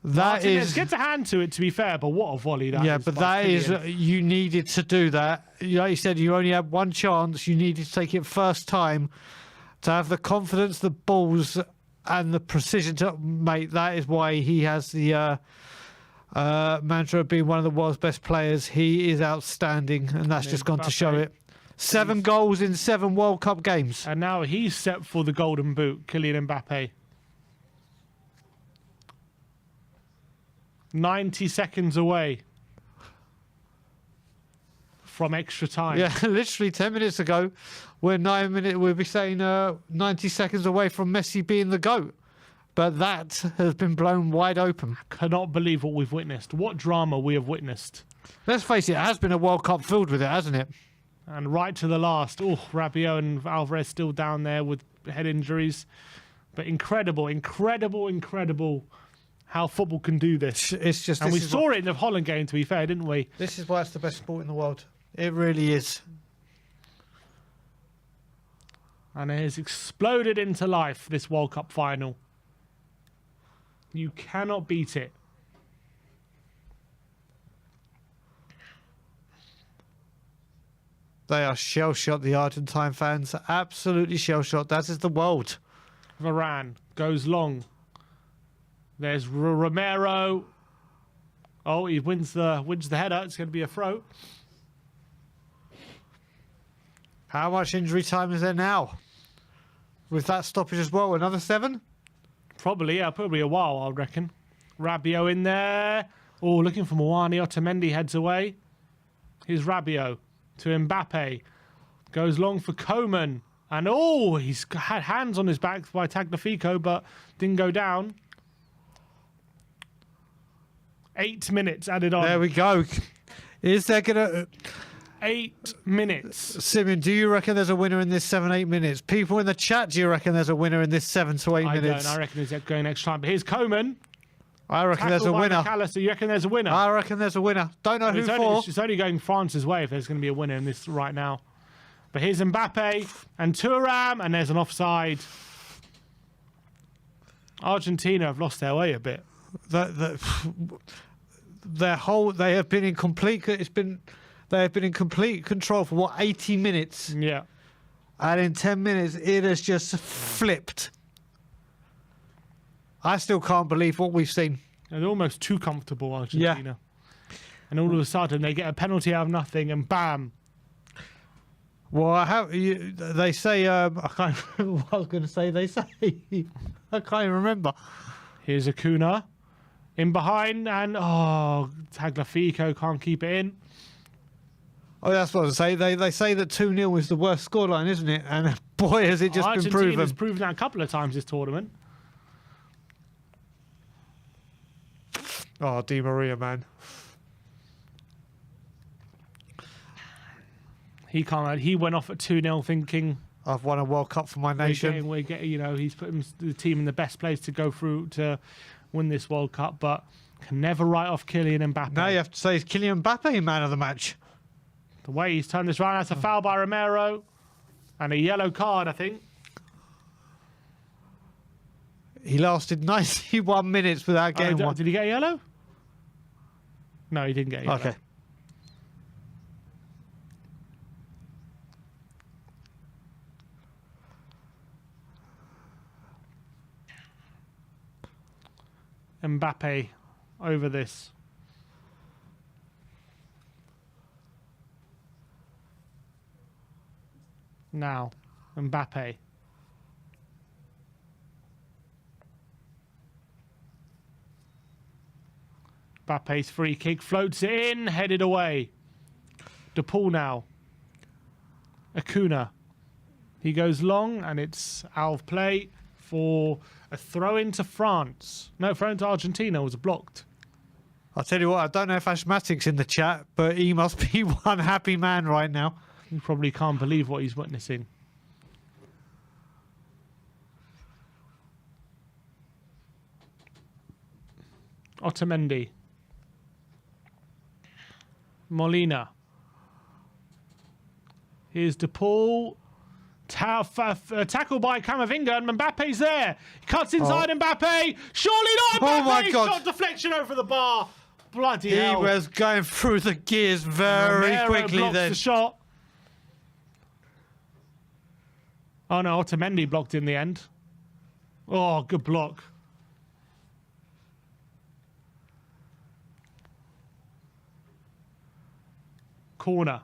That Martinez is... gets a hand to it, to be fair, but what a volley that is. Yeah, but that is... You needed to do that. Like you said, you only had one chance. You needed to take it first time to have the confidence, the balls, and the precision to... Mate, that is why he has the... mantra of being one of the world's best players. He is outstanding, and that's just gone to show it. 7 goals in 7 World Cup games. And now he's set for the Golden Boot, Kylian Mbappe. 90 seconds away from extra time. Yeah, literally 10 minutes ago, we'll be saying 90 seconds away from Messi being the GOAT. But that has been blown wide open. Cannot believe what we've witnessed. What drama we have witnessed. Let's face it, it has been a World Cup filled with it, hasn't it? And right to the last. Oh, Rabiot and Alvarez still down there with head injuries. But incredible how football can do this. It's just, and we saw it in the Holland game, to be fair, didn't we? This is why it's the best sport in the world. It really is. And it has exploded into life, this World Cup final. You cannot beat it. They are shell-shocked, the Argentine fans. Absolutely shell-shocked. That is the world. Varane goes long. There's Romero. Oh, he wins the header. It's going to be a throw. How much injury time is there now? With that stoppage as well, another 7? Probably a while, I reckon. Rabiot in there. Oh, looking for Moani. Otamendi heads away. Here's Rabiot to Mbappe. Goes long for Coman. And oh, he's had hands on his back by Tagliafico, but didn't go down. 8 minutes added on. There we go. Is there going to... 8 minutes. Simeon, do you reckon there's a winner in this 7-8 minutes? People in the chat, do you reckon there's a winner in this 7 to 8 minutes? I don't. I reckon he's going extra time. But here's Coman. I reckon there's a winner. McAllister. You reckon there's a winner? I reckon there's a winner. Don't know who for. It's only going France's way if there's going to be a winner in this right now. But here's Mbappe and Thuram, and there's an offside. Argentina have lost their way a bit. They have been in complete. They have been in complete control for what, 80 minutes? Yeah. And in 10 minutes, it has just flipped. I still can't believe what we've seen. They're almost too comfortable, Argentina. Yeah. And all of a sudden, they get a penalty out of nothing, and bam. Well, they say, I can't remember what I was going to say. They say, I can't even remember. Here's Acuna in behind, and Tagliafico can't keep it in. Oh, that's what I say. They say that 2-0 is the worst scoreline, isn't it? And boy, has it just been proven. Argentina's proven that a couple of times this tournament. Oh, Di Maria, man. He can't. He went off at 2-0 thinking, I've won a World Cup for my nation. He's put the team in the best place to go through to win this World Cup, but can never write off Kylian Mbappe. Now you have to say, is Kylian Mbappe man of the match? The way he's turned this around, that's a foul by Romero and a yellow card, I think. He lasted 91 minutes without getting one. Did he get a yellow? No, he didn't get a yellow. Okay. Mbappe over this. Now, Mbappe. Mbappe's free kick floats it in, headed away. De Paul now. Acuna. He goes long, and it's out of play for a throw into France. No, throw into Argentina was blocked. I'll tell you what, I don't know if Ashmatic's in the chat, but he must be one happy man right now. He probably can't believe what he's witnessing. Otamendi. Molina. Here's De Paul. Tackle by Camavinga, and Mbappe's there. He cuts inside Mbappe. Surely not Mbappe! Oh my God. Shot deflection over the bar. Bloody He hell. was going through the gears very Romero quickly blocks then. the shot. Oh no, Otamendi blocked in the end. Oh, good block. Corner.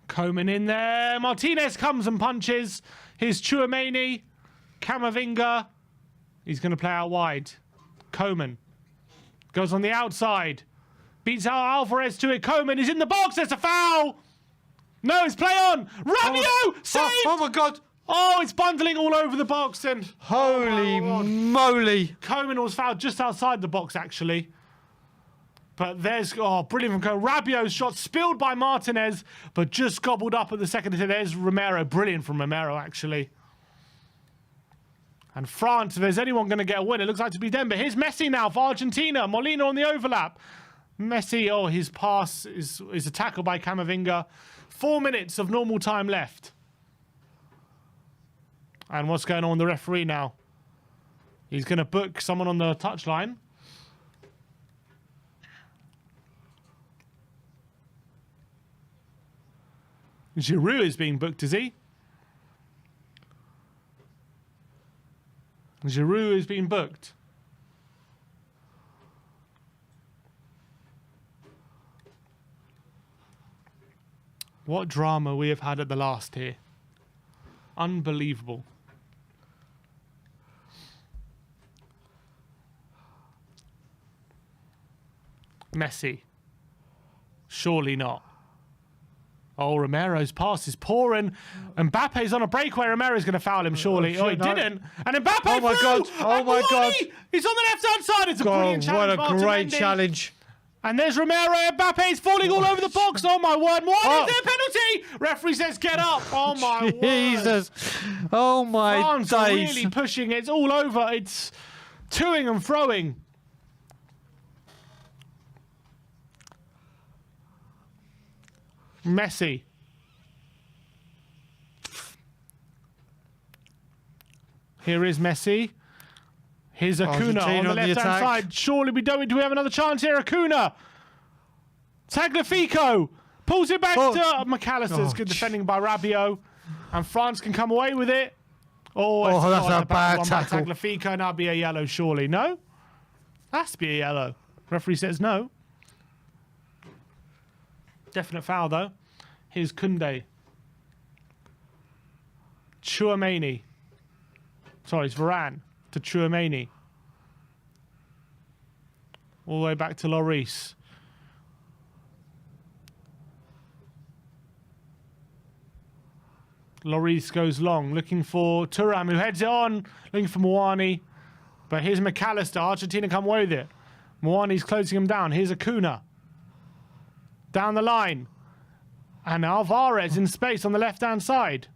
Coman in there. Martinez comes and punches. Here's Tchouaméni. Camavinga. He's going to play out wide. Coman goes on the outside. Beats out Alvarez to it. Coman is in the box. There's a foul. No, it's play on. Rabiot! Saved! Oh my God. Oh, it's bundling all over the box. And Holy God. moly. Coman was fouled just outside the box, actually. But there's, brilliant from Coman. Rabiot's shot spilled by Martinez, but just gobbled up at the second. There's Romero. Brilliant from Romero, actually. And France, if there's anyone going to get a win, it looks like to be them. But here's Messi now for Argentina. Molina on the overlap. Messi, his pass is a tackle by Camavinga. 4 minutes of normal time left. And what's going on with the referee now? He's going to book someone on the touchline. Giroud is being booked, is he? Giroud is being booked. What drama we have had at the last here. Unbelievable. Messi. Surely not. Oh, Romero's pass is poor, and Mbappe's on a breakaway. Romero's going to foul him, surely. Oh, he didn't. And Mbappe Oh my God. Oh my God. He's on the left-hand side. It's a brilliant challenge. What a great challenge. And there's Romero. Mbappe's falling all over the box. Oh, my word. What is there a penalty? Referee says get up. Oh, my word. Jesus. Oh, my France are days. really pushing. It's all over. It's toing and throwing. Messi. Here is Messi. Here's Acuna on the left-hand side. Surely we don't. Do we have another chance here? Acuna. Tagliafico pulls it back to McAllister's. Good defending by Rabiot. And France can come away with it. Oh, that's a bad tackle. Tagliafico, and that'll be a yellow, surely. No? Has to be a yellow. Referee says no. Definite foul, though. Here's Koundé. Tchouaméni. Sorry, it's Varane to Tchouaméni. All the way back to Lloris. Lloris goes long, looking for Thuram, who heads it on, looking for Moani. But here's McAllister. Argentina come away with it. Moani's closing him down. Here's Acuna. Down the line. And Alvarez in space on the left-hand side.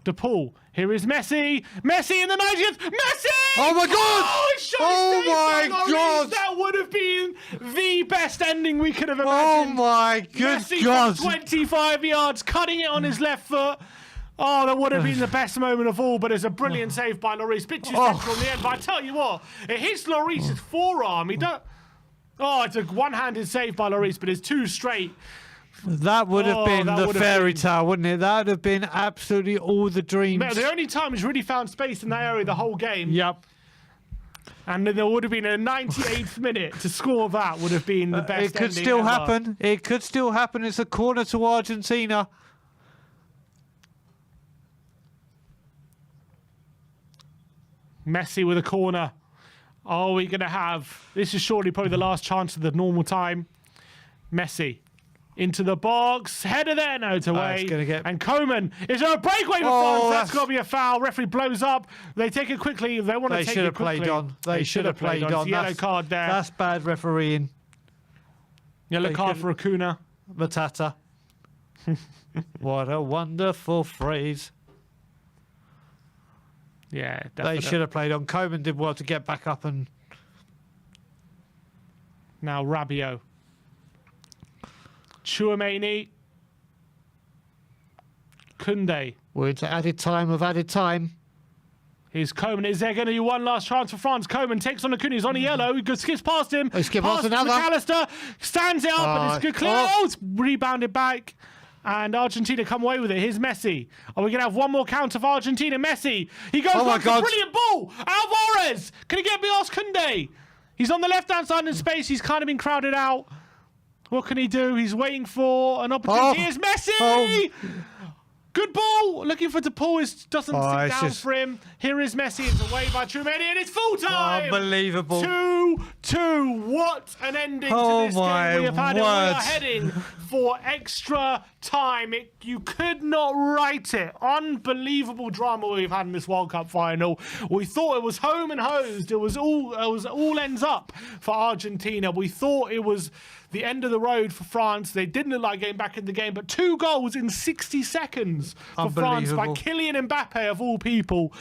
DePaul. Here is Messi. Messi in the 90th. Messi! Oh my God! Oh, Oh my God! That would have been the best ending we could have Oh imagined. my good Messi God! from 25 yards, cutting it on his left foot. Oh, that would have been the best moment of all, but it's a brilliant save by Lloris. Bit too central in the end, but I tell you what, it hits Lloris's forearm. He don't. Oh, it's a one-handed save by Lloris, but it's too straight. That would have been that the would have fairy been- tale, wouldn't it? That would have been absolutely all the dreams. The only time he's really found space in that area the whole game. Yep. And then there would have been a 98th minute to score that would have been the best It could ending still ever. happen. It could still happen. It's a corner to Argentina. Messi with a corner. Are we going to have... This is surely probably the last chance of the normal time. Messi into the box. Header there. No, it's away. it's gonna get- And Koeman. Is there a breakaway for Oh, France? That's that's- got to be a foul. Referee blows up. They take it quickly. They want to They take should it have quickly. played on. They should have played on. It's a yellow That's- card there. That's bad refereeing. Yellow they card could- for Acuna. Matata. What a wonderful phrase. Yeah, They definitely. should have played on. Koeman did well to get back up and... Now Rabiot. Chouameni. Koundé. We're into added time of added time. Here's Koeman. Is there going to be one last chance for France? Koeman takes on Acuna. He's on a yellow. He skips past him. He skipped past to another. McAllister. Stands it up, and it's good clear. Oh. Oh, it's rebounded back. And Argentina come away with it. Here's Messi. Are we going to have one more counter for Argentina? Messi. He goes Oh my back. God. Brilliant ball. Alvarez. Can he get past Koundé? He's on the left-hand side in space. He's kind of been crowded out. What can he do? He's waiting for an opportunity. Oh. Here's Messi. Oh. Good ball. Looking for DePaul. It doesn't sit it's down just- for him. Here is Messi. It's away by Chouameni, and it's full time. Unbelievable. 2-2. What an ending Oh to this my game we have had. And we are word. heading for extra time. You could not write it. Unbelievable drama we've had in this World Cup final. We thought it was home and hosed. It was all ends up for Argentina. We thought it was the end of the road for France. They didn't look like getting back in the game, but 2 goals in 60 seconds for France by Unbelievable. Kylian Mbappe of all people.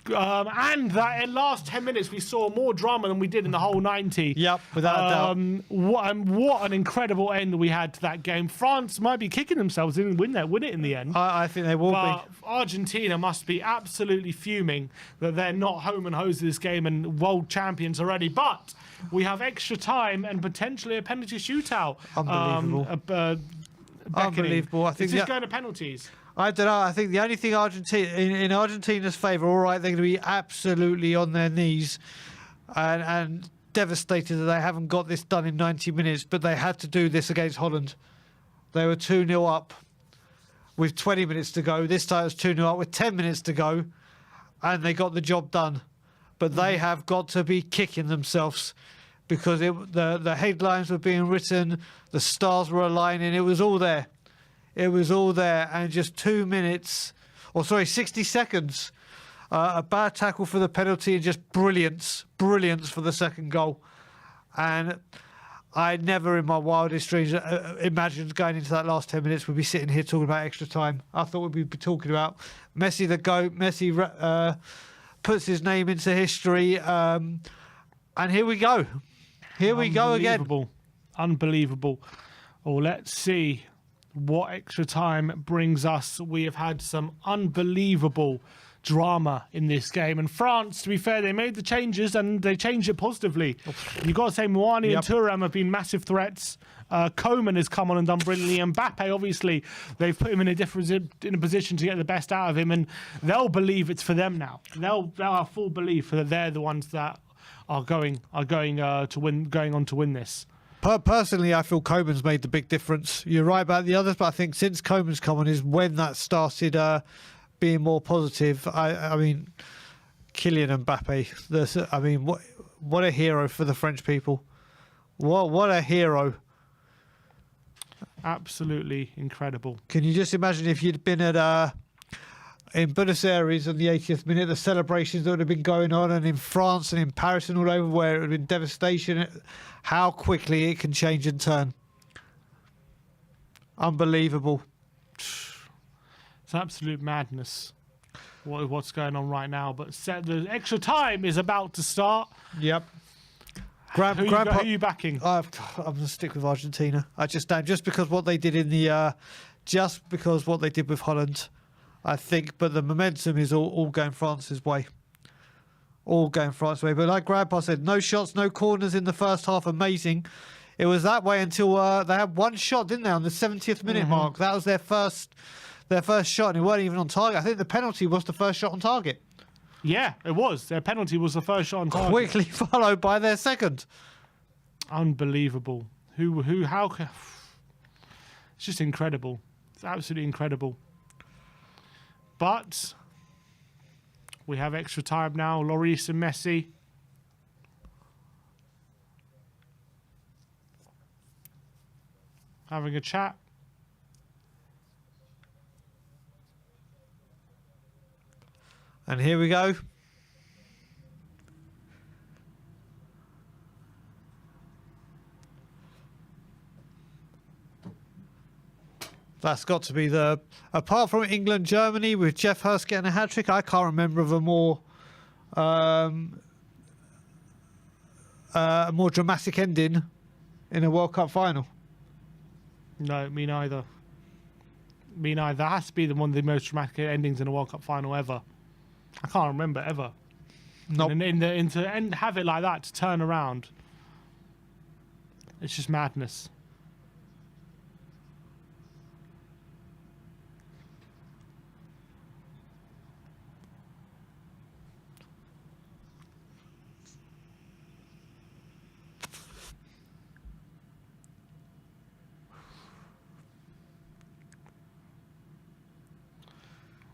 And that in last 10 minutes we saw more drama than we did in the whole 90. Yep, without a doubt. What an incredible end we had to that game. France might be kicking themselves and win it in the end. I think they will But be. Argentina must be absolutely fuming that they're not home and hosed this game and world champions already. But we have extra time and potentially a penalty shootout. Unbelievable. Beckoning. Unbelievable. I think Is this the- going to penalties? I don't know. I think the only thing Argentina in Argentina's favour, all right, they're going to be absolutely on their knees and devastated that they haven't got this done in 90 minutes, but they had to do this against Holland. They were 2-0 up with 20 minutes to go. This time it was 2-0 up with 10 minutes to go, and they got the job done. But they have got to be kicking themselves because the headlines were being written, the stars were aligning, it was all there. It was all there, and just 2 minutes, 60 seconds. A bad tackle for the penalty and just brilliance for the second goal. And I never in my wildest dreams imagined going into that last 10 minutes we'd be sitting here talking about extra time. I thought we'd be talking about Messi the GOAT. Messi puts his name into history. And here we go. Here we go again. Unbelievable. Well, let's see what extra time brings us. We have had some unbelievable drama in this game. And France, to be fair, they made the changes and they changed it positively. You've got to say Moani and Thuram have been massive threats. Koeman has come on and done brilliantly. And Mbappe, obviously, they've put him in a position to get the best out of him. And they'll believe it's for them now. They'll have full belief that they're the ones that are going on to win this. Personally, I feel Koeman's made the big difference. You're right about the others, but I think since Koeman's come on is when that started being more positive. I mean, Kylian Mbappe. What a hero for the French people. What a hero. Absolutely incredible. Can you just imagine if you'd been at in Buenos Aires on the 80th minute, the celebrations that would have been going on, and in France and in Paris and all over where it would have been devastation, how quickly it can change and turn. Unbelievable. It's absolute madness. what's going on right now. But the extra time is about to start. Yep. Who are you backing? I'm going to stick with Argentina. I just don't, just because what they did in the, just because what they did with Holland, I think. But the momentum is all going France's way. All going France's way. But like Grandpa said, no shots, no corners in the first half. Amazing. It was that way until they had one shot, didn't they, on the 70th minute mark? That was their first shot, and it weren't even on target. I think the penalty was the first shot on target. Yeah, it was. Their penalty was the first shot on target. Quickly followed by their second. Unbelievable. How? It's just incredible. It's absolutely incredible. But we have extra time now. Lloris and Messi. Having a chat. And here we go. That's got to be apart from England, Germany, with Jeff Hurst getting a hat-trick, I can't remember of a more dramatic ending in a World Cup final. No, me neither. Me neither. That has to be one of the most dramatic endings in a World Cup final ever. I can't remember ever. Nope. And to have it like that, to turn around, it's just madness.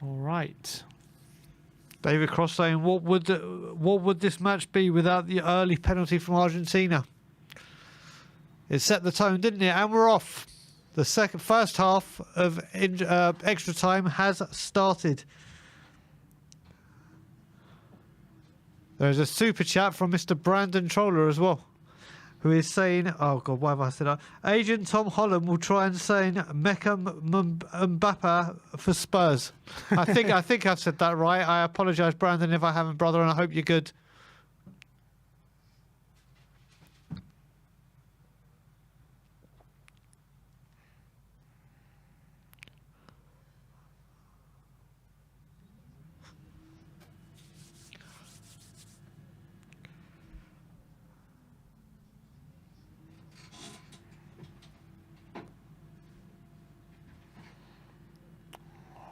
All right. David Cross saying, what would this match be without the early penalty from Argentina? It set the tone, didn't it? And we're off. The first half of extra time has started. There's a super chat from Mr. Brandon Troller as well, who is saying, oh God, why have I said that? Agent Tom Holland will try and sign Meckham Mbappe for Spurs. I think I've said that right. I apologise, Brandon, if I haven't, brother, and I hope you're good.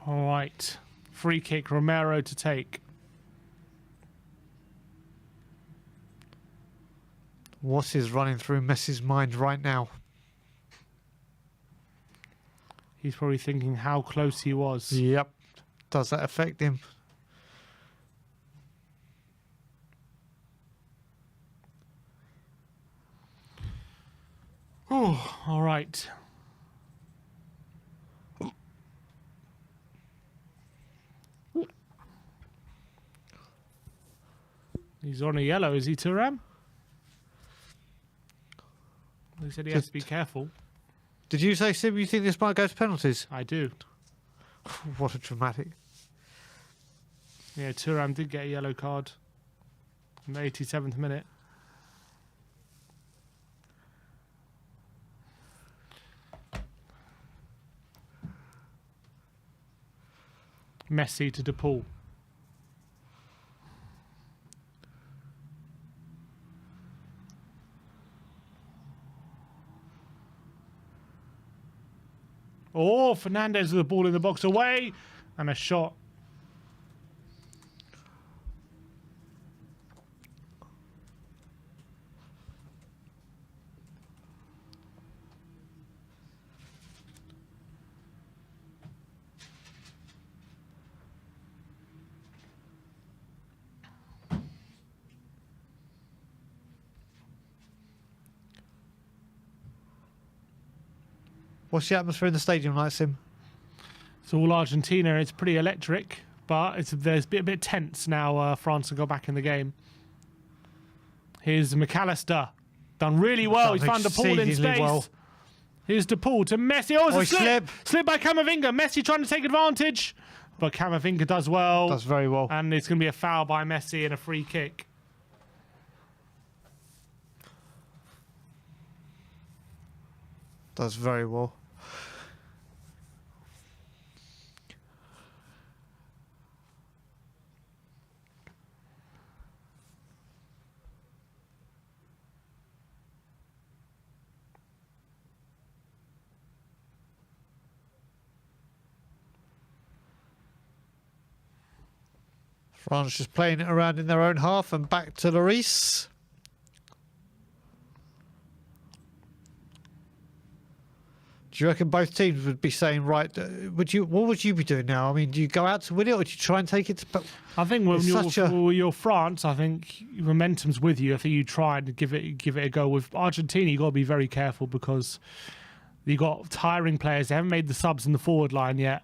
All right. Free kick, Romero to take. What is running through Messi's mind right now? He's probably thinking how close he was. Yep. Does that affect him? Oh, all right. He's on a yellow, is he, Thuram? They said he has to be careful. Did you say, Sim, you think this might go to penalties? I do. What a dramatic. Yeah, Thuram did get a yellow card in the 87th minute. Messi to DePaul. Oh, Fernandez with the ball in the box away. And a shot. What's the atmosphere in the stadium like, Sim? It's all Argentina. It's pretty electric, but there's a bit tense now. France will go back in the game. Here's McAllister. Done really well. He's found DePaul in space. Well. Here's DePaul to Messi. Oh, it's a slip by Camavinga. Messi trying to take advantage. but Camavinga does well. Does very well. And it's going to be a foul by Messi and a free kick. Does very well. France just playing it around in their own half and back to Lloris. Do you reckon both teams would be saying, right, what would you be doing now? I mean, do you go out to win it or do you try and take it to... I think when you're France, I think momentum's with you. I think you try and give it a go. With Argentina, you've got to be very careful because you've got tiring players. They haven't made the subs in the forward line yet.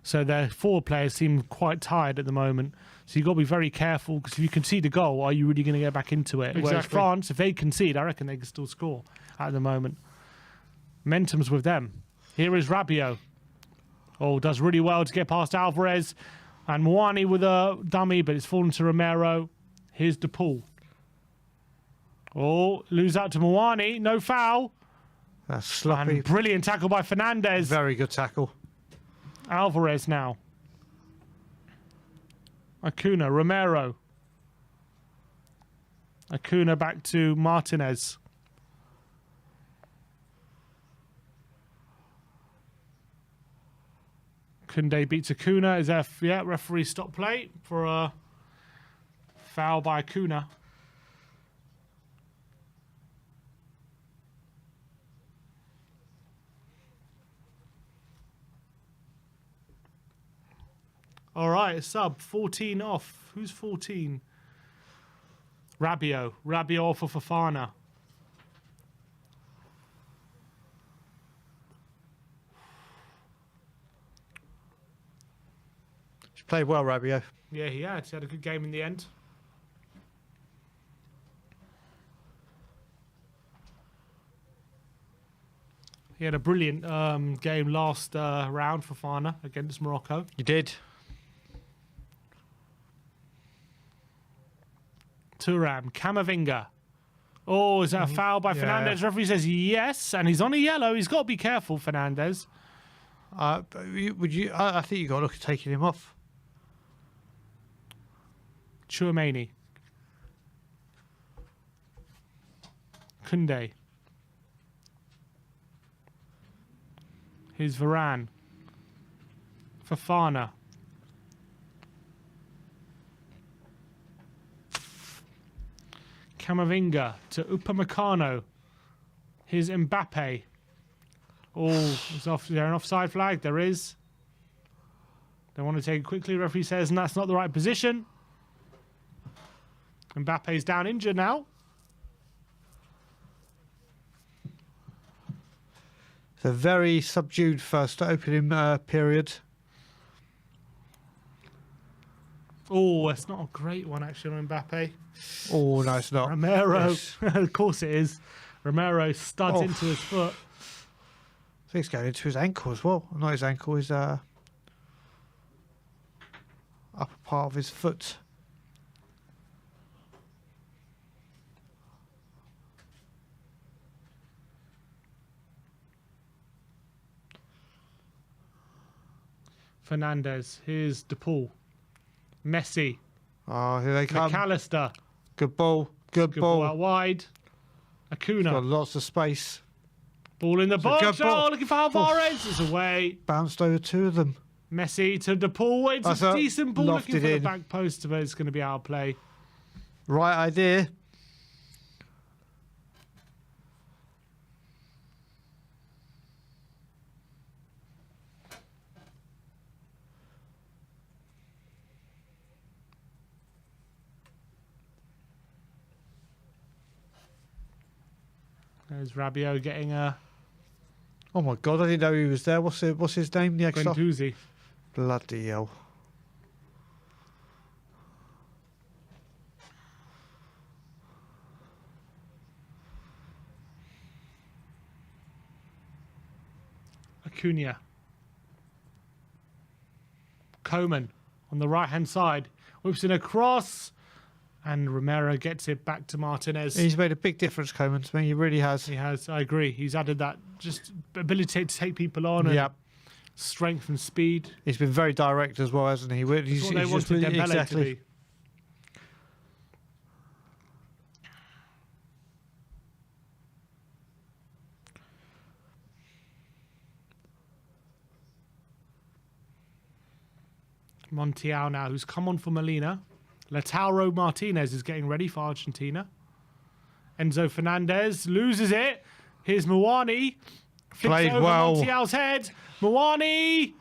So their forward players seem quite tired at the moment. So you've got to be very careful because if you concede a goal, are you really going to get back into it? Exactly. Whereas France, if they concede, I reckon they can still score at the moment. Momentum's with them. Here is Rabiot. Oh, does really well to get past Alvarez. And Moani with a dummy, but it's fallen to Romero. Here's DePaul. Oh, lose out to Moani. No foul. That's sloppy. And brilliant tackle by Fernandez. Very good tackle. Alvarez now. Acuna, Romero. Acuna back to Martinez. Kunde beats Acuna. Is there, referee stop play for a foul by Acuna. All right, sub 14 off. Who's 14? Rabiot. Rabiot for Fofana. She played well, Rabiot. Yeah, he had. He had a good game in the end. He had a brilliant game last round for Fofana against Morocco. You did. Thuram, Camavinga. Oh, is that a foul by Fernandez? Referee says yes, and he's on a yellow. He's got to be careful, Fernandez. I think you got to look at taking him off. Chouameni. Kunde. Here's Varane. Fofana. Camavinga to Upamecano. Here's Mbappe. Oh, is there an offside flag? There is. They want to take it quickly. Referee says, and that's not the right position. Mbappe's down injured now. It's a very subdued first opening period. Oh, it's not a great one actually on Mbappe. Oh, no, it's not. Romero, Yes. of course it is. Romero studs Oh. into his foot. I think it's going into his ankle as well. Not his ankle, his upper part of his foot. Fernandez. Here's DePaul. Messi. Oh, here they come. McAllister. Good ball. Good ball. Out wide. Acuna. Got lots of space. Ball in the a box. good ball. Oh, looking for Alvarez. It's away. Bounced over two of them. Messi to DePaul. It's That's a a decent ball looking lofted for the in. back post, but it's going to be out of play. Right idea. There's Rabiot getting a Oh my God, I didn't know he was there. What's his name? The extra. Guendouzi. Bloody hell. Acuna. Coman on the right-hand side. Whips in a cross. And Romero gets it back to Martinez. He's made a big difference, Coman, to me. He really has. He has, I agree. He's added that just ability to take people on and strength and speed. He's been very direct as well, hasn't he? That's what they wanted Dembele to be. Montiel now, who's come on for Molina. Lautaro Martinez is getting ready for Argentina. Enzo Fernandez loses it. Here's Muani. Flips over Montiel's head. Muani.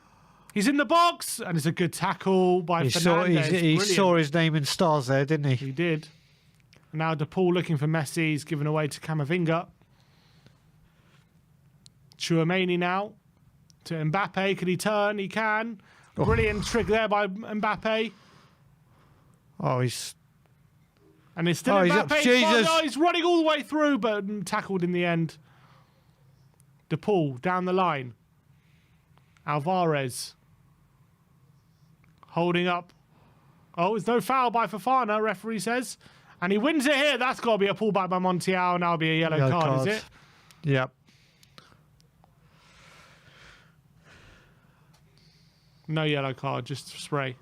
He's in the box. And it's a good tackle by Fernandez. He saw his name in stars there, didn't he? He did. Now DePaul looking for Messi. He's given away to Camavinga. Tchouaméni now to Mbappe. Can he turn? He can. Brilliant trick there by Mbappe. Oh, he's... And it's still Mbappe. He's running all the way through, but tackled in the end. DePaul down the line. Alvarez. Holding up. Oh, it's no foul by Fofana, referee says. And he wins it here. That's got to be a pullback by Montiel, and that'll be a yellow card, is it? Yep. No yellow card, just spray.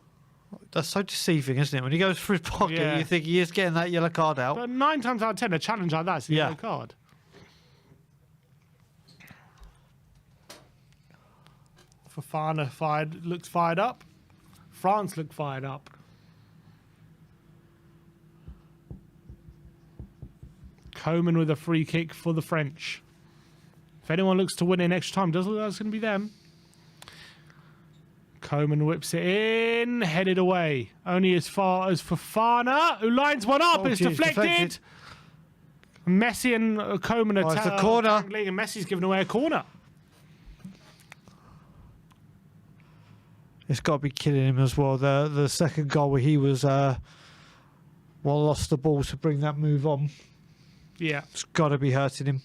That's so deceiving, isn't it? When he goes through his pocket, you think he is getting that yellow card out. But 9 times out of 10, a challenge like that's a yellow card. Fofana looks fired up. France look fired up. Coman with a free kick for the French. If anyone looks to win in extra time, doesn't look like it's going to be them. Coman whips it in, headed away. Only as far as Fofana, who lines one up. It's deflected. Messi and Coman are it's a corner. and Messi's given away a corner. It's got to be killing him as well. The second goal where he was lost the ball to bring that move on. Yeah. It's got to be hurting him.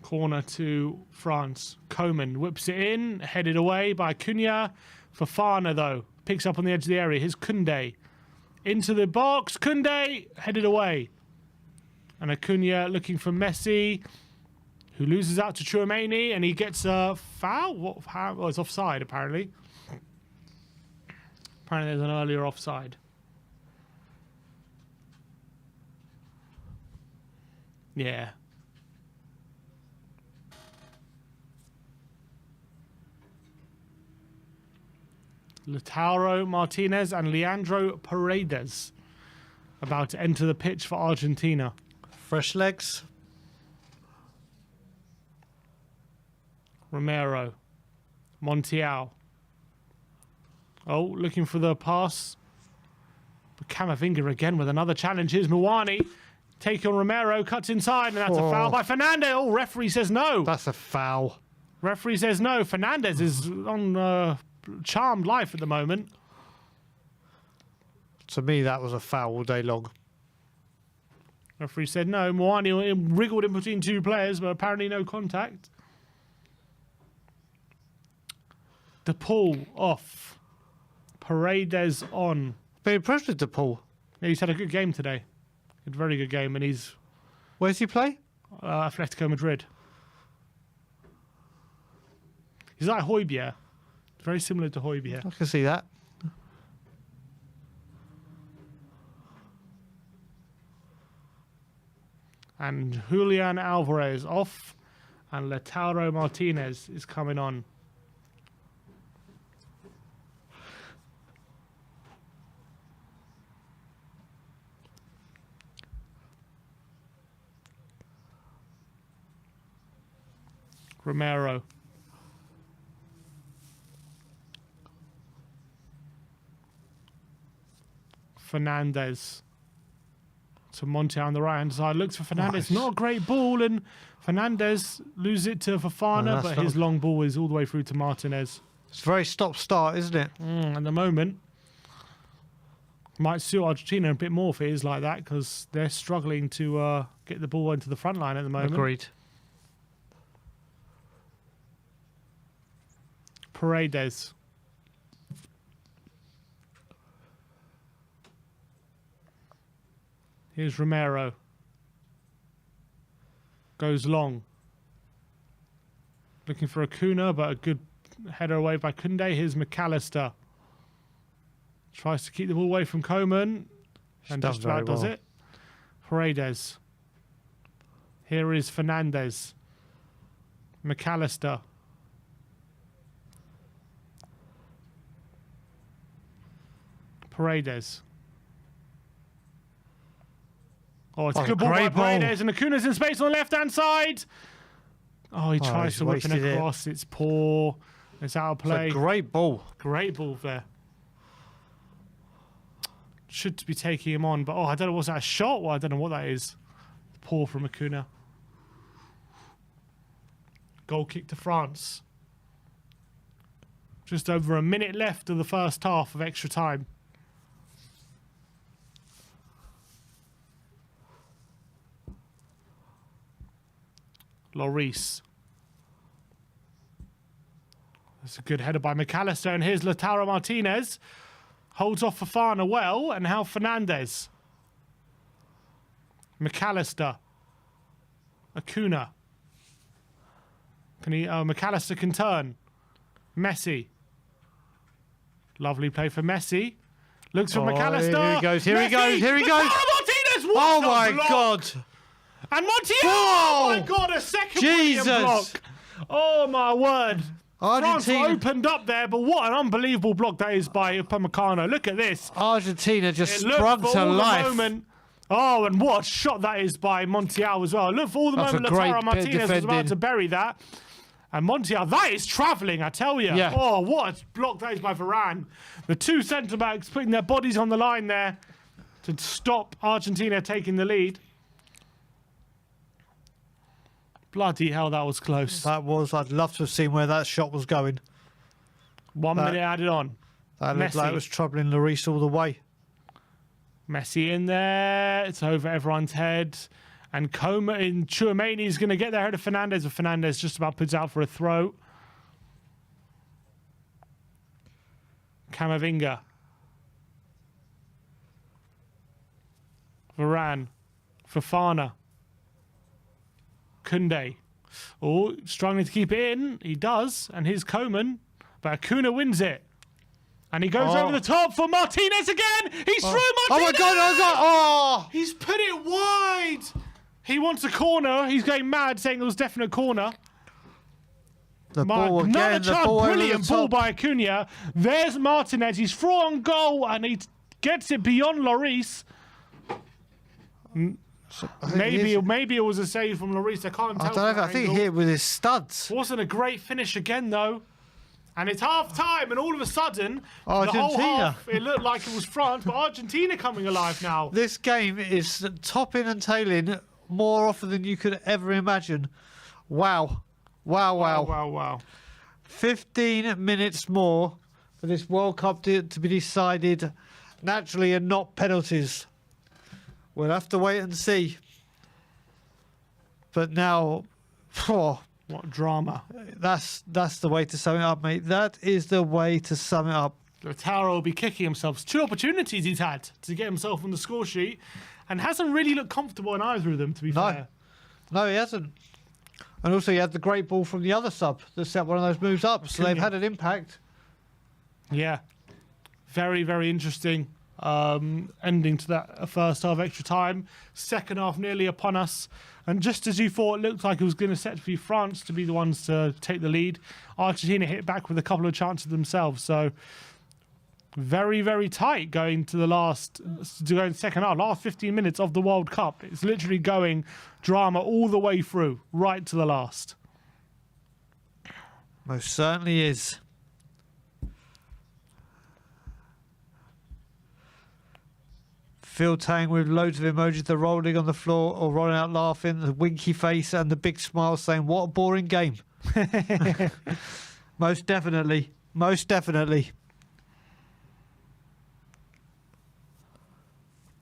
Corner to France. Coman whips it in, headed away by Cunha. Fofana, though, picks up on the edge of the area. Here's Koundé. Into the box. Koundé headed away. And Acuna looking for Messi, who loses out to Tchouaméni, and he gets a foul. What foul? Well, it's offside, apparently. Apparently there's an earlier offside. Yeah. Lautaro Martinez and Leandro Paredes about to enter the pitch for Argentina. Fresh legs. Romero. Montiel. Oh, looking for the pass. But Camavinga again with another challenge. Here's Muani. Take on Romero. Cuts inside, and that's a foul by Fernandez. Oh, referee says no. That's a foul. Referee says no. Fernandez is on charmed life at the moment. To me, that was a foul all day long. Referee said no. Muani wriggled in between two players, but apparently no contact. DePaul off. Paredes on. Very impressed with DePaul. Yeah, he's had a good game today. A very good game, and he's... Where's he play? Atletico Madrid. He's like Højbjerg. Very similar to Højbjerg. I can see that. And Julian Alvarez off, and Lautaro Martinez is coming on. Romero. Fernandez. To Monte on the right-hand side. Looks for Fernandez. Nice. Not a great ball, and Fernandez loses it to Fofana, but his long ball is all the way through to Martinez. It's very stop-start, isn't it? At the moment. Might suit Argentina a bit more if it is like that, because they're struggling to get the ball into the front line at the moment. Agreed. Paredes. Here's Romero. Goes long. Looking for Acuna, but a good header away by Kunde. Here's McAllister. Tries to keep the ball away from Coman. And just about does it. Paredes. Here is Fernandez. McAllister. Paredes. Oh, it's a good ball by Paredes, and Acuna's in space on the left-hand side. Oh, he tries to whip it across. It's poor. It's out of play. It's a great ball. Great ball there. Should be taking him on, but oh, I don't know. Was that a shot? Well, I don't know what that is. Poor from Acuna. Goal kick to France. Just over a minute left of the first half of extra time. Lloris. That's a good header by McAllister, and here's Lautaro Martinez. Holds off Fofana well, and now Fernandez. McAllister. Acuna. Can he? Oh, McAllister can turn. Messi. Lovely play for Messi. Looks for McAllister. Here he goes. Here Messi! he goes. Here he goes. Martinez! Oh my God! And Montiel! Oh my God! A second brilliant block. Oh my word! Argentina France opened up there, but what an unbelievable block that is by Upamecano. Look at this. Argentina just sprung to life. Moment. Oh, and what a shot that is by Montiel as well. Look for all the moment Lautaro Martinez was about to bury that. And Montiel, that is travelling, I tell you. Yeah. Oh, what a block that is by Varane. The two centre-backs putting their bodies on the line there to stop Argentina taking the lead. Bloody hell, that was close. That was. I'd love to have seen where that shot was going. 1 minute added on. That looked like it was troubling Lloris all the way. Messi in there. It's over everyone's head. And Tchouaméni is going to get there ahead of Fernandez, but Fernandez just about puts out for a throw. Camavinga. Varane. Fofana. Kunde. Oh, struggling to keep it in. He does. And here's Coman. But Acuna wins it. And he goes over the top for Martinez again. He's through Martinez. Oh my God, oh God. Oh! He's put it wide. He wants a corner. He's going mad, saying it was definite corner. The ball again. Another chance. Brilliant ball by Acuna. Acuna. There's Martinez. He's through on goal, and he gets it beyond Lloris. Maybe it was a save from Lloris. I can't tell. I don't know. I think he hit with his studs. Wasn't a great finish again, though. And it's half time, and all of a sudden, Argentina. the whole half, it looked like it was France, but Argentina coming alive now. This game is topping and tailing more often than you could ever imagine. Wow. Wow, wow. Wow, wow. 15 minutes more for this World Cup to be decided naturally and not penalties. We'll have to wait and see. But now, what drama. That's the way to sum it up, mate. That is the way to sum it up. Lautaro will be kicking himself. 2 opportunities he's had to get himself on the score sheet and hasn't really looked comfortable in either of them, to be fair. No, he hasn't. And also he had the great ball from the other sub that set one of those moves up. So they've had an impact. Yeah. Very, very interesting ending to that first half extra time. Second half nearly upon us. And just as you thought, it looked like it was going to set to be France to be the ones to take the lead, Argentina hit back with a couple of chances themselves. So very, very tight going to the second half. Last 15 minutes of the World Cup. It's literally going drama all the way through, right to the last. Most certainly is. Phil Tang with loads of emojis, the rolling on the floor or rolling out laughing, the winky face and the big smile saying, what a boring game. Most definitely. Most definitely.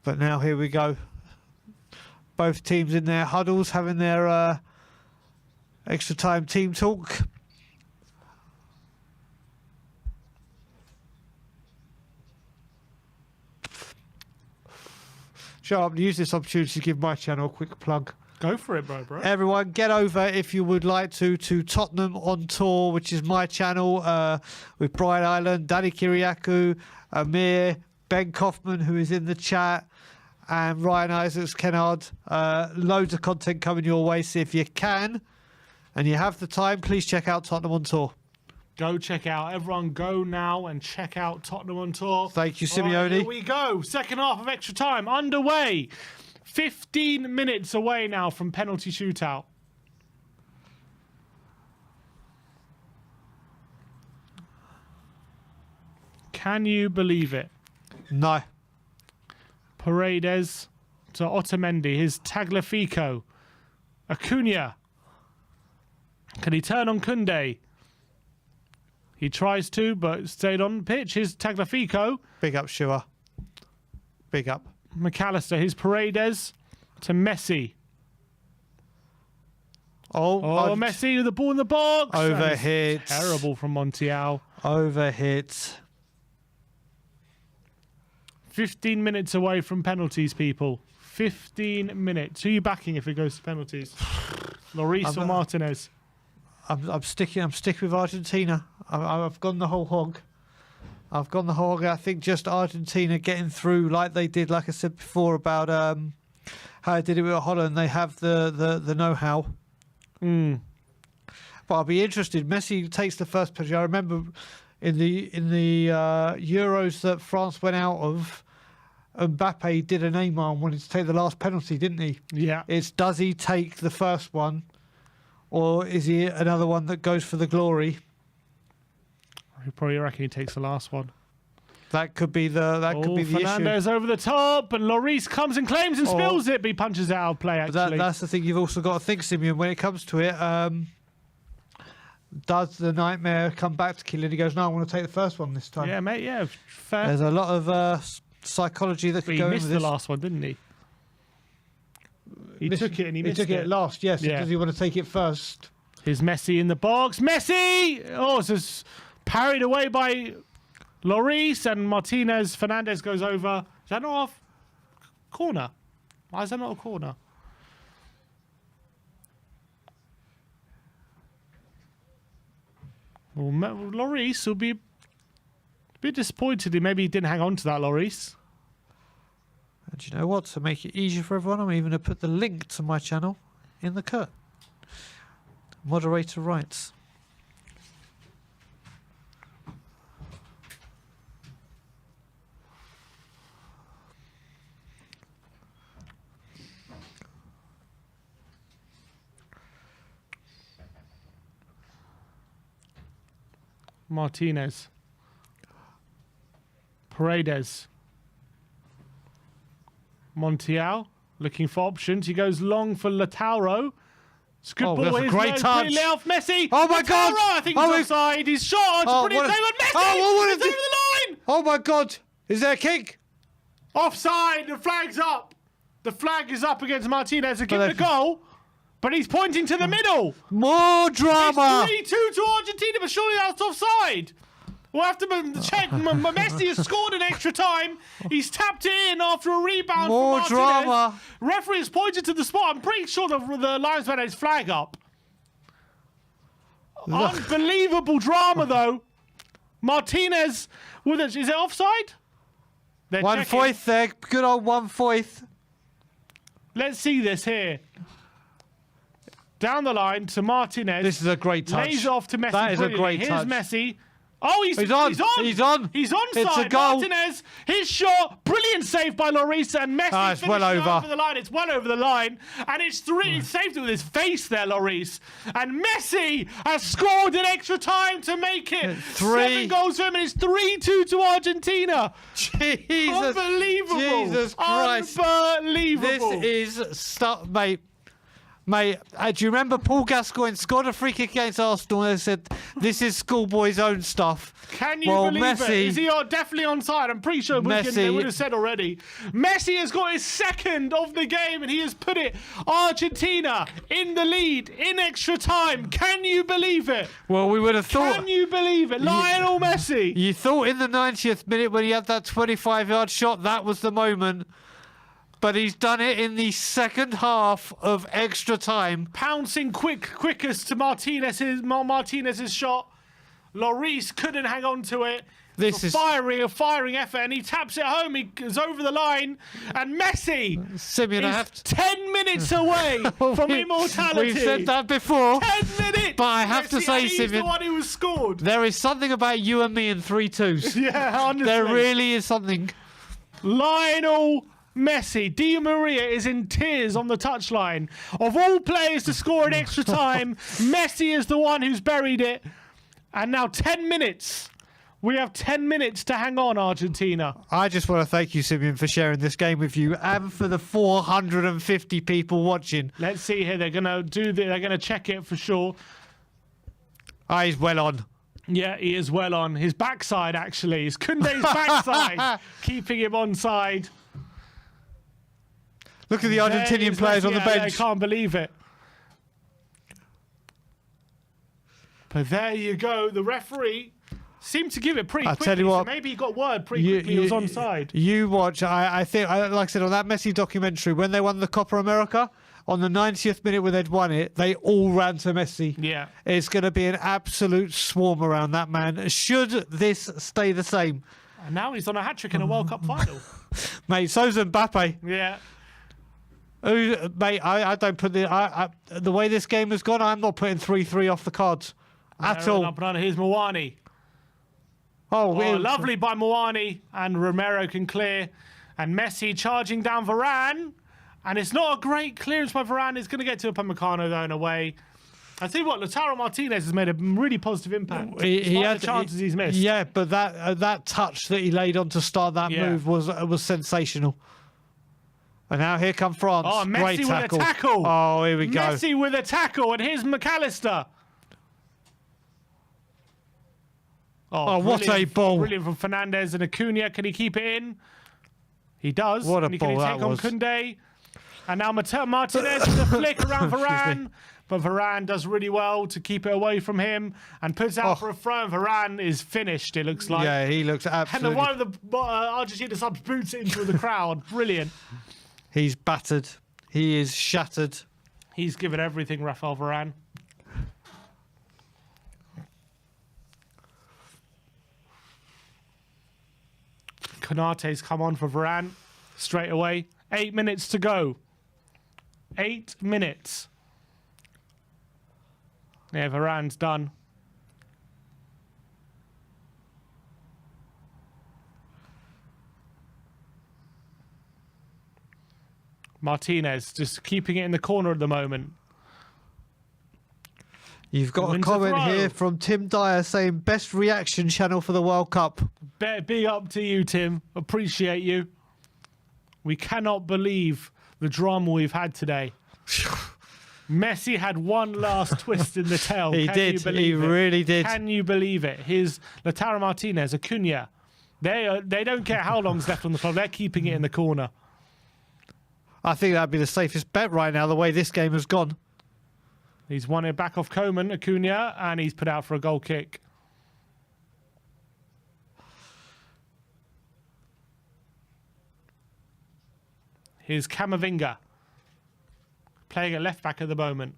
But now here we go. Both teams in their huddles having their extra time team talk. shut up and use this opportunity to give my channel a quick plug. Go for it, bro. Everyone, get over if you would like to Tottenham on Tour, which is my channel with Brian Island, Danny Kiriakou, Amir, Ben Kaufman, who is in the chat, and Ryan Isaacs Kennard. Loads of content coming your way. So if you can and you have the time, please check out Tottenham on Tour. Go check out. Everyone go now and check out Tottenham on Tour. Thank you, All right, Simeone. here we go. Second half of extra time underway. 15 minutes away now from penalty shootout. Can you believe it? No. Paredes to Otamendi. His Tagliafico. Acuna. Can he turn on Koundé? He tries to, but stayed on the pitch. His Tagliafico. Big up, Shua. Big up. McAllister, his Paredes to Messi. Oh, Messi with the ball in the box. Overhit. Terrible from Montiel. Overhit. 15 minutes away from penalties, people. 15 minutes. Who are you backing if it goes to penalties? Lloris or Martinez? I'm sticking with Argentina. I've gone the whole hog. I think just Argentina getting through like they did, like I said before about how they did it with Holland. They have the know-how. But I'll be interested. Messi takes the first penalty. I remember in the Euros that France went out of, Mbappe did a Neymar and wanted to take the last penalty, didn't he? Yeah. It's does he take the first one, or is he another one that goes for the glory? I probably reckon he takes the last one. That could be the Fernandez issue. over the top, and Lloris comes and claims and spills it, but he punches it out of play, actually. That's the thing you've also got to think, Simeon, when it comes to it. Does the nightmare come back to Kylian? He goes, no, I want to take the first one this time. Yeah, mate, yeah, fair. There's a lot of psychology that But could go he into missed this. the last one, didn't he? He took it and he missed it. He took it last, yes. Yeah. Does he want to take it first? Here's Messi in the box. Messi! Oh, it's just parried away by Lloris, and Martinez. Fernandez goes over. Is that not a corner? Why is that not a corner? Well, Lloris will be a bit disappointed. Maybe he didn't hang on to that, Lloris. And you know what? To make it easier for everyone, I'm even going to put the link to my channel in the cut. Moderator rights. Martinez. Paredes. Montiel looking for options. He goes long for Lautaro. It's a good ball. That's a great touch. Lay off Messi. Oh my Lautaro, God! I think he's offside. He's shot. It's brilliant save on Messi. It's over the line. Oh my God! Is there a kick? Offside. The flag's up. The flag is up against Martinez. They give it a goal, but he's pointing to the middle. More drama. It's 3-2 to Argentina, but surely that's offside. We'll have to check. Messi has scored in extra time. He's tapped it in after a rebound. More from Martinez. drama. Referee has pointed to the spot. I'm pretty sure the linesman had his flag up. Unbelievable drama, though. Martinez with it. Is it offside? They're 1/4 there. Good old 1/4. Let's see this here. Down the line to Martinez. This is a great touch. Lays off to Messi. That is a great Here's touch. Messi. Oh, he's on. He's on. He's on. He's onside. It's a goal. Martinez, his shot, brilliant save by Lloris, and Messi It's well over the line. It's well over the line, and it's three. He saved it with his face there, Lloris, and Messi has scored in extra time to make it 7 goals for him, and it's 3-2 to Argentina. Jesus, unbelievable! Jesus Christ, unbelievable! This is stuff, mate. Mate, do you remember Paul Gascoigne scored a free kick against Arsenal and they said, this is schoolboy's own stuff? Can you believe it? Is he definitely onside? I'm pretty sure they would have said already. Messi has got his second of the game and he has put it Argentina in the lead in extra time. Can you believe it? Well, we would have thought... Can you believe it? Lionel Messi. You thought in the 90th minute when he had that 25-yard shot, that was the moment. but he's done it in the second half of extra time. Pouncing quickest to Martinez's shot. Lloris couldn't hang on to it. This is a firing effort, and he taps it home. He goes over the line, and Messi Simeon, I is have to... 10 minutes away from immortality. We've said that before. 10 minutes. But I have to say, he's Simeon, the one who was scored. there is something about you and me in 3-2s. Yeah, honestly. There really is something. Lionel Messi, Di Maria is in tears on the touchline. Of all players to score in extra time, Messi is the one who's buried it. And now 10 minutes. We have 10 minutes to hang on, Argentina. I just want to thank you, Simeon, for sharing this game with you and for the 450 people watching. Let's see here. They're gonna check it for sure. Ah, he's well on. Yeah, he is well on. His backside, actually. It's Koundé's backside, keeping him onside. Look at the Argentinian players on the bench. I can't believe it. But there you go. The referee seemed to give it pretty quickly. Tell you what, so maybe he got word pretty quickly. He was onside. You watch. I think, like I said, on that Messi documentary, when they won the Copa America, on the 90th minute when they'd won it, they all ran to Messi. Yeah. It's going to be an absolute swarm around that man. Should this stay the same? And now he's on a hat-trick in a World Cup final. Mate, so's Mbappe. Yeah. Mate, I don't put the way this game has gone, I'm not putting 3-3 off the cards at all. Here's Mawani. Oh, lovely by Mawani, and Romero can clear. And Messi charging down Varane. And it's not a great clearance by Varane. It's going to get to Upamecano, though, in a way. I tell you what, Lautaro Martinez has made a really positive impact. He had the chances he's missed. Yeah, but that touch that he laid on to start that move was sensational. And now here come France. Oh, Messi Great tackle. with a tackle. Oh, here we go. Messi with a tackle, and here's McAllister. Oh, what a ball. Brilliant from Fernandez and Acuna. Can he keep it in? He does. What a Can ball he that take on was. Koundé? And now Martinez with a flick around Varane. But Varane does really well to keep it away from him and puts out for a throw. And Varane is finished, it looks like. Yeah, he looks absolutely... And one of the Argentina subs boots it into the crowd. Brilliant. He's battered. He is shattered. He's given everything, Rafael Varane. Konate's come on for Varane straight away. 8 minutes to go. 8 minutes. Yeah, Varane's done. Martinez just keeping it in the corner at the moment. You've got a comment here from Tim Dyer saying best reaction channel for the World Cup. Big up to you, Tim. Appreciate you. We cannot believe the drama we've had today. Messi had one last twist in the tail. He did. He really did. Can you believe it? His Lautaro Martinez, Acuna, they don't care how long's left on the clock. They're keeping it in the corner. I think that'd be the safest bet right now, the way this game has gone. He's won it back off Coman, Acuna, and he's put out for a goal kick. Here's Camavinga, playing at left back at the moment.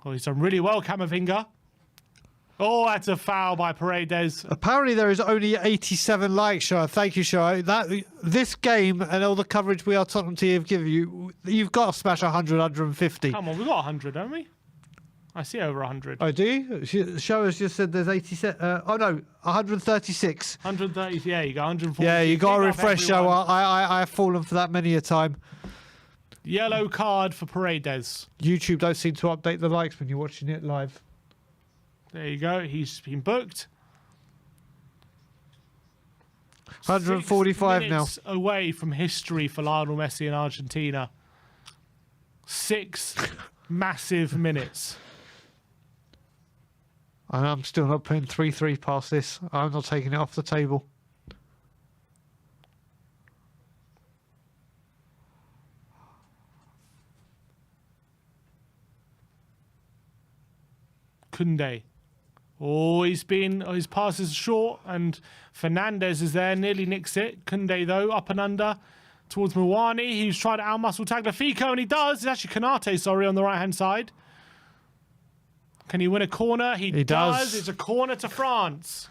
Oh, he's done really well, Camavinga. Oh, that's a foul by Paredes. Apparently there is only 87 likes, Shah. Thank you, Shah. This game and all the coverage we are Tottenham TV have given you, you've got to smash 100, 150. Come on, we've got 100, don't we? I see over 100. Oh, do you? Shah has just said there's 87. Oh, no, 136. 130, yeah, you got 140. Yeah, you got to refresh, Shah. I have fallen for that many a time. Yellow card for Paredes. YouTube don't seem to update the likes when you're watching it live. There you go. He's been booked. 145 now. Away from history for Lionel Messi in Argentina. 6 massive minutes. And I'm still not putting 3-3 past this. I'm not taking it off the table. Koundé. Oh, his pass is short, and Fernandez is there, nearly nicks it. Koundé, though, up and under. towards Mwani. He's trying to outmuscle Tagliafico, and he does. It's actually Konate, sorry, on the right-hand side. Can he win a corner? He does. It's a corner to France.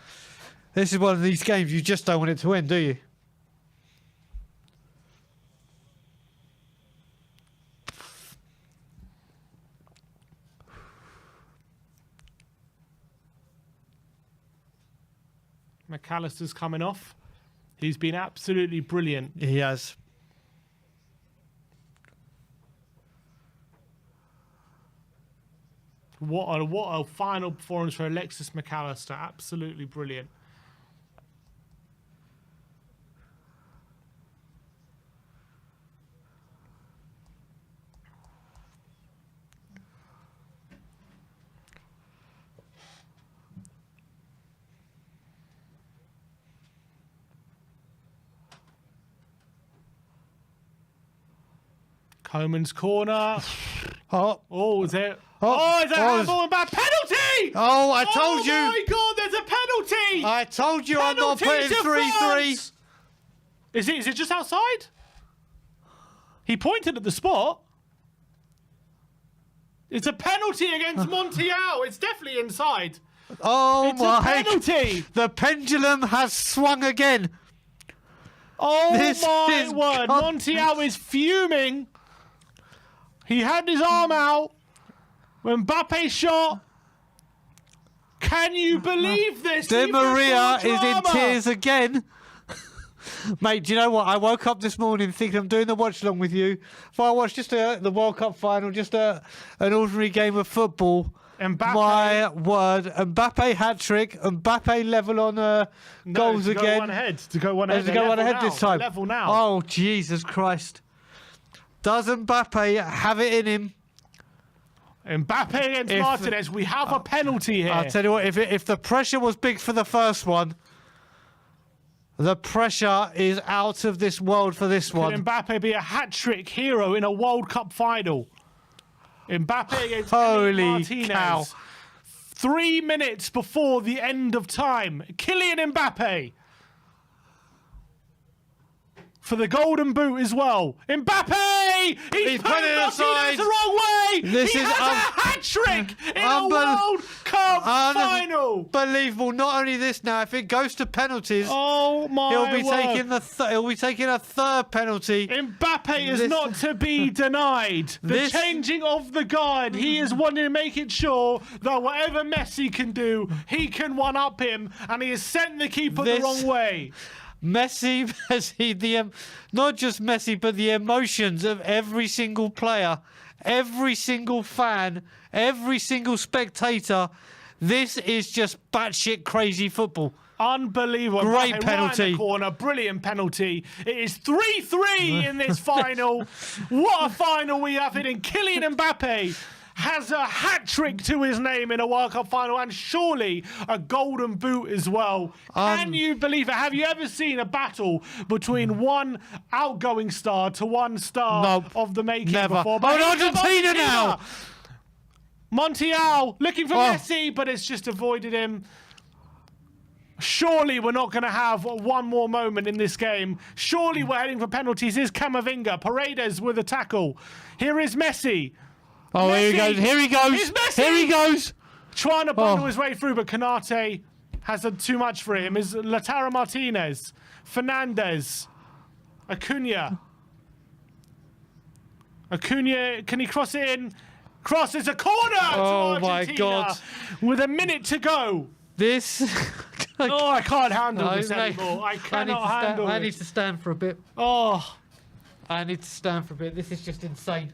This is one of these games you just don't want it to win, do you? McAllister's coming off. He's been absolutely brilliant. He has. What a final performance for Alexis McAllister. Absolutely brilliant. Coman's corner. Oh, is it? Oh, is that handball and bad penalty? Oh, I told you. Oh my God, there's a penalty. I told you I'm not putting 3-3. Is it just outside? He pointed at the spot. It's a penalty against Montiel. It's definitely inside. Oh it's my! A penalty. The pendulum has swung again. Oh my word! Montiel is fuming. He had his arm out when Mbappe shot. Can you believe this? Di Maria is in tears again. Mate, do you know what? I woke up this morning thinking I'm doing the watch along with you. If I watch just the World Cup final, just an ordinary game of football. Mbappe. My word. Mbappe hat-trick. Mbappe level on goals to go again. One ahead. To go one ahead. To go one ahead this time. Level now. Oh, Jesus Christ. Does Mbappe have it in him? Mbappe against Martinez. We have a penalty here. I'll tell you what, if the pressure was big for the first one, the pressure is out of this world for this one. Could Mbappe be a hat-trick hero in a World Cup final? Mbappe against Holy Martinez. cow. 3 minutes before the end of time. Kylian Mbappe. For the golden boot as well. Mbappe! He's put it aside the wrong way! This he is has a hat-trick in a World Cup final! Unbelievable. Not only this now, if it goes to penalties, oh my he'll be word. he'll be taking a third penalty. Mbappe is not to be denied. The changing of the guard, he is wanting to make it sure that whatever Messi can do, he can one-up him, and he has sent the keeper the wrong way. Messi, not just Messi, but the emotions of every single player, every single fan, every single spectator. This is just batshit crazy football. Unbelievable. Great Mbappe penalty. Right in the corner. Brilliant penalty. It is 3-3 in this final. What a final we have in Kylian Mbappe has a hat-trick to his name in a World Cup final, and surely a golden boot as well. Can you believe it? Have you ever seen a battle between one outgoing star to one star of the making before? But Argentina now! Montiel looking for Messi, but it's just avoided him. Surely we're not going to have one more moment in this game. Surely we're heading for penalties. Here's Camavinga. Paredes with a tackle. Here is Messi. Oh, Messi. Here he goes. Here he goes. Here he goes. Trying to bundle his way through, but Konate has done too much for him. Is Lautaro Martinez. Fernandez. Acuna. Acuna, can he cross it in? Cross is a corner to Argentina. My God. With a minute to go. This... I can't handle this anymore. I cannot handle it. I need to stand for a bit. Oh. I need to stand for a bit. This is just insane.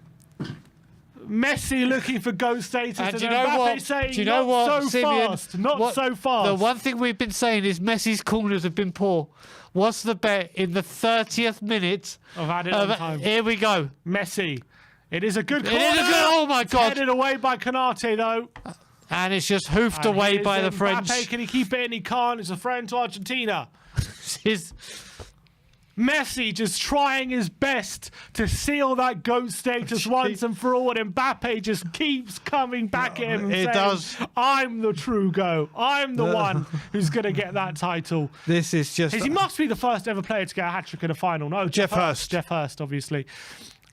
Messi looking for GOAT status, and do you know what? Saying, do you know what, so Simeon? Fast, not so fast. The one thing we've been saying is Messi's corners have been poor. What's the bet in the 30th minute of added time? Here we go. Messi. It is a good corner. Oh my God! Headed away by Konate though. And it's just hoofed away by the French. Can he keep it in? He can't. It's a throw to Argentina. Messi just trying his best to seal that GOAT status once and for all, and Mbappe just keeps coming back at him and saying, I'm the true GOAT. I'm the one who's going to get that title. This is just... He must be the first ever player to get a hat-trick in a final. No, Jeff Hurst. Jeff Hurst, obviously.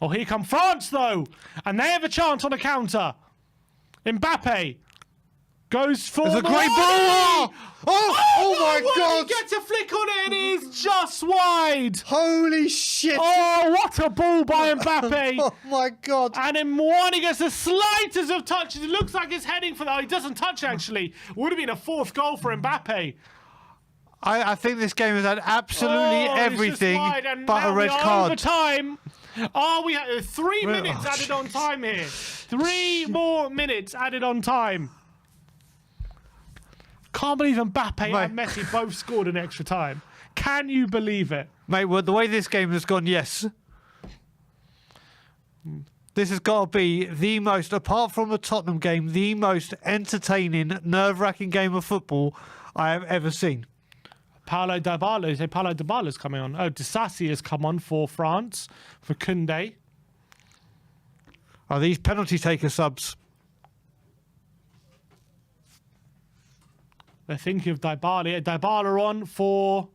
Oh, here come France, though. And they have a chance on a counter. Mbappe goes for It's a great ball! Oh my God! He gets a flick on it and it is just wide. Holy shit! Oh, what a ball by Mbappe! Oh my God! And in one, he gets the slightest of touches. It looks like he's heading for that. He doesn't touch, actually. Would have been a fourth goal for Mbappe. I think this game has had absolutely everything but a red card. Overtime. Oh, we have 3 minutes added on time here. 3 more minutes added on time. Can't believe Mbappe and Messi both scored in extra time. Can you believe it? Mate, well, the way this game has gone, yes. This has got to be the most, apart from the Tottenham game, the most entertaining, nerve-wracking game of football I have ever seen. Paulo Dybala's coming on. Oh, Disasi has come on for France, for Koundé. Are these penalty taker subs? They're thinking of Dybala. Dybala on for...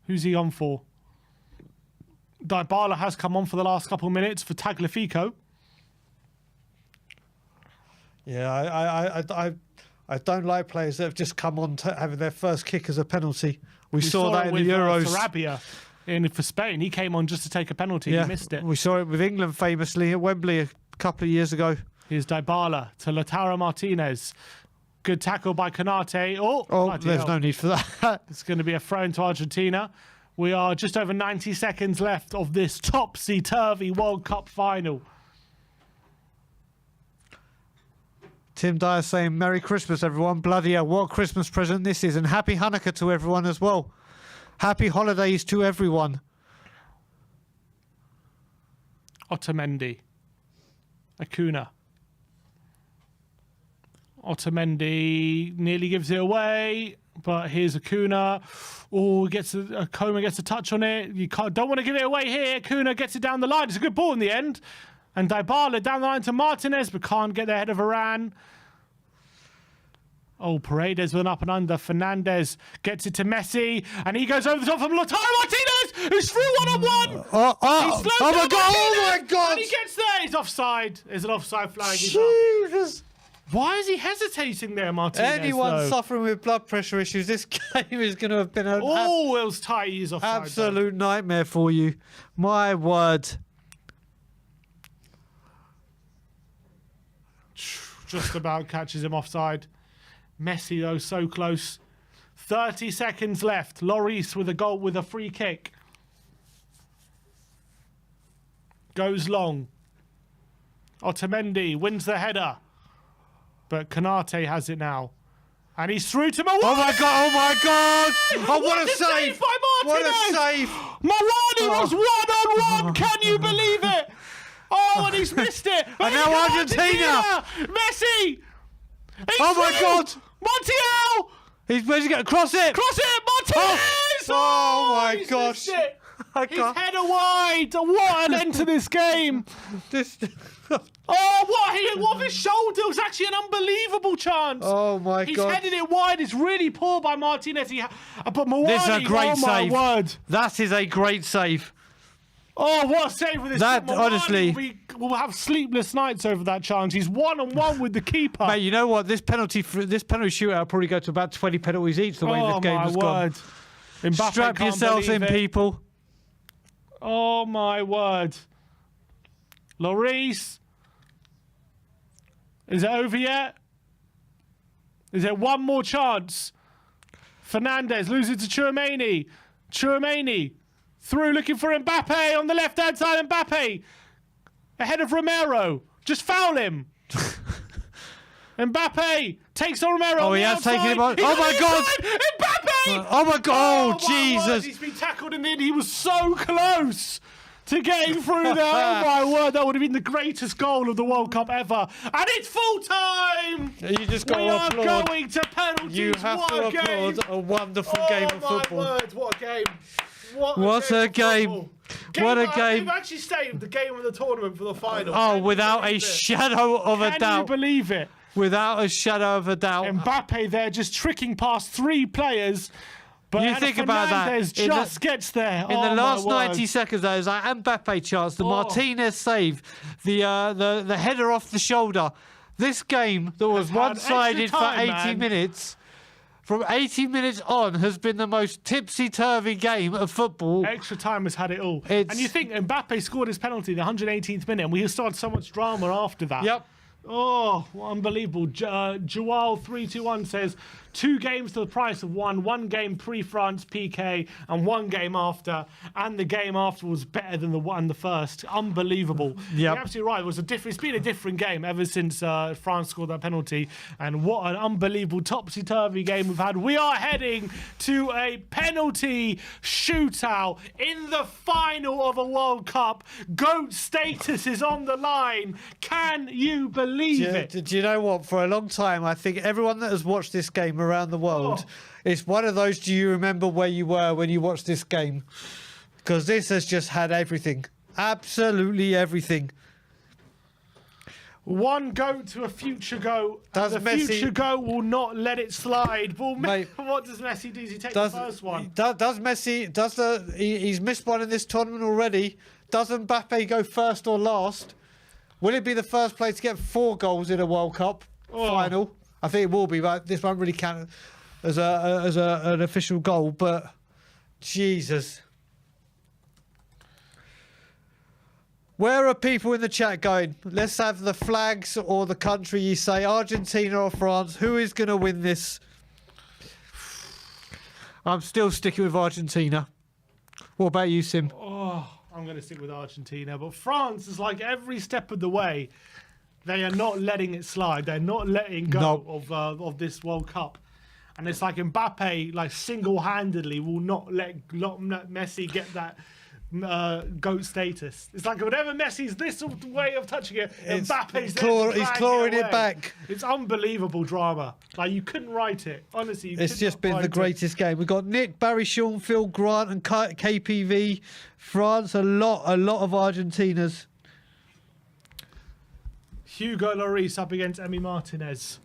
Who's he on for? Dybala has come on for the last couple of minutes for Tagliafico. Yeah, I don't like players that have just come on to having their first kick as a penalty. We saw that in the Euros. Sarabia for Spain. He came on just to take a penalty. Yeah, he missed it. We saw it with England famously at Wembley a couple of years ago. Here's Dybala to Lautaro Martinez. Good tackle by Konate. Oh, there's no need for that. It's going to be a throw into Argentina. We are just over 90 seconds left of this topsy-turvy World Cup final. Tim Dyer saying, Merry Christmas, everyone. Bloody hell, what a Christmas present this is. And Happy Hanukkah to everyone as well. Happy holidays to everyone. Otamendi. Acuna. Otamendi nearly gives it away, but here's Acuna. Oh, Acuna gets a touch on it. You don't want to give it away here. Acuna gets it down the line. It's a good ball in the end. And Dybala down the line to Martinez, but can't get there ahead of Varane. Oh, Paredes with an up and under. Fernandez gets it to Messi, and he goes over the top from Lautaro Martinez, who's through one-on-one. Oh my God! And he gets there. He's offside. There's an offside flag. Jesus. Why is he hesitating there, Martinez? Anyone suffering with blood pressure issues, this game is going to have been an it was tight. He's offside. Absolute nightmare for you. My word. Just about catches him offside. Messi, though, so close. 30 seconds left. Lloris with a goal with a free kick. Goes long. Otamendi wins the header. But Konate has it now. And he's through to Mawani! Oh my God! Oh my God! Oh, what a save by Martinez! What a save! Mawani was one-on-one! Can you believe it? Oh, and he's missed it! And now Argentina! Messi! Oh my God! Montiel! Where's he going to cross it? Cross it! Martinez! Oh my he's gosh! missed it. His header wide! What an end to this game! What his shoulder was actually an unbelievable chance. Oh my He's God! He's headed it wide. It's really poor by Martinez. But Mawani, this is a great save. My word. That is a great save. Oh, what a save with this! That Mawani honestly, will have sleepless nights over that challenge. He's one-on-one with the keeper. Mate, you know what? This penalty shootout will probably go to about 20 penalties each. The way this game has gone. Mbappe Strap yourselves in, people. Oh my word! Lloris. Is it over yet? Is there one more chance? Fernandez loses to Tchouaméni. Tchouaméni through looking for Mbappe on the left-hand side. Mbappe ahead of Romero. Just foul him. Mbappe takes on Romero. Oh, he has taken him on. Oh my God! Mbappe! Oh my God! Oh, Jesus! He's been tackled and then he was so close to getting through there. Oh my word, that would have been the greatest goal of the World Cup ever. And it's full time! You just got to applaud. We are going to penalties. You have to applaud a wonderful game of football. Oh my word, what a game. What a game. What a game. They've actually stayed the game of the tournament for the final. Oh, without a shadow of a Can doubt. you believe it? Without a shadow of a doubt. Mbappe there just tricking past 3 players. But You think about that. Fernandes just gets there. In the last 90 seconds, there was that Mbappe chance, the Martinez save, the header off the shoulder. This game that was one-sided for 80 minutes, from 80 minutes on, has been the most tipsy-turvy game of football. Extra time has had it all. And you think Mbappe scored his penalty in the 118th minute, and we started so much drama after that. Yep. Oh, unbelievable. Joel321 says 2 games to the price of 1 game pre-France PK and 1 game after, and the game after was better than the first. Unbelievable. Yep. You're absolutely right. It's been a different game ever since France scored that penalty, and what an unbelievable topsy-turvy game we've had. We are heading to a penalty shootout in the final of a World Cup. GOAT status is on the line. Can you believe it? Do you know what? For a long time, I think everyone that has watched this game around the world, it's one of those, do you remember where you were when you watched this game? Because this has just had everything. Absolutely everything. One GOAT to a future GOAT. The future GOAT will not let it slide. Well, Mate, what does Messi do? Does he take the first one? Does Messi, he's missed one in this tournament already. Does Mbappe go first or last? Will it be the first player to get 4 goals in a World Cup final? I think it will be, but this won't really count as an official goal. But Jesus, where are people in the chat going? Let's have the flags or the country you say, Argentina or France. Who is going to win this? I'm still sticking with Argentina. What about you, Sim? I'm going to stick with Argentina, but France is like every step of the way. They are not letting it slide. They're not letting go of this World Cup, and it's like Mbappe, like single-handedly, will not let Messi get that GOAT status. It's like whenever Messi's this way of touching it, Mbappe's he's clawing it back. It's unbelievable drama. Like you couldn't write it. Honestly, it's just been the greatest game. We've got Nick, Barry, Sean, Phil, Grant, and KPV. France, a lot of Argentinas. Hugo Lloris up against Emi Martinez.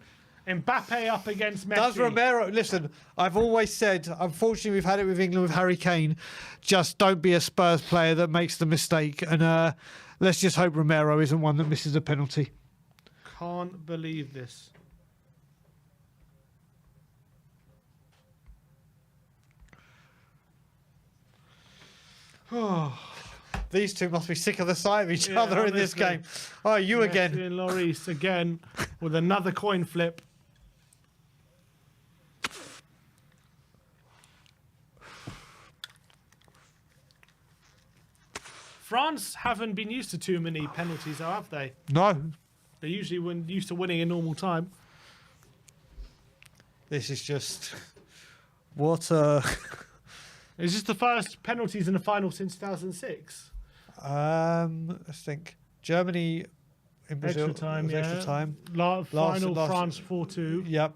Mbappe up against Messi. Does Romero... Listen, I've always said, unfortunately we've had it with England with Harry Kane, just don't be a Spurs player that makes the mistake. And let's just hope Romero isn't one that misses a penalty. Can't believe this. These two must be sick of the sight of each other in this game. Oh, you Messi again. and Lloris again with another coin flip. France haven't been used to too many penalties, though, have they? No. They usually used to winning in normal time. This is just... What a... Is this the first penalties in the final since 2006? Let's think. Germany in Brazil. Extra time, Extra time. Final France 4-2. Yep.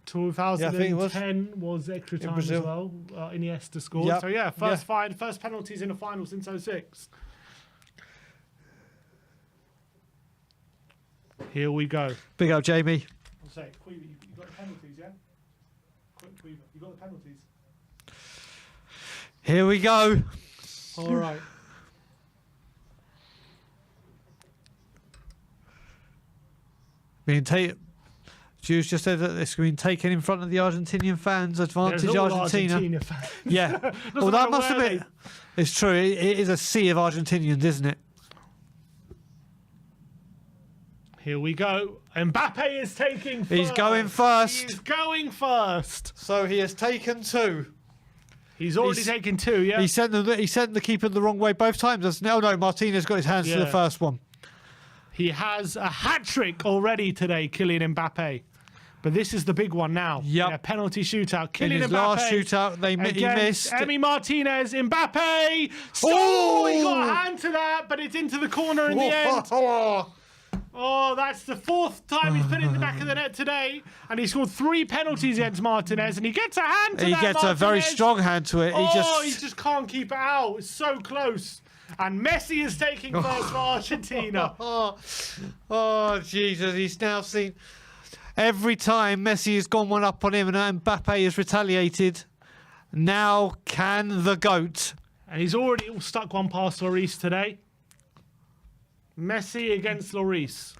2010 was extra time as well. Iniesta scored. Yep. So yeah, first penalties in the final since 2006. Here we go. Big up, Jamie. I'll say, Queevy, you got the penalties, yeah? Quick, Queevy, you got the penalties. Here we go. All right. Jules just said that this has been taken in front of the Argentinian fans. Advantage Argentina. Argentina fans. Yeah. Well, that must have been. It's true. It is a sea of Argentinians, isn't it? Here we go. Mbappe is taking first. He's going first. He's going first. So he has taken 2. He's already taken 2, yeah? He sent the keeper the wrong way both times. No, Martinez got his hands to the first one. He has a hat-trick already today, Kylian Mbappe. But this is the big one now. Yep. Yeah, penalty shootout. Kylian In his Mbappe last shootout, he missed. Emi Martinez, Mbappe. Oh! He got a hand to that, but it's into the corner in the end. Oh, that's the 4th time he's put it in the back of the net today. And he scored 3 penalties against Martinez. And he gets a hand to that, He gets a very strong hand to it. He just can't keep it out. It's so close. And Messi is taking first for Argentina. Oh, Jesus. He's now seen... Every time Messi has gone one up on him and Mbappe has retaliated, now can the GOAT. And he's already stuck one past Lloris today. Messi against Lloris.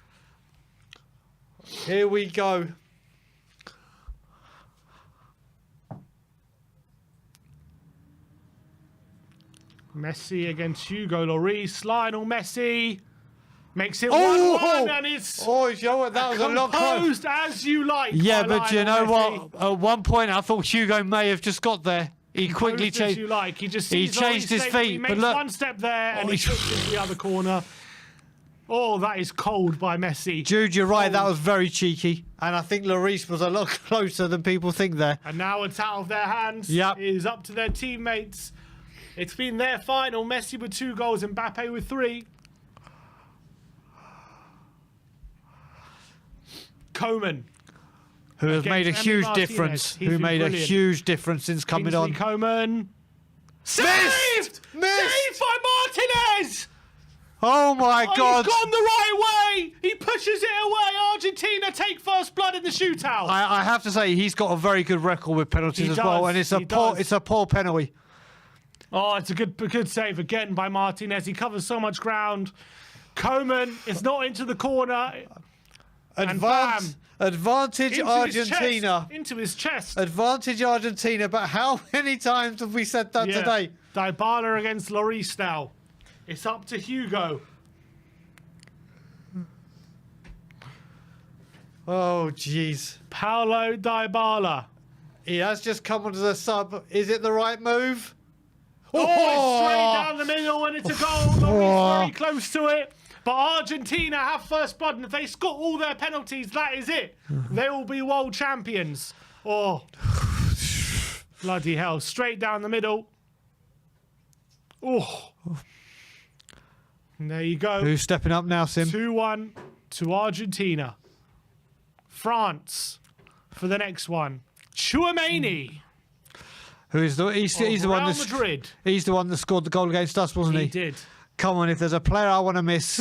Here we go. Messi against Hugo Lloris. Lionel Messi makes it 1-1 and it's you know what? That was a lot composed as you like. Yeah, but you know Messi. what? At one point, I thought Hugo may have just got there. He quickly changed. You like. He changed his feet. He makes but look, one step there and he switches the other corner. Oh, that is cold by Messi. Jude, you're right. That was very cheeky. And I think Lloris was a lot closer than people think there. And now it's out of their hands. Yep. It is up to their teammates. It's been their final. Messi with 2 goals, Mbappe with 3. Coman, who has made a huge difference. Who made a huge difference since coming on. Coman. Saved! Missed! Saved by Martinez! Oh my God! He's gone the right way! He pushes it away. Argentina take first blood in the shootout. I have to say, he's got a very good record with penalties as well, and it's a poor penalty. Oh, it's a good save again by Martinez. He covers so much ground. Coman is not into the corner. Advantage into Argentina. Into his chest. Advantage Argentina, but how many times have we said that today? Dybala against Lloris now. It's up to Hugo. Oh, jeez. Paulo Dybala. He has just come onto the sub. Is it the right move? Oh, it's straight down the middle and it's a goal. Lloris very close to it. But Argentina have first blood, and if they score all their penalties, that is it. They will be world champions. Oh, bloody hell. Straight down the middle. Oh. And there you go. Who's stepping up now, Sim? 2-1 to Argentina. France for the next one. Tchouaméni. He's the one that Madrid. He's the one that scored the goal against us, wasn't he? He did. Come on, if there's a player I want to miss.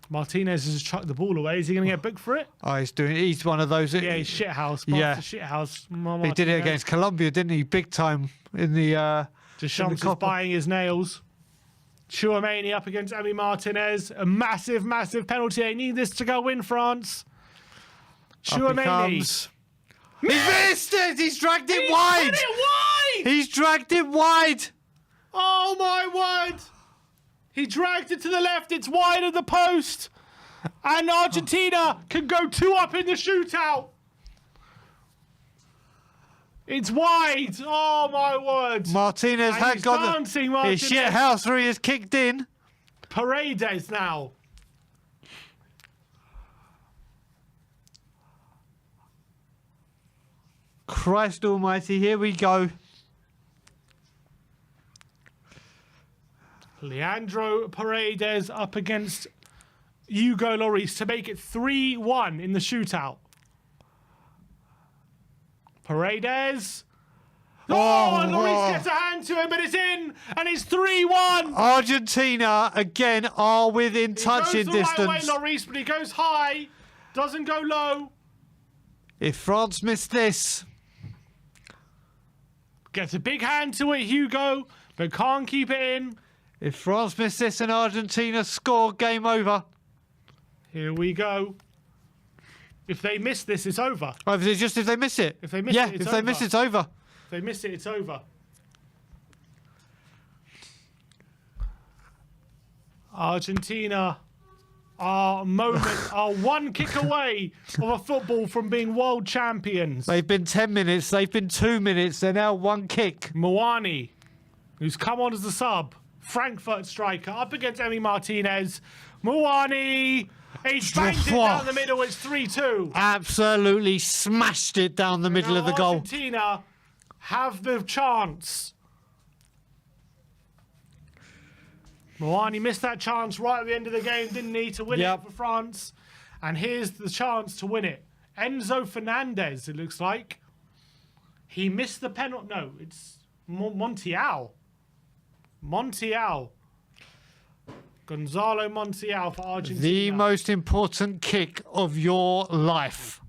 Martinez has chucked the ball away. Is he going to get booked for it? Oh, he's one of those. Yeah, he's shithouse. Yeah. Shithouse. He did it against Colombia, didn't he? Big time in the... Deschamps is buying his nails. Tchouaméni up against Emi Martinez. A massive, massive penalty. They need this to go in, France. Tchouaméni. He missed it! He's dragged it wide! Put it wide! He's dragged it wide! Oh my word! He dragged it to the left. It's wide of the post. And Argentina can go 2 up in the shootout. It's wide. Oh my word! Martinez had got his shit house where he has kicked in. Paredes now. Christ almighty, here we go. Leandro Paredes up against Hugo Lloris to make it 3-1 in the shootout. Paredes. Oh, and Lloris gets a hand to him, but it's in, and it's 3-1. Argentina, again, are within touching distance. He goes the right way, Lloris, but he goes high, doesn't go low. If France miss this... Gets a big hand to it, Hugo, but can't keep it in. If France miss this and Argentina score, game over. Here we go. If they miss this, it's over. Oh, it's just if they miss it. If they miss it, it's over. They miss it, it's over. If they miss it, it's over. Argentina are one kick away of a football from being world champions. They've been 10 minutes. They've been 2 minutes. They're now 1 kick. Moani, who's come on as the sub. Frankfurt striker up against Emi Martinez. Moani. He's banged it down the middle. It's 3-2. Absolutely smashed it down the middle of the goal. Argentina have the chance Moani missed that chance right at the end of the game, didn't he, to win Yep. it for France? And here's the chance to win it. Enzo Fernandez, it looks like. He missed the penalty. No, it's Montiel. Montiel. Gonzalo Montiel for Argentina. The most important kick of your life.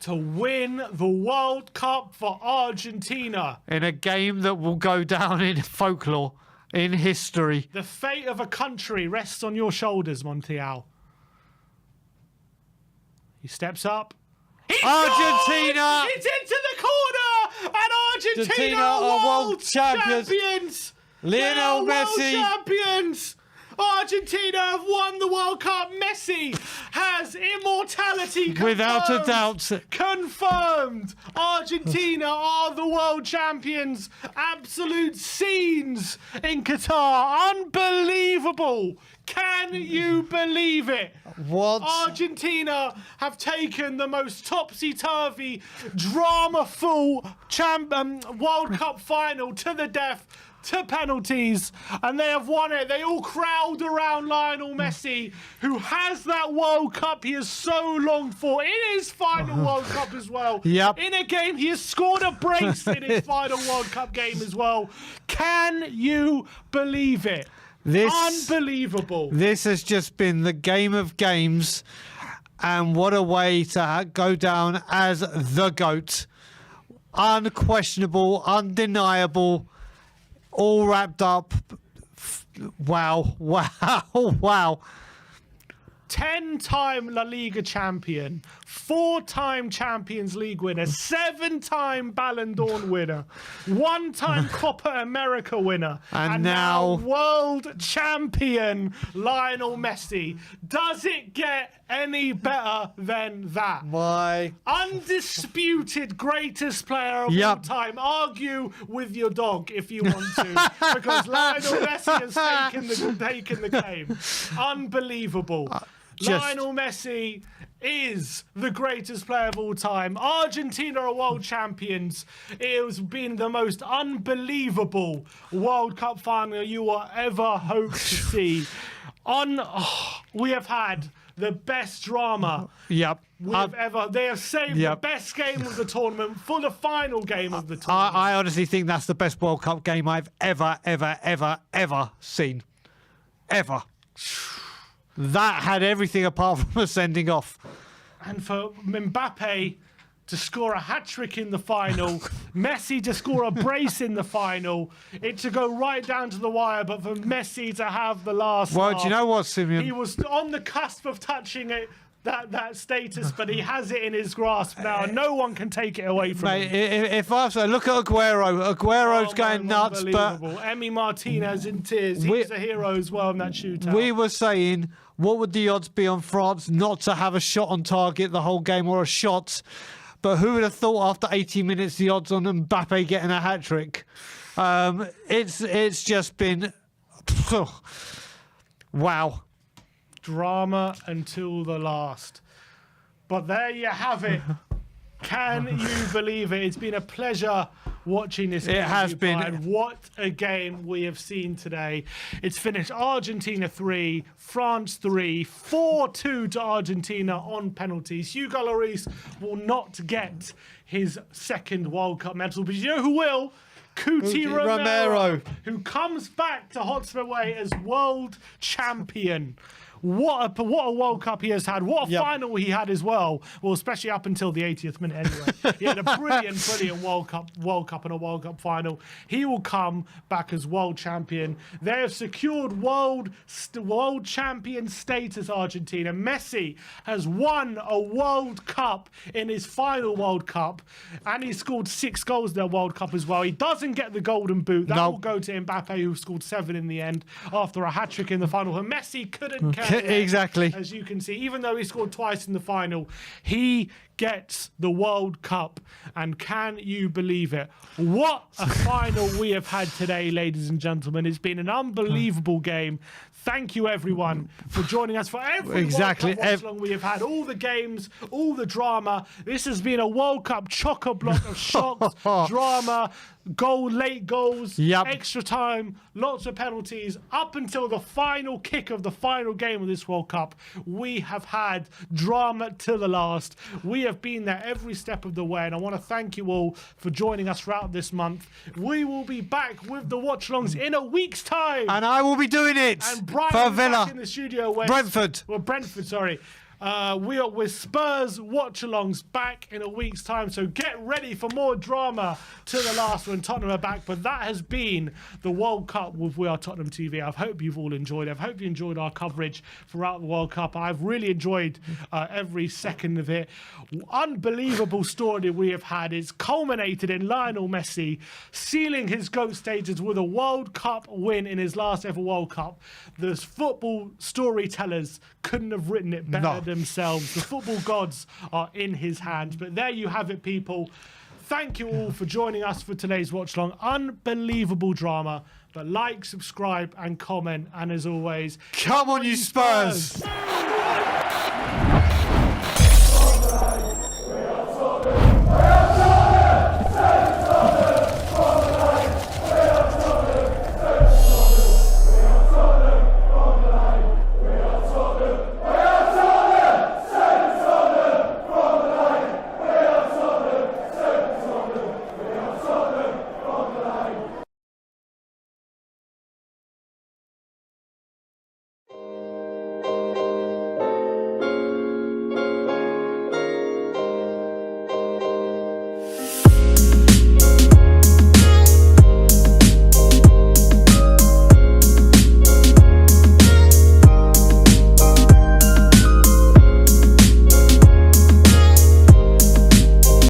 To win the World Cup for Argentina. In a game that will go down in folklore, in history. The fate of a country rests on your shoulders, Montiel. He steps up. Argentina! It's into the corner! And Argentina are world champions! Lionel They're Messi. World champions! Argentina have won the World Cup. Messi has immortality confirmed. Without a doubt. Confirmed. Argentina are the world champions. Absolute scenes in Qatar. Unbelievable. Can you believe it? What? Argentina have taken the most topsy-turvy, drama-full World Cup final to the death, to penalties, and they have won it. They all crowd around Lionel Messi, who has that World Cup he has so longed for in his final World Cup as well. Yep. In a game, he has scored a brace in his final World Cup game as well. Can you believe it? Unbelievable. This has just been the game of games, and what a way to go down as the GOAT. Unquestionable, undeniable, all wrapped up. Wow, wow, wow. 10-time La Liga champion, 4-time Champions League winner, 7-time Ballon d'Or winner, 1-time Copa America winner, And now now world champion Lionel Messi. Does it get any better than that? My Undisputed greatest player of all Yep. time. Argue with your dog if you want to, because Lionel Messi has taken the claim. Unbelievable. Lionel Messi is the greatest player of all time. Argentina are world champions. It has been the most unbelievable World Cup final you will ever hope to see. We have had the best drama Yep. they have saved the Yep. best game of the tournament for the final game of the tournament. I honestly think that's the best World Cup game I've ever seen. Ever. That had everything apart from a sending off. And for Mbappe to score a hat-trick in the final, Messi to score a brace in the final, it to go right down to the wire, but for Messi to have the last Well, laugh. do you know what, Simeon? He was on the cusp of touching it, that status, but he has it in his grasp now, and no one can take it away from Mate, him. if I look at Aguero, Aguero's going nuts, but Unbelievable. Emi Martinez in tears. He's a hero as well in that shootout. we were saying, what would the odds be on France not to have a shot on target the whole game, or a shot? But who would have thought after 80 minutes the odds on Mbappe getting a hat-trick? It's just been... wow. Drama until the last. But there you have it. Can you believe it? It's been a pleasure watching this game. It has been. And what a game we have seen today. It's finished Argentina 3, France 3, 4-2 to Argentina on penalties. Hugo Lloris will not get his second World Cup medal, but you know who will? Cuti Romero, who comes back to Hotspur Way as world champion. What a World Cup he has had. What a final he had as well. Well, especially up until the 80th minute anyway. He had a brilliant World Cup and a World Cup final. He will come back as world champion. They have secured world champion status, Argentina. Messi has won a World Cup in his final World Cup, and he scored 6 goals in their World Cup as well. He doesn't get the golden boot. That will go to Mbappe, who scored 7 in the end after a hat-trick in the final. And Messi couldn't care. Exactly. As you can see, even though he scored twice in the final, he gets the World Cup. And can you believe it? What a final we have had today, ladies and gentlemen. It's been an unbelievable game. Thank you, everyone, for joining us for every World Cup watch-along we have had. All the games, all the drama. This has been a World Cup chock-a-block of shocks, drama, late goals, Yep. extra time, lots of penalties. Up until the final kick of the final game of this World Cup, we have had drama to the last. We have been there every step of the way, and I want to thank you all for joining us throughout this month. We will be back with the watch-alongs in a week's time. And I will be doing it And Brian for will be Villa. back in the studio with Brentford. Well, Brentford, sorry. We are with Spurs watch-alongs back in a week's time, so get ready for more drama to the last when Tottenham are back. But that has been the World Cup with We Are Tottenham TV. I hope you've all enjoyed it. I hope you enjoyed our coverage throughout the World Cup. I've really enjoyed every second of it. Unbelievable story we have had. It's culminated in Lionel Messi sealing his GOAT status with a World Cup win in his last ever World Cup. The football storytellers couldn't have written it better themselves. The football gods are in his hands. But there you have it, people. Thank you all for joining us for today's watch along. Unbelievable drama. But like, subscribe, and comment. And as always, Come on, you Spurs.